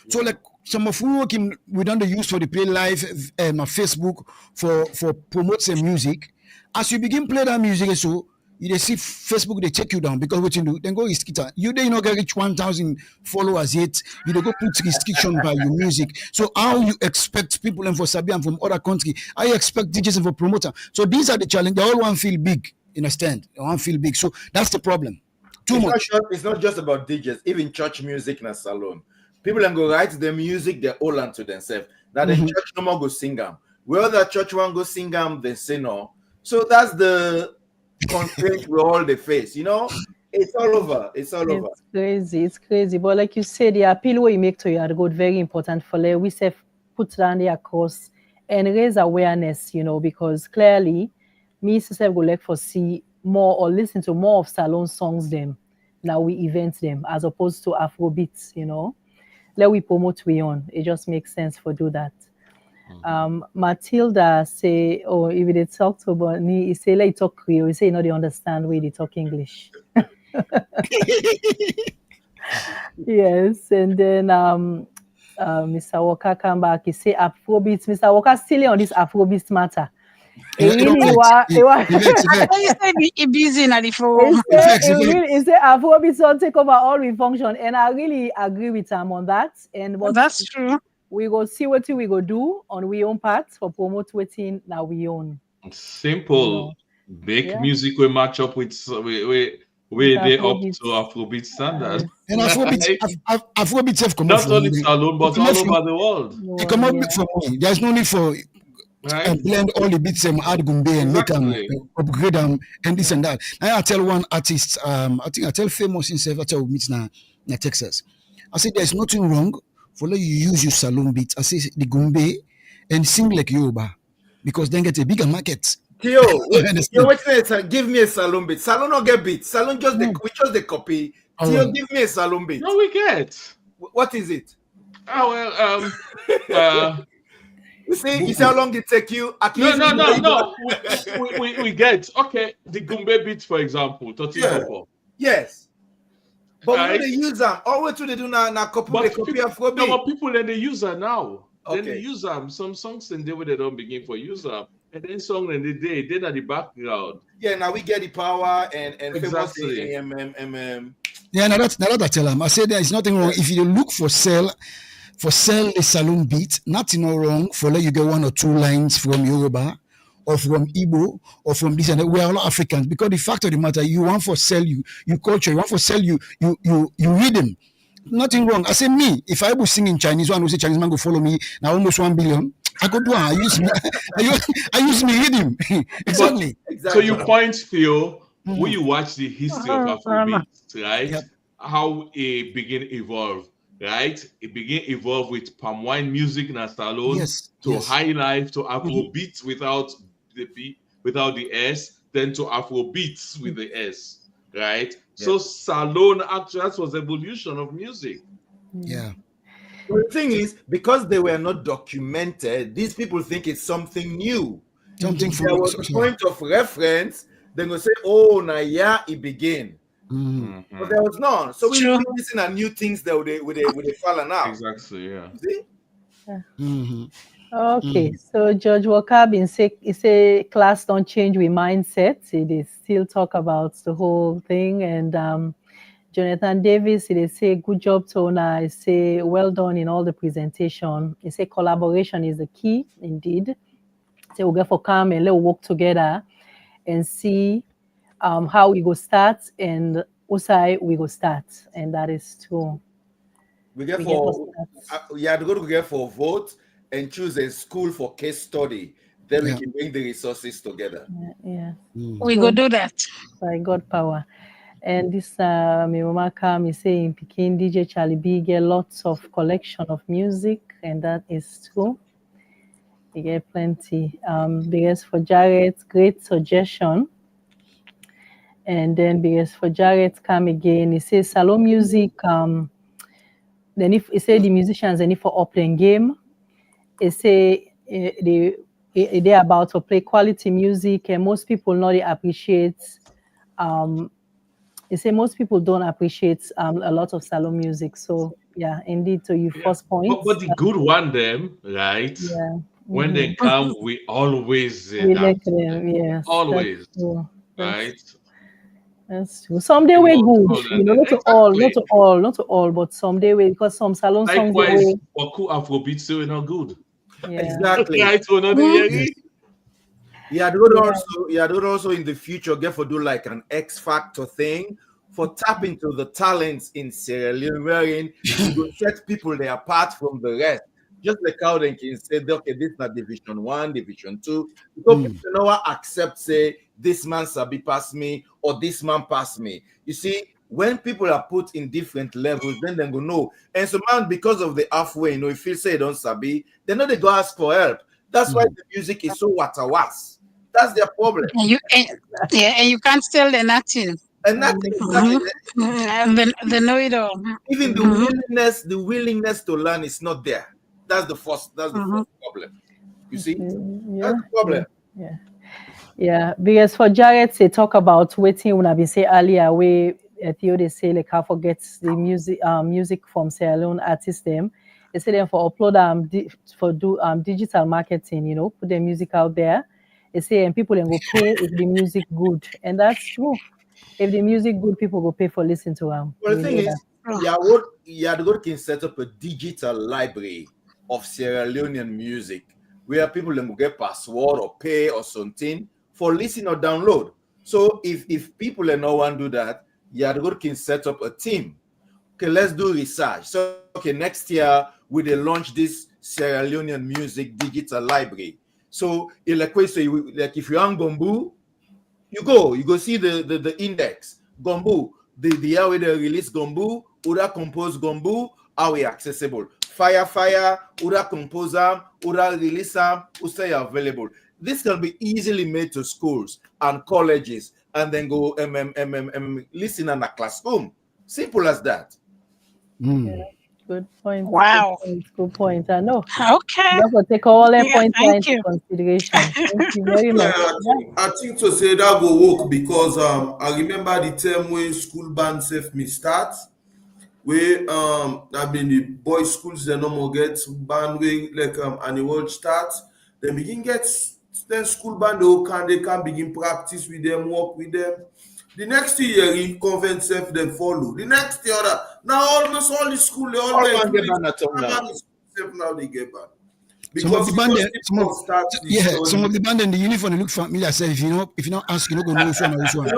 So like some of we don't use for the play live on Facebook for promote some music. As you begin play that music, so You see Facebook, they take you down because what you do, then go restrict. You they not get reach 1,000 followers yet. You don't go put restriction by your music. So how you expect people and for Sabian from other country? How you expect DJs and for promoter? So these are the challenge. They all want feel big. You understand? They want feel big. So that's the problem. Too much. It's not just about DJs. Even church music in a salon, people can go write the music they all unto themselves. Now the church no more go sing them. Where the church one go sing them, they say no. So that's the constraint we all the face. You know, it's all over. It's all over. It's crazy. But like you said, the appeal where you make to Yad Rod very important for we say put down the across and raise awareness. You know, because clearly, me myself go like for see more or listen to more of salon songs them. Now we event them as opposed to Afrobeats. You know. Let we promote we on. It just makes sense for do that. Matilda say, oh, if they talk to Bonnie, he say, like talk Creole. He say, you know, they understand where they talk English. Yes, and then Mr. Walker come back. He say Afrobeats. Mr. Walker still on this Afrobeats matter. He busy in the phone. He say Afrobeats don't take over all we function, and I really agree with him on that. And that's true. We go see what we go do on we own part for promote waiting now we own. Simple. Make music we match up with they up to Afrobeat standards. And Afrobeat have come not only salon but all over the world. It come up from me. There's no need for blend all the beats and add gumbe and make them upgrade them and this and that. Now I tell one artist, I think I tell famous himself, I tell meets na Texas. I said there's nothing wrong for you use your salon beats. I say the gumbe and sing like Yoruba because then get a bigger market. Theo, give me a salon beat. Salon not get beat. Salon just we just the copy. Theo, give me a salon beat. No, we get. What is it? Oh well, you see how long it take you? No. We get the gumbe beat, for example, Yes. But when they use them, all what do they do now? Copy Afrobeat. No, but people then they use them now. Then they use them. Some songs and they don't begin for use them. And then song and they're at the background. Yeah, now we get the power and exactly. Yeah, now that I tell them. I say there is nothing wrong if you look for sell the salon beat. Nothing wrong for let you get 1 or 2 lines from Yoruba or from Igbo or from this and that. We are all Africans because the fact of the matter, you want for sell you culture, you want for sell you rhythm. Nothing wrong. I say me, if I was singing Chinese, one will say Chinese man go follow me now almost 1 billion. I go do I use me rhythm. Exactly. So you point, Theo, when you watch the history of Afrobeat, right? Yep. How it begin evolve, right? It begin evolve with palm wine music in a salon to high life to Afrobeats without the B, without the S, then to Afrobeats with the S, right? Yeah. So salon actually that was evolution of music. Yeah. Well, the thing is, because they were not documented, these people think it's something new. Something there was a point of reference, then they say, oh, now it began. Mm-hmm. But there was none. So we're missing a new things that with the fallen out. Exactly, yeah. See? Mm-hmm. Okay, so George Walker been say he say class don't change with mindset. They still talk about the whole thing, and Jonathan Davis, they say good job, Tona. He say well done in all the presentation. He say collaboration is the key, indeed. So we'll get for come and let's work together and see how we go start and Usai we go start, and that is true. We had to go get for vote and choose a school for case study. Then we can bring the resources together. Yeah. We go do that. By God power. And this my mama come is saying Peking DJ Charlie B get lots of collection of music, and that is true. We get plenty. Biggest for Jared, great suggestion. And then biggest for Jared come again. He says salon music. Then if he say the musicians and if for upland game, he say they about to play quality music, and most people not appreciate. They say most people don't appreciate a lot of salon music. So yeah, indeed. So you first point. But the good one, them right? Yeah. When they come, we always we like them. Yes. Always, right? That's true. Someday we're good, not to all, but someday we because some salon songs they Likewise, way. Waku Afrobeat still not good. Yeah. Exactly. Right, so not the would also in the future get for do like an X Factor thing for tap into the talents in Sierra Leone, wherein you will set people they apart from the rest. Just like how they can say, okay, this is not Division 1, Division 2. Because people never accept, say, this man sabi pass me or this man pass me. You see, when people are put in different levels, then they go, no. And so, man, because of the halfway, if you say don't sabi, they know they go ask for help. That's why the music is so watawas. That's their problem. And you can't tell them nothing. And nothing, exactly. And they know it all. Even the willingness to learn is not there. That's the first problem. You see? That's the problem. Yeah. Because for Jared, they talk about waiting when I been say earlier, where Theo they say like how forget the music from Sierra Leone artists them. They say them for upload for do digital marketing, put their music out there. They say and people then go pay if the music good. And that's true. If the music good, people go pay for listening to them. Well, the thing is, Yad Rod can set up a digital library of Sierra Leonean music where people can get password or pay or something for listen or download. So if people and no one do that, Yad Rod can set up a team. Okay, let's do research. So okay, next year we will launch this Sierra Leonean music digital library. So like if you're on Gombu, you go see the index Gombu, the year where they release Gombu, Ura compose Gombu, how we accessible. Fire, Ura composer, Ura release them, say available. This can be easily made to schools and colleges, and then go listen in a classroom. Simple as that. Yeah, good point. Wow. Good point. I know. Okay. You have to take all their points into you. consideration. Thank you very much. I think to say that go work because I remember the time when school band safe me start. Where I mean the boys schools they no more get band way like annual start. They begin get then school band they can begin practice with them, work with them. The next year in convent self they follow. The next year now almost all the school they all get band at home now they get band. Some of the band, some of the band and the uniform they look familiar. Say if you not ask, you don't go know which one or which one.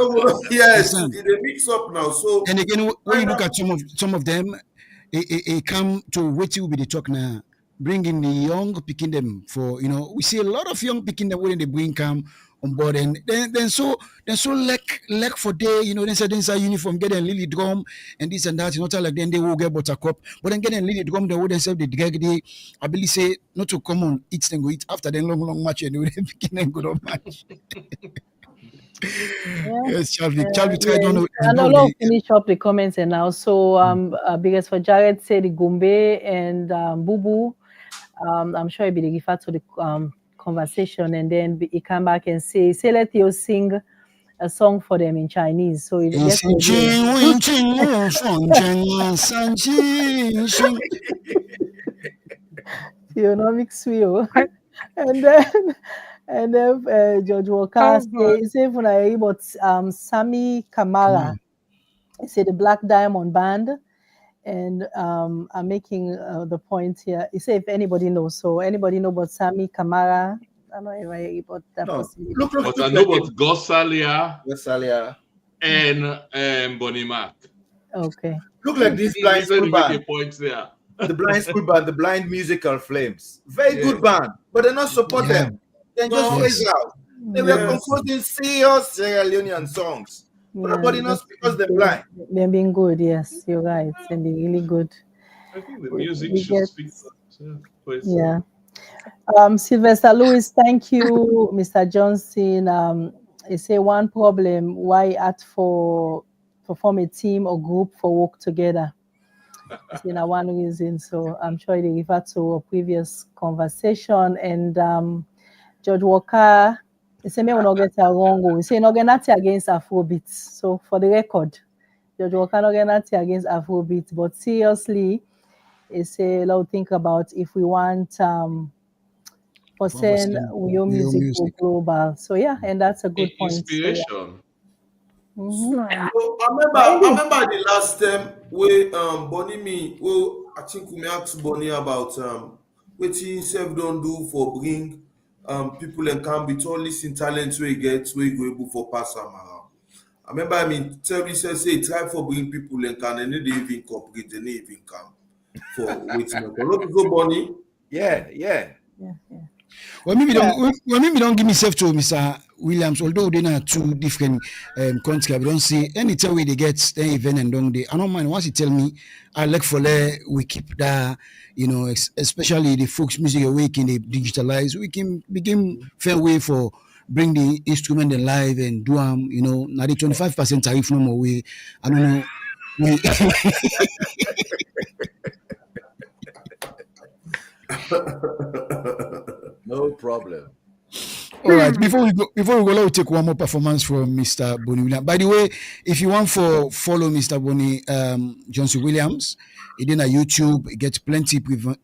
Yes, they mix up now. So and again, when you look at some of them, it come to what will be the talk now. Bringing the young picking them for we see a lot of young picking them when they bring come on board and then so like for day then say uniform get a lily drum and this and that not like then they will get buttercup but then get a lily drum they wouldn't say the drag day I believe say not to come on eat then go eat after then long match and they picking them good up match. Yes, Charlie try don't know. Finish up the comments and now so because for Jared say the Gombe and Boo Boo. I'm sure he'll be referred to the conversation and then he come back and say let you sing a song for them in Chinese. So it gets mix wheel. and then George Walker say but Sammy Kamara he said the Black Diamond Band. And I'm making the point here. You say if anybody knows, so anybody know about Sammy Kamara? I don't know if about that possibility. But I know about Gossalia and Bonnie Mac. Okay. Look like this blind school band. Points there. The blind school band, the blind musical flames. Very good band, but they not support them. They just phase out. They were composing serious Sierra Leonean songs. But nobody knows because they're blind. They're being good, yes, you're right. They're really good. I think the music should speak for itself. Yeah. Sylvester Lewis, thank you. Mr. Johnson, he say one problem why ask for form a team or group for work together. It's one reason. So I'm sure they refer to a previous conversation and George Walker. He say me will not get it wrong. He say not get nothing against Afrobeat. So for the record, George Walker not get nothing against Afrobeat. But seriously, he say let's think about if we want for send your music go global. So yeah, and that's a good point. Inspiration. So, Mm-hmm. So I remember the last time we Bonnie me well I think we may ask Bonnie about what he himself don't do for bring people and can with all this in talents we get we go able for pass am around. I remember I mean tell me say try for bring people and can and they even cooperate they even come for waiting. Not go Bonnie. Yeah. Well, maybe don't give myself to Mr. Williams, although they are two different countries. I don't see anytime we they get the event and don't they. I don't mind once you tell me. I like for we keep that, especially the folks music awake in the digitalize. We can begin fair way for bring the instrument in live and do now the 25% tariff no more way. I don't know. We No problem. All right. Before we go, let me take one more performance from Mr. Bonnie Williams. By the way, if you want for follow Mr. Bonnie Johnson Williams, it in a YouTube, it gets plenty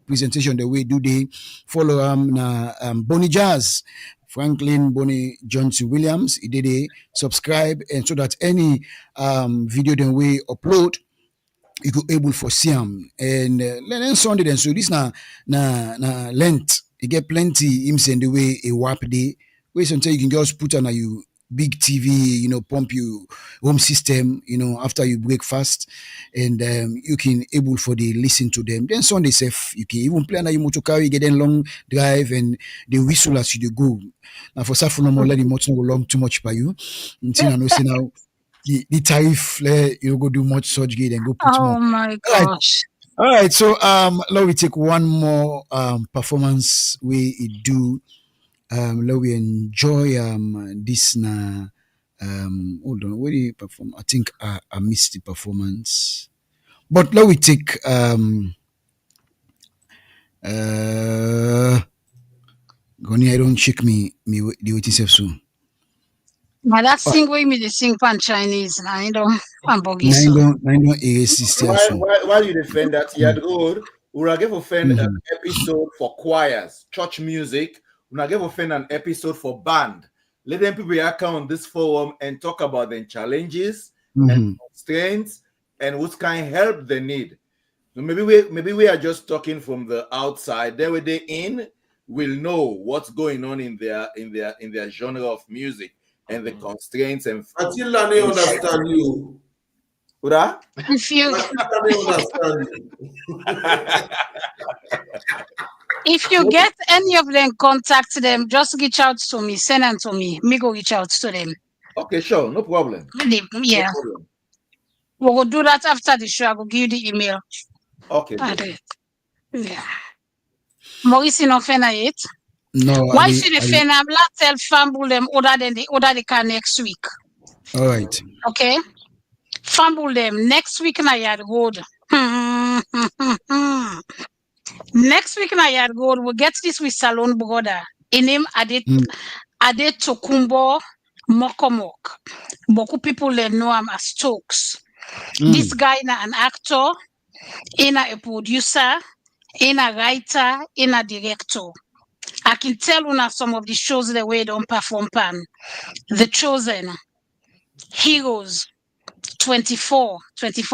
presentation the way do they follow na Bonnie Jazz. Franklin Bonnie Johnson Williams, it did a subscribe and so that any video then we upload you could able for see them and then Sunday then so this na length you get plenty him send the way a warp day where sometimes you can just put on a you big TV pump you home system after you break fast and you can able for the listen to them then Sunday safe you can even play on your motor car you get in long drive and the whistle as you dey go now for Safo no more let the motor go long too much by you until I know say now the tariff go do much surgery and go put more. Oh my All right. gosh. All right, so let me take one more performance we do. Let we enjoy this na hold on, where do you perform? I think I missed the performance. But let we take Goni, I don't check me the waiting self soon. Now that sing way me the sing pan Chinese. Now I don't I'm buggy Nine so. don't assist soon. While you defend that, Yad Rod, we are going to offend an episode for choirs, church music. We are going to offend an episode for band. Let them people come on this forum and talk about the challenges and constraints and what kind of help they need. So maybe we are just talking from the outside. Then when they in, will know what's going on in their genre of music and the constraints and Until I understand you. Ura? If you if you get any of them, contact them. Just reach out to me. Send them to me. Me go reach out to them. Okay, sure, no problem. Yeah, No problem. we will do that after the show. I will give you the email. Okay. Yeah. Maurice, you know, fena yet. No. Why should the fena? Let's tell fumble them order the car next week. All right. Okay. Fumble them next week na Yad Rod. Next week na Yad Rod, we'll get this with Salon brother. In him Ade Tokumbo Mokomok. Boku people they know him as Stokes. This guy na an actor, a producer, a writer, a director. I can tell you some of the shows the way don't perform pan. The Chosen, Heroes, 24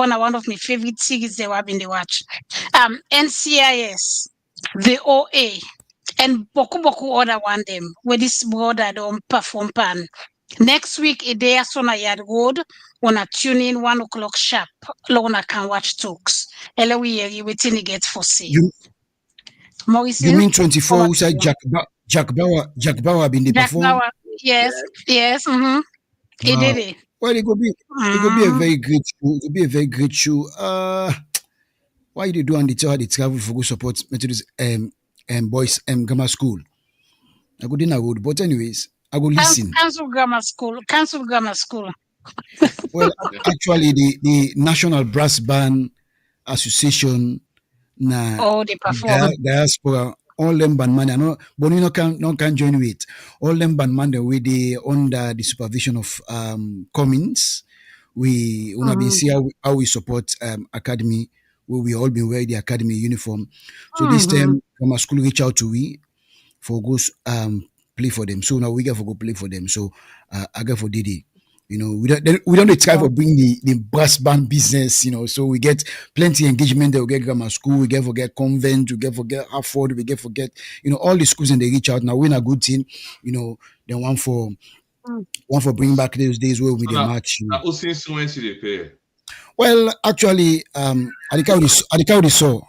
now one of my favorite series they were in the watch. NCIS, the OA, and boku other one them where this brother don't perform pan. Next week a day as on a Yad Rod wanna tune in 1 o'clock sharp. Lona can watch talks. Hello we hear you waiting to get for see. Maurice, You mean 24 who said Jack Bauer been the perform? Yes. Mm-hmm. He did it. Well, it could be a very great show. It could be a very great show. Why you do on the tour the travel for good support Methodist boys grammar school? I go dinner wood, but anyways, I go listen. Cancel grammar school. Well, actually, the National Brass Band Association they perform. diaspora. All them bandman, I know, but you can join with all them bandman the way they under the supervision of Cummins. We wanna be see how we support academy where we all been wearing the academy uniform. So this time grammar school reach out to we for go play for them. So now we get for go play for them. So I get for Didi. You know, we don't try for bring the brass band business, you know, so we get plenty engagement there. We get grammar school, we get forget convent, we get forget Hartford, we get forget, you know, all the schools and they reach out. Now we're in a good team, you know, then one for bringing back those days where we did match. You know. Who since when should they pay? Well, actually, I think I already saw.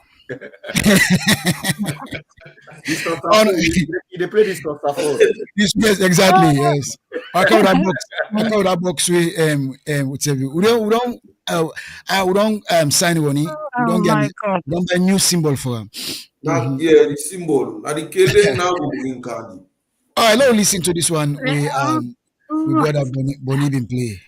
They play this Yes, exactly. Yes, I call that box. We don't sign one. We don't get don't buy new symbol for him. Yeah, the symbol. Now the Kele now the green card. All right, let's listen to this one. We brother Bonnie been play.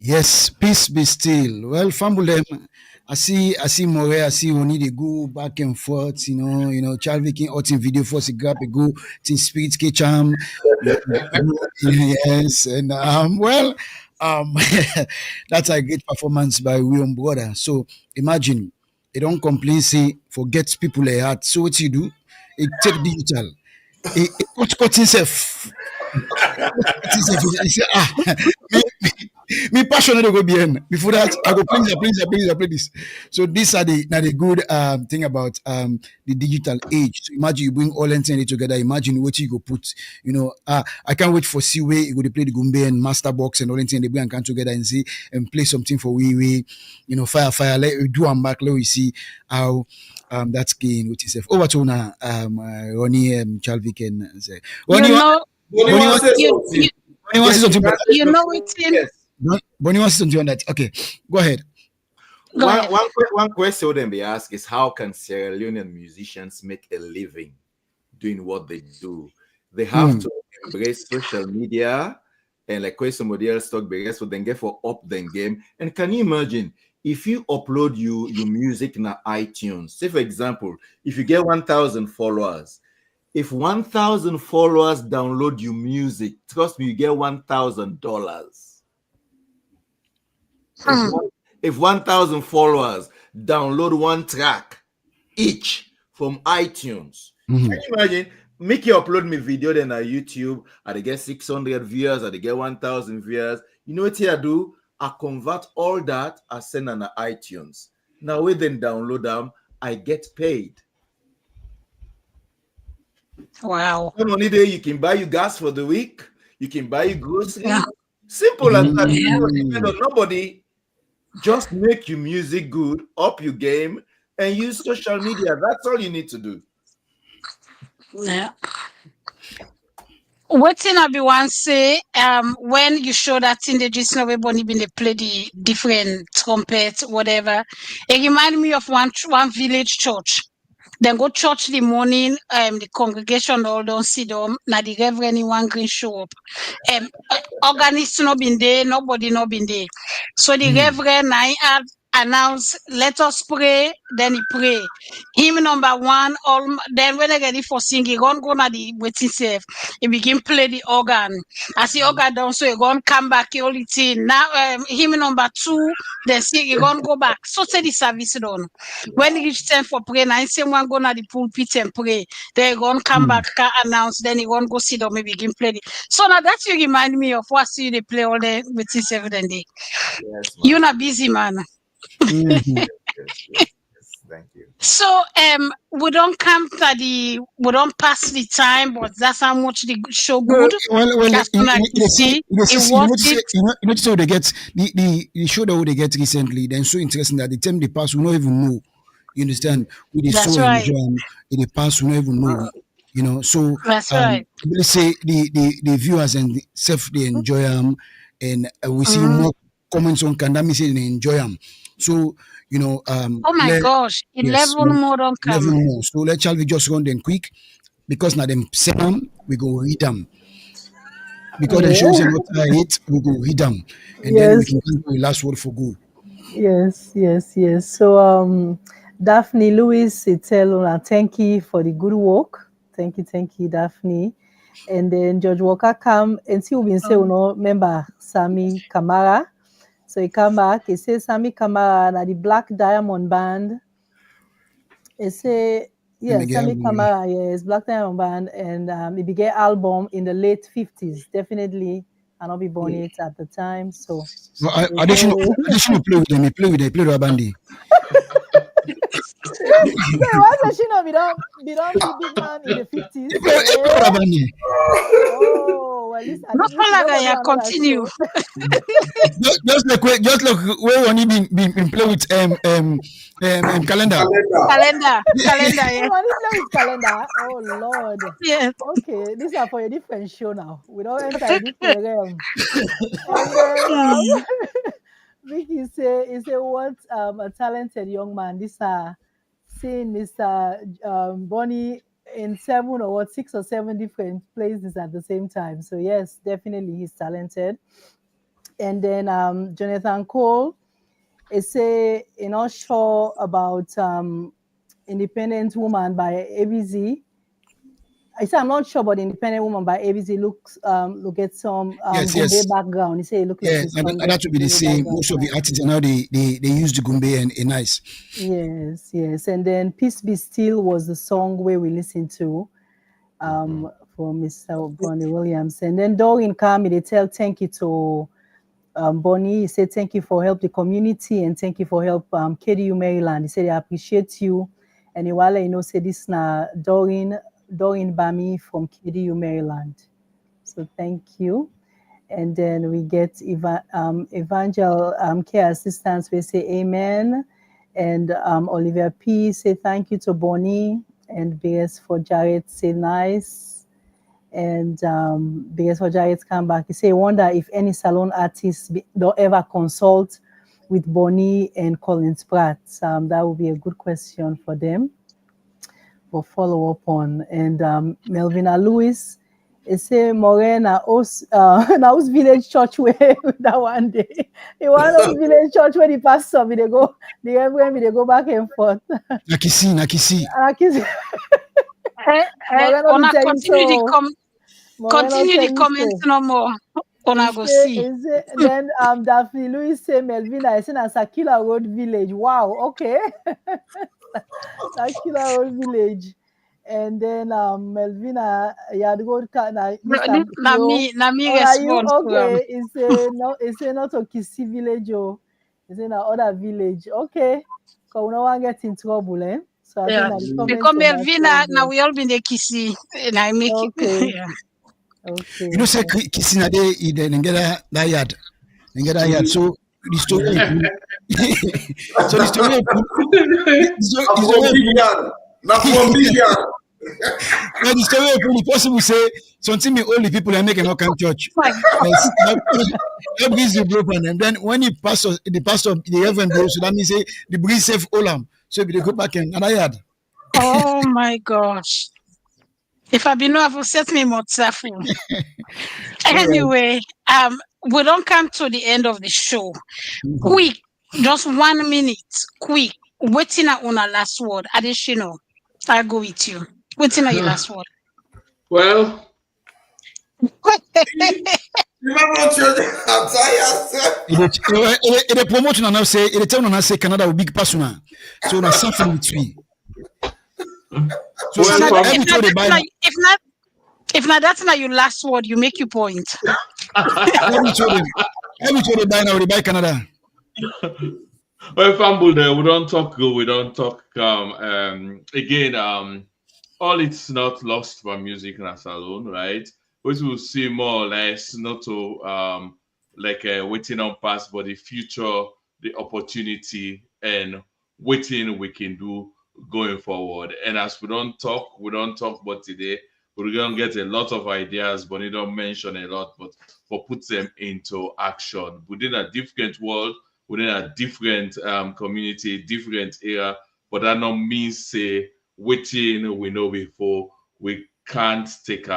Yes, peace be still. Well, Fambulem, I see More, I see we need to go back and forth, you know, child making out in video for grab a go to spirit kitchen. Yes, and well, that's a great performance by William Brother. So imagine they don't complain, say forget people like that. So what you do? It take digital. It cut himself. He say, me passionate to go behind. Before that, I go play this. So these are the good thing about the digital age. So imagine you bring all and together. Imagine what you go put. You know, I can't wait for see way you go to play the Gumbe and Master Box and all and they bring come together and see and play something for we you know fire. Let we do and back. Let we see how that's gain with itself. Over to now Ronnie Chalvik and say Bonnie wants something. You know it's in. Yes. Bonnie wants something on that. Okay, go ahead. One question then be asked is how can Sierra Leonean musicians make a living doing what they do? They have to embrace social media and like somebody else talk so then get for up then game. And can you imagine if you upload your music in iTunes? Say for example, if you get 1,000 followers, if 1,000 followers download your music, trust me, you get $1,000. If 1,000 followers download one track each from iTunes, can you imagine? Make you upload me video then on YouTube, I get 600 viewers, I get 1,000 viewers. You know what I do? I convert all that, I send on the iTunes. Now we then download them, I get paid. Wow. Some money there, you can buy you gas for the week, you can buy you groceries. Simple as that. Depend on nobody. Just make your music good, up your game, and use social media. That's all you need to do. Yeah. What thing I be want say, when you show that in the just now when they play the different trumpets, whatever, it remind me of one village church. Then go church the morning, the congregation all don't sit down, now the reverend in one green show up. Organist no been there, nobody no been there. So the reverend I had announce, let us pray, then he pray. Hymn number one, then when I ready for singing, he go na the waiting safe. He begin play the organ. As the organ down, so he go come back, he only thing. Now hymn number two, then sing, he go back. So say the service done. When he reach time for prayer, now say one go na the pulpit and pray. Then he go come back, announce, then he go sit down, maybe begin play the. So now that you remind me of what you they play all the waiting every day. Yes, You're not busy, man. Yes, thank you. So we don't we don't pass the time, but that's how much the show good. Well, As soon as you see, it was it. You notice how they get the show that they get recently. Then so interesting that the time they pass, we don't even know. You understand? We they That's so right. enjoy the past, we don't even know. You know, so That's right. let's say the viewers and the self they enjoy them, and we see more comments on can that mean say they enjoy them. So you know, oh my gosh, 11 more don't come. 11 more. So let shall we just run them quick because now them send them, we go read them. Because the shows are not it, we go read them, and then we can do the last word for good. Yes. So Daphne Lewis, thank you for the good work. Thank you, Daphne. And then George Walker come and see we say remember Sammy Kamara. So he come back, he says Sammy Kamara na the Black Diamond Band. He say Sammy Kamara, yes, Black Diamond Band, and he began album in the late 50s, definitely. And I'll be born it at the time. So additional play with them, play with the bandy. Why does she not be big man in the 50s? Oh, well, this continue. just look where only been play with calendar. Calendar, yeah. Only play with calendar. Oh Lord. Yeah. Okay, these are for a different show now. We don't enter a different realm. And then Vicky say what a talented young man. This seeing Mr. Bonnie in 6 or 7 different places at the same time. So yes, definitely he's talented. And then Jonathan Cole is not sure about Independent Woman by ABZ. I say I'm not sure about Independent Woman by ABZ. Look at some Gumbe background. He say look like and that would be the same. Most of the artists now they use the Gumbe and nice. Yes. And then Peace Be Still was the song where we listened to for Mr. Bonnie Williams. And then Doreen Kami, they tell thank you to Bonnie. He said thank you for help the community and thank you for help KDU Maryland. He said they appreciate you. And Iwale, say this na Doreen Bami from KDU Maryland. So thank you. And then we get Evangel Care Assistants. We say amen. And Olivia P say thank you to Bonnie. And BS for Jared say nice. And BS for Jared come back. He say wonder if any salon artists don't ever consult with Bonnie and Colin Spratt. That would be a good question for them for follow up on. And Melvina Lewis say Morena house village church where that one day. The one house village church where the pastor they go, the reverend they go back and forth. Nakisi. Continue the comments no more. Ona go see. Then Daphne Louis say Melvina, I say na Sakila Road Village. Wow, okay. Sakila Road Village. And then Melvina Yad Road Mr. Na me are you response to okay? It's a not Okisi village, oh. It's in other village. Okay. Because we don't want to get in trouble, eh? So I think that the comment because Melvina, now we all been the kissy, and I make okay. it. Yeah. Okay. You know, say kissing a day, then get that yard. Then get that yard. So the story. So the story. Now the story is possible say something me only people are making not come church. Yes, that brings the broken, and then when the pastor, the reverend blows, so that means say the breeze save Olam. So if they go back in another yard. Oh my gosh! If I be know, I will set me more careful. Anyway, we don't come to the end of the show. Quick, just 1 minute. Quick, waiting on our last word. Additional, I'll go with you. Waiting on your last word. Well. The promotion and now say it tell on say Canada will big persona. So na something with me. So if not that's not your last word, you make your point. Every told them buy now, they buy Canada. Well, fumble there. We don't talk good. We don't talk. Again, all it's not lost for music in a salon, right? Which we'll see more or less, not to waiting on past, but the future, the opportunity, and waiting we can do going forward. And as we don't talk, but today we're gonna get a lot of ideas, but we don't mention a lot, but for put them into action within a different world, within a different community, different era. But that not means say waiting we know before we can't take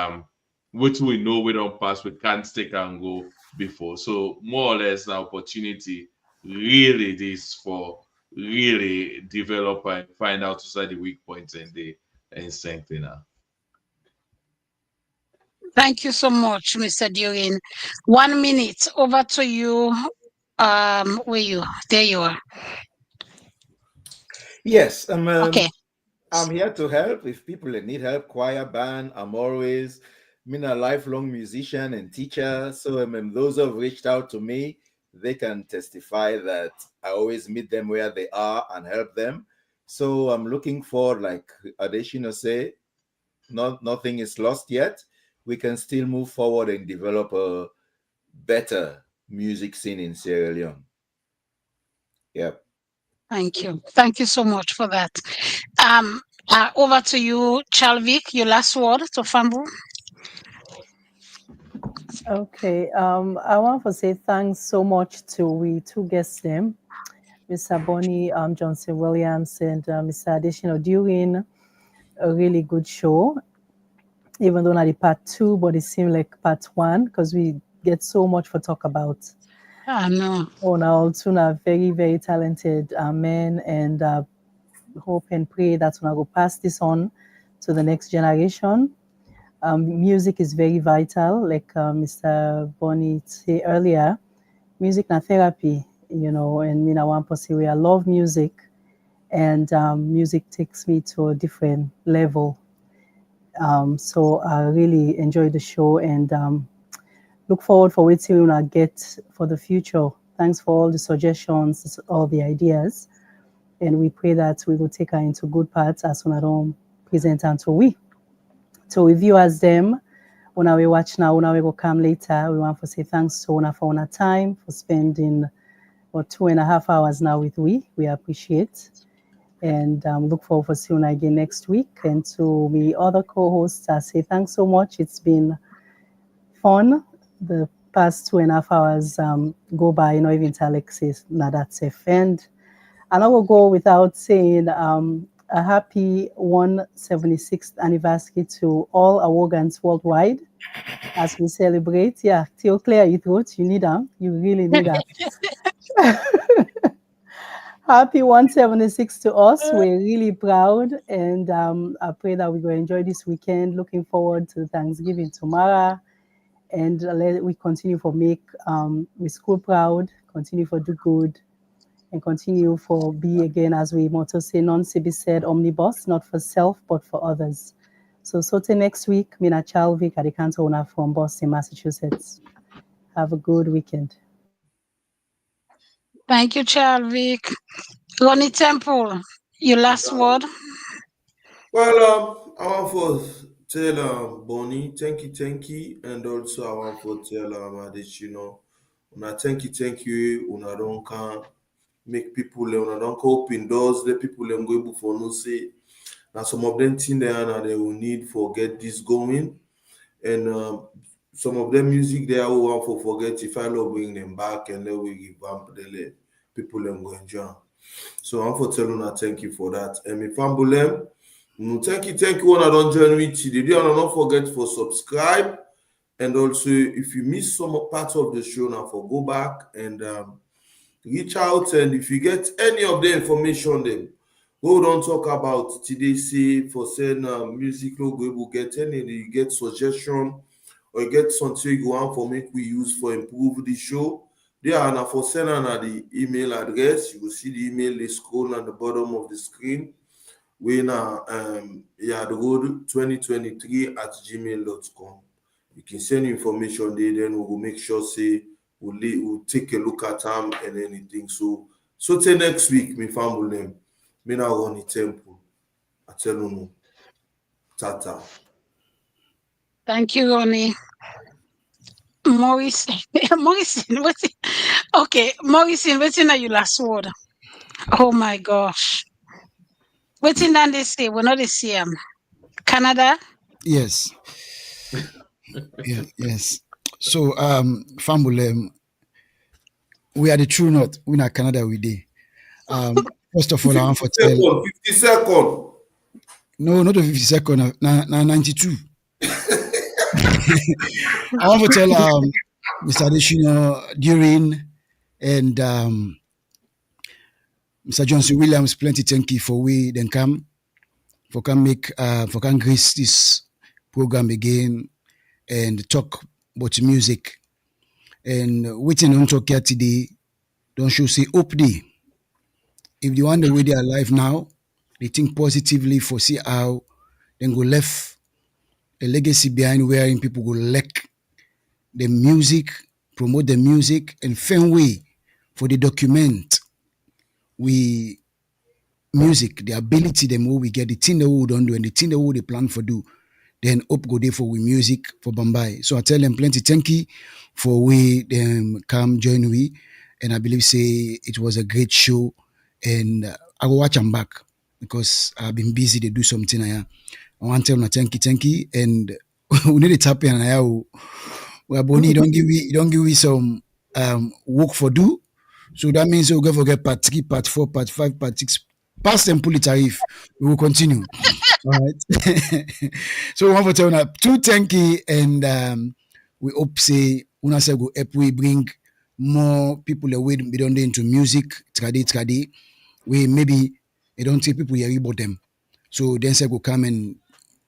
which we know we don't pass, we can't take and go before. So more or less the opportunity really is for really develop and find out the weak points and strengthen her. Thank you so much, Mr. Durin. 1 minute, over to you. Where you? There you are. Yes, okay. I'm here to help. If people need help, choir, band, I'm always a lifelong musician and teacher. So those who have reached out to me, they can testify that I always meet them where they are and help them. So I'm looking for, like Adeshina say, nothing is lost yet. We can still move forward and develop a better music scene in Sierra Leone. Yep. Thank you. Thank you so much for that. Over to you, Chalvik, your last word to Fumble. Okay. I want to say thanks so much to we two guests them, Mr. Bonnie Johnson Williams and Mr. Adeshino Durin. A really good show. Even though not the part 2, but it seemed like part 1 because we get so much for talk about. I know. Oh, now two are very, very talented men, and hope and pray that we go pass this on to the next generation. Music is very vital, like Mr. Bonnie said earlier. Music na therapy, and I want to say I love music, and music takes me to a different level. So I really enjoy the show and look forward for what we will get for the future. Thanks for all the suggestions, all the ideas. And we pray that we will take her into good parts as soon as we present unto we. So we view as them, when we watch now, when we will come later, we want to say thanks to Una for our time, for spending 2.5 hours now with we. We appreciate. And look forward for seeing you again next week. And to the other co-hosts, I say thanks so much. It's been fun. The past 2.5 hours go by, even to Alexis, now that's safe. And I will go without saying a happy 176th anniversary to all our organs worldwide as we celebrate. Yeah, Theo clear your throat. You need them. You really need them. Happy 176 to us. We're really proud, and I pray that we will enjoy this weekend. Looking forward to Thanksgiving tomorrow, and let we continue for make we school proud, continue for do good, and continue for be again, as we motto say, non-CB said, omnibus, not for self but for others. So till next week, Mina Chalvik at the cancer owner from Boston, Massachusetts. Have a good weekend. Thank you, Chalvik. Ronnie Temple, your last word. Well, I want to tell Bonnie, thank you, and also I want to tell Adesina, una thank you, una don't can make people, una don't open doors, let people go able for no say. Now some of them things there and they will need for get this going, and some of them music there will want for forget if I love bring them back and then we give them the people them go enjoy. So I'm for telling her thank you for that. And if I'm thank you when I don't join me today. Don't forget for subscribe, and also if you miss some parts of the show now, for go back and reach out, and if you get any of the information then we don't talk about today, say for saying music logo, we will get any, you get suggestion or you get something you want for make we use for improve the show. There are now for sending the email address. You will see the email they scroll at the bottom of the screen. We now Yad Rod 2023 at gmail.com. You can send information there, then we will make sure say we'll take a look at them and anything. So till next week, my family name. Me now run the temple. I tell you no. Tata. Thank you, Ronnie. Morrison, what's it? Okay, Morrison, what's in your last word? Oh my gosh. What's in that they say? We're not the same. Canada? Yes. Yes. So, Fambulem, we are the true north. We are Canada we day. First of all, I want to tell 50 seconds. No, not 50 seconds. 92. I want to tell Mr. Adesina during and Mr. Johnson Williams plenty thank you for we then come make for can grace this program again and talk about music. And waiting on talk here today, don't show say hope day. If they want the way they are alive now, they think positively for see how then go left a legacy behind wherein people go like the music, promote the music, and find way for the document we music, the ability them who we get, the thing that we don't do and the thing that we they plan for do. Then up go there for we music for Bombay. So I tell them plenty thank you for we them come join we, and I believe say it was a great show, and I will watch them back because I've been busy to do something. I want to tell them thank you, and we need to tap in. Well, Bonnie, don't give me some work for do. So that means we'll go forget part 3, part 4, part 5, part 6. Past and pull it tariff. We will continue. All right. So we want to tell you 2 thank you, and we hope say una say go help we bring more people away be done into music, tradi. We maybe they don't see people hear about them. So then say go come and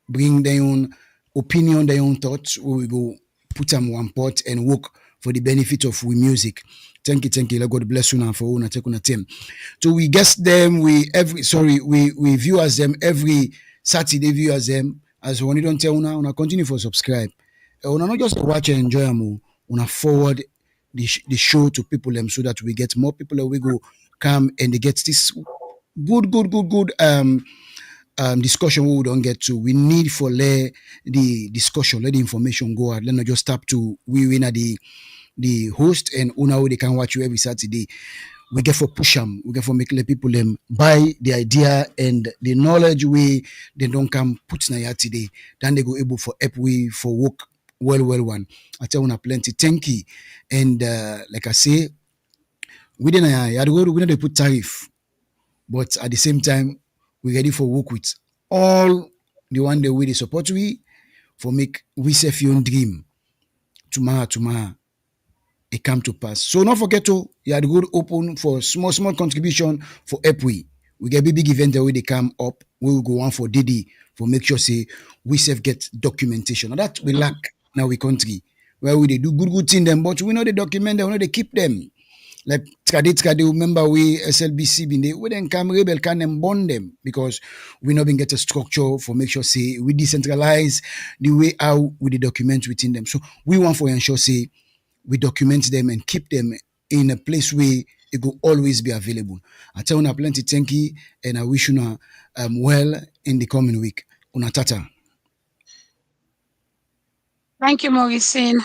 bring their own opinion, their own thoughts. We will go put them one pot and work for the benefit of we music. Thank you. Let God bless you now for una take una team. So we guest them, we view as them every Saturday, view as them. As when you don't tell una continue for subscribe. Una not just watch and enjoy them, una forward the show to people them so that we get more people that we go come and they get this good discussion we don't get to. We need for let the discussion, let the information go out. Let not just tap to we win at the host and una they can watch you every Saturday. We get for push them, we get for make let people them buy the idea and the knowledge we they don't come put na here today. Then they go able for help we for work well one. I tell una plenty thank you. And like I say, we didn't we not put tariff, but at the same time we ready for work with all the one the way they support we for make we self your own dream tomorrow it come to pass. So don't forget to Yad Rod open for small contribution for EPWI. We get big event the way they come up. We will go on for Didi for make sure say we self get documentation. Now that we lack now we country. where we they do good thing them, but we know they document them, we know they keep them. Like Tkade, remember we SLBC been there, we then come rebel can them bond them because we not been get a structure for make sure say we decentralize the way how we the document within them. So we want for ensure say we document them and keep them in a place where it will always be available. I tell you plenty thank you and I wish you well in the coming week. Una tata. Thank you, Mauricine.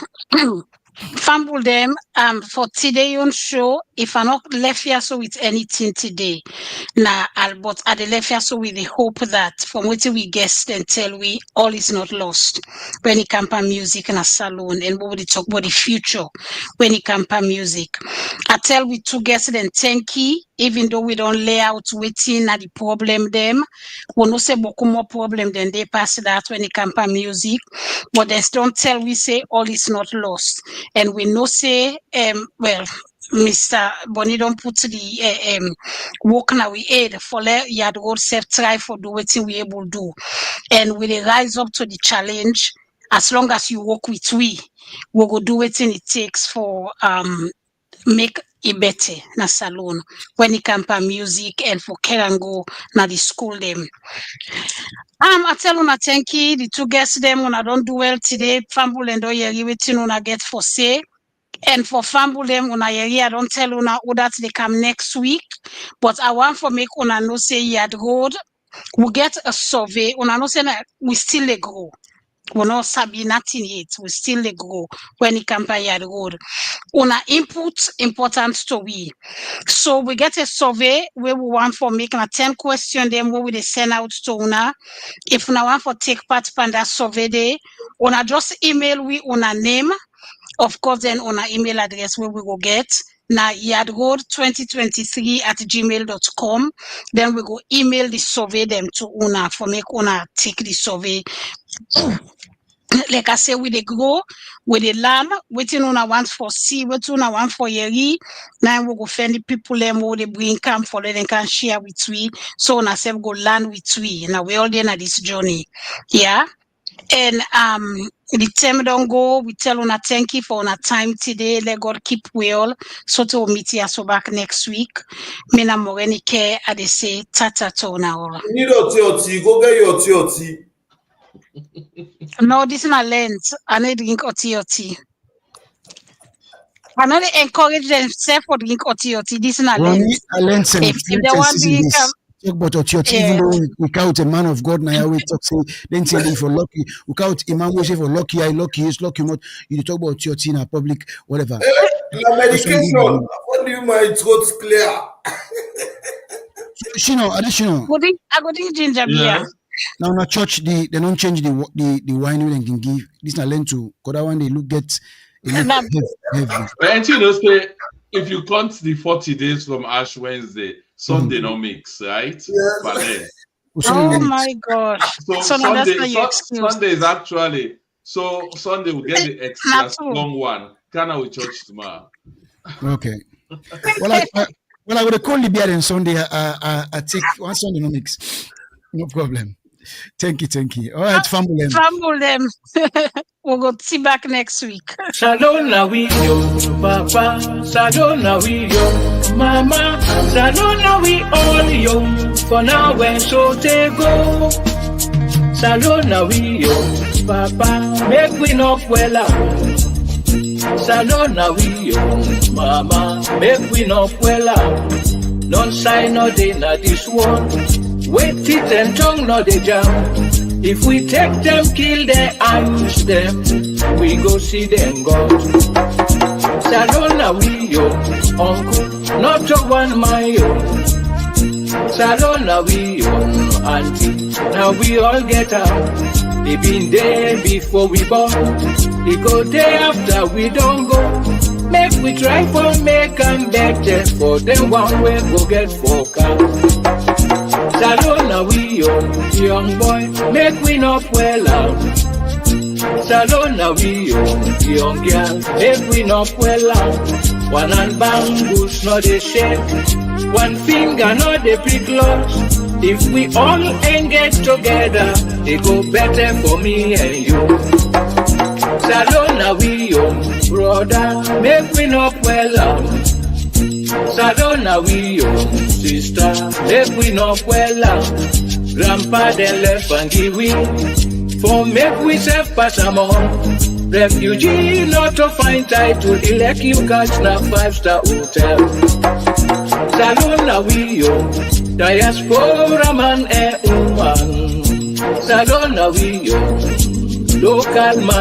Fumble them for today on show. If I not left here so with anything today, but at the left here so with the hope that from what we guess and tell we all is not lost when it comes to music and a salon and we talk about the future when it comes to music. I tell we two guests and thank you, even though we don't lay out waiting at the problem them. We no say beaucoup more problem than they pass that when it comes to music, but they don't tell we say all is not lost. And we know say, well, Mr. Bonnie don't put the work now we aid for let Yad Rod self try for do what we able to do. And we rise up to the challenge. As long as you work with we will do what it takes for make it better na salon when it comes to music and for Kerango na the school them. I tell you thank you, the two guests them when I don't do well today, Fumble and Oyeri waiting when I get for say. And for Fumble them when I don't tell you who that they come next week. But I want for make una know say Yad Rod, we get a survey, una know say we still a grow. We not sabi nothing yet. We still a grow when it comes to Yad Rod. Una input important to we. So we get a survey where we want for making a 10 question then where we send out to una. If una want for take part in that survey day, una just email we una name. Of course, then on our email address where we will get now yadrod2023@gmail.com. Then we go email the survey them to una for make una take the survey. Like I say, with the grow, with the land, waiting on a want for see, waiting on a want for yeri. Now we go find the people them who they bring come for them can share with we. So on ourselves go land with we. Now we all there at this journey. Yeah. And the time don't go, we tell una thank you for our time today. Let God keep well. So to meet you so back next week. Mina Morenike I say tata to una all. You need oti, go get your oti. No, this is not lent. I need drink oti. I know they encourage themselves for drink oti. This is not lent. If they want to drink talk about Otioti, even though we count a man of God now, we talk say then say for lucky, we count Imam we say for lucky, lucky is lucky not you talk about Otioti in a public, whatever. La medication, what do you my throat's clear? Additional. I go drink ginger beer. Now in a church they don't change the wine we can give. This na learn to because that one they look heavy. And you know say if you count the 40 days from Ash Wednesday, Sunday no mix, right? Yes. But then, oh my gosh. So Sunday is actually so Sunday will get the extra strong one. Can we church tomorrow? Okay. Well, I would have called the beer on Sunday. I take one Sunday no mix. No problem. Thank you. All right, fumble them. We'll go see back next week. Salona we yo, Papa. Salona we yo, Mama. Salona we all yo. For now when so they go. Salona we yo, Papa. Make we not well out. Salona we yo, Mama. Make we not well out. Don't sign no day na this one. Wait teeth and tongue no they jam. If we take them, kill them, and use them, we go see them go. Salona we yo, uncle, not to one my yo. Salona we yo, auntie, now we all get out. They been there before we born. They go there after we don't go. Make we try for make them better for them one way go get focused. Salona we yo, young boy, make we not well out. Salona we yo, young girl, make we not well out. One hand bangles not they shake, one finger not they pick close. If we all engage together, they go better for me and you. Salona we brother, make we not well. Salona we sister, make we not well. Grandpa then left and give we, for make we self pass among. Refugee not to find title, elect you catch na 5-star hotel. Salona we diaspora man and woman. Salona we local man.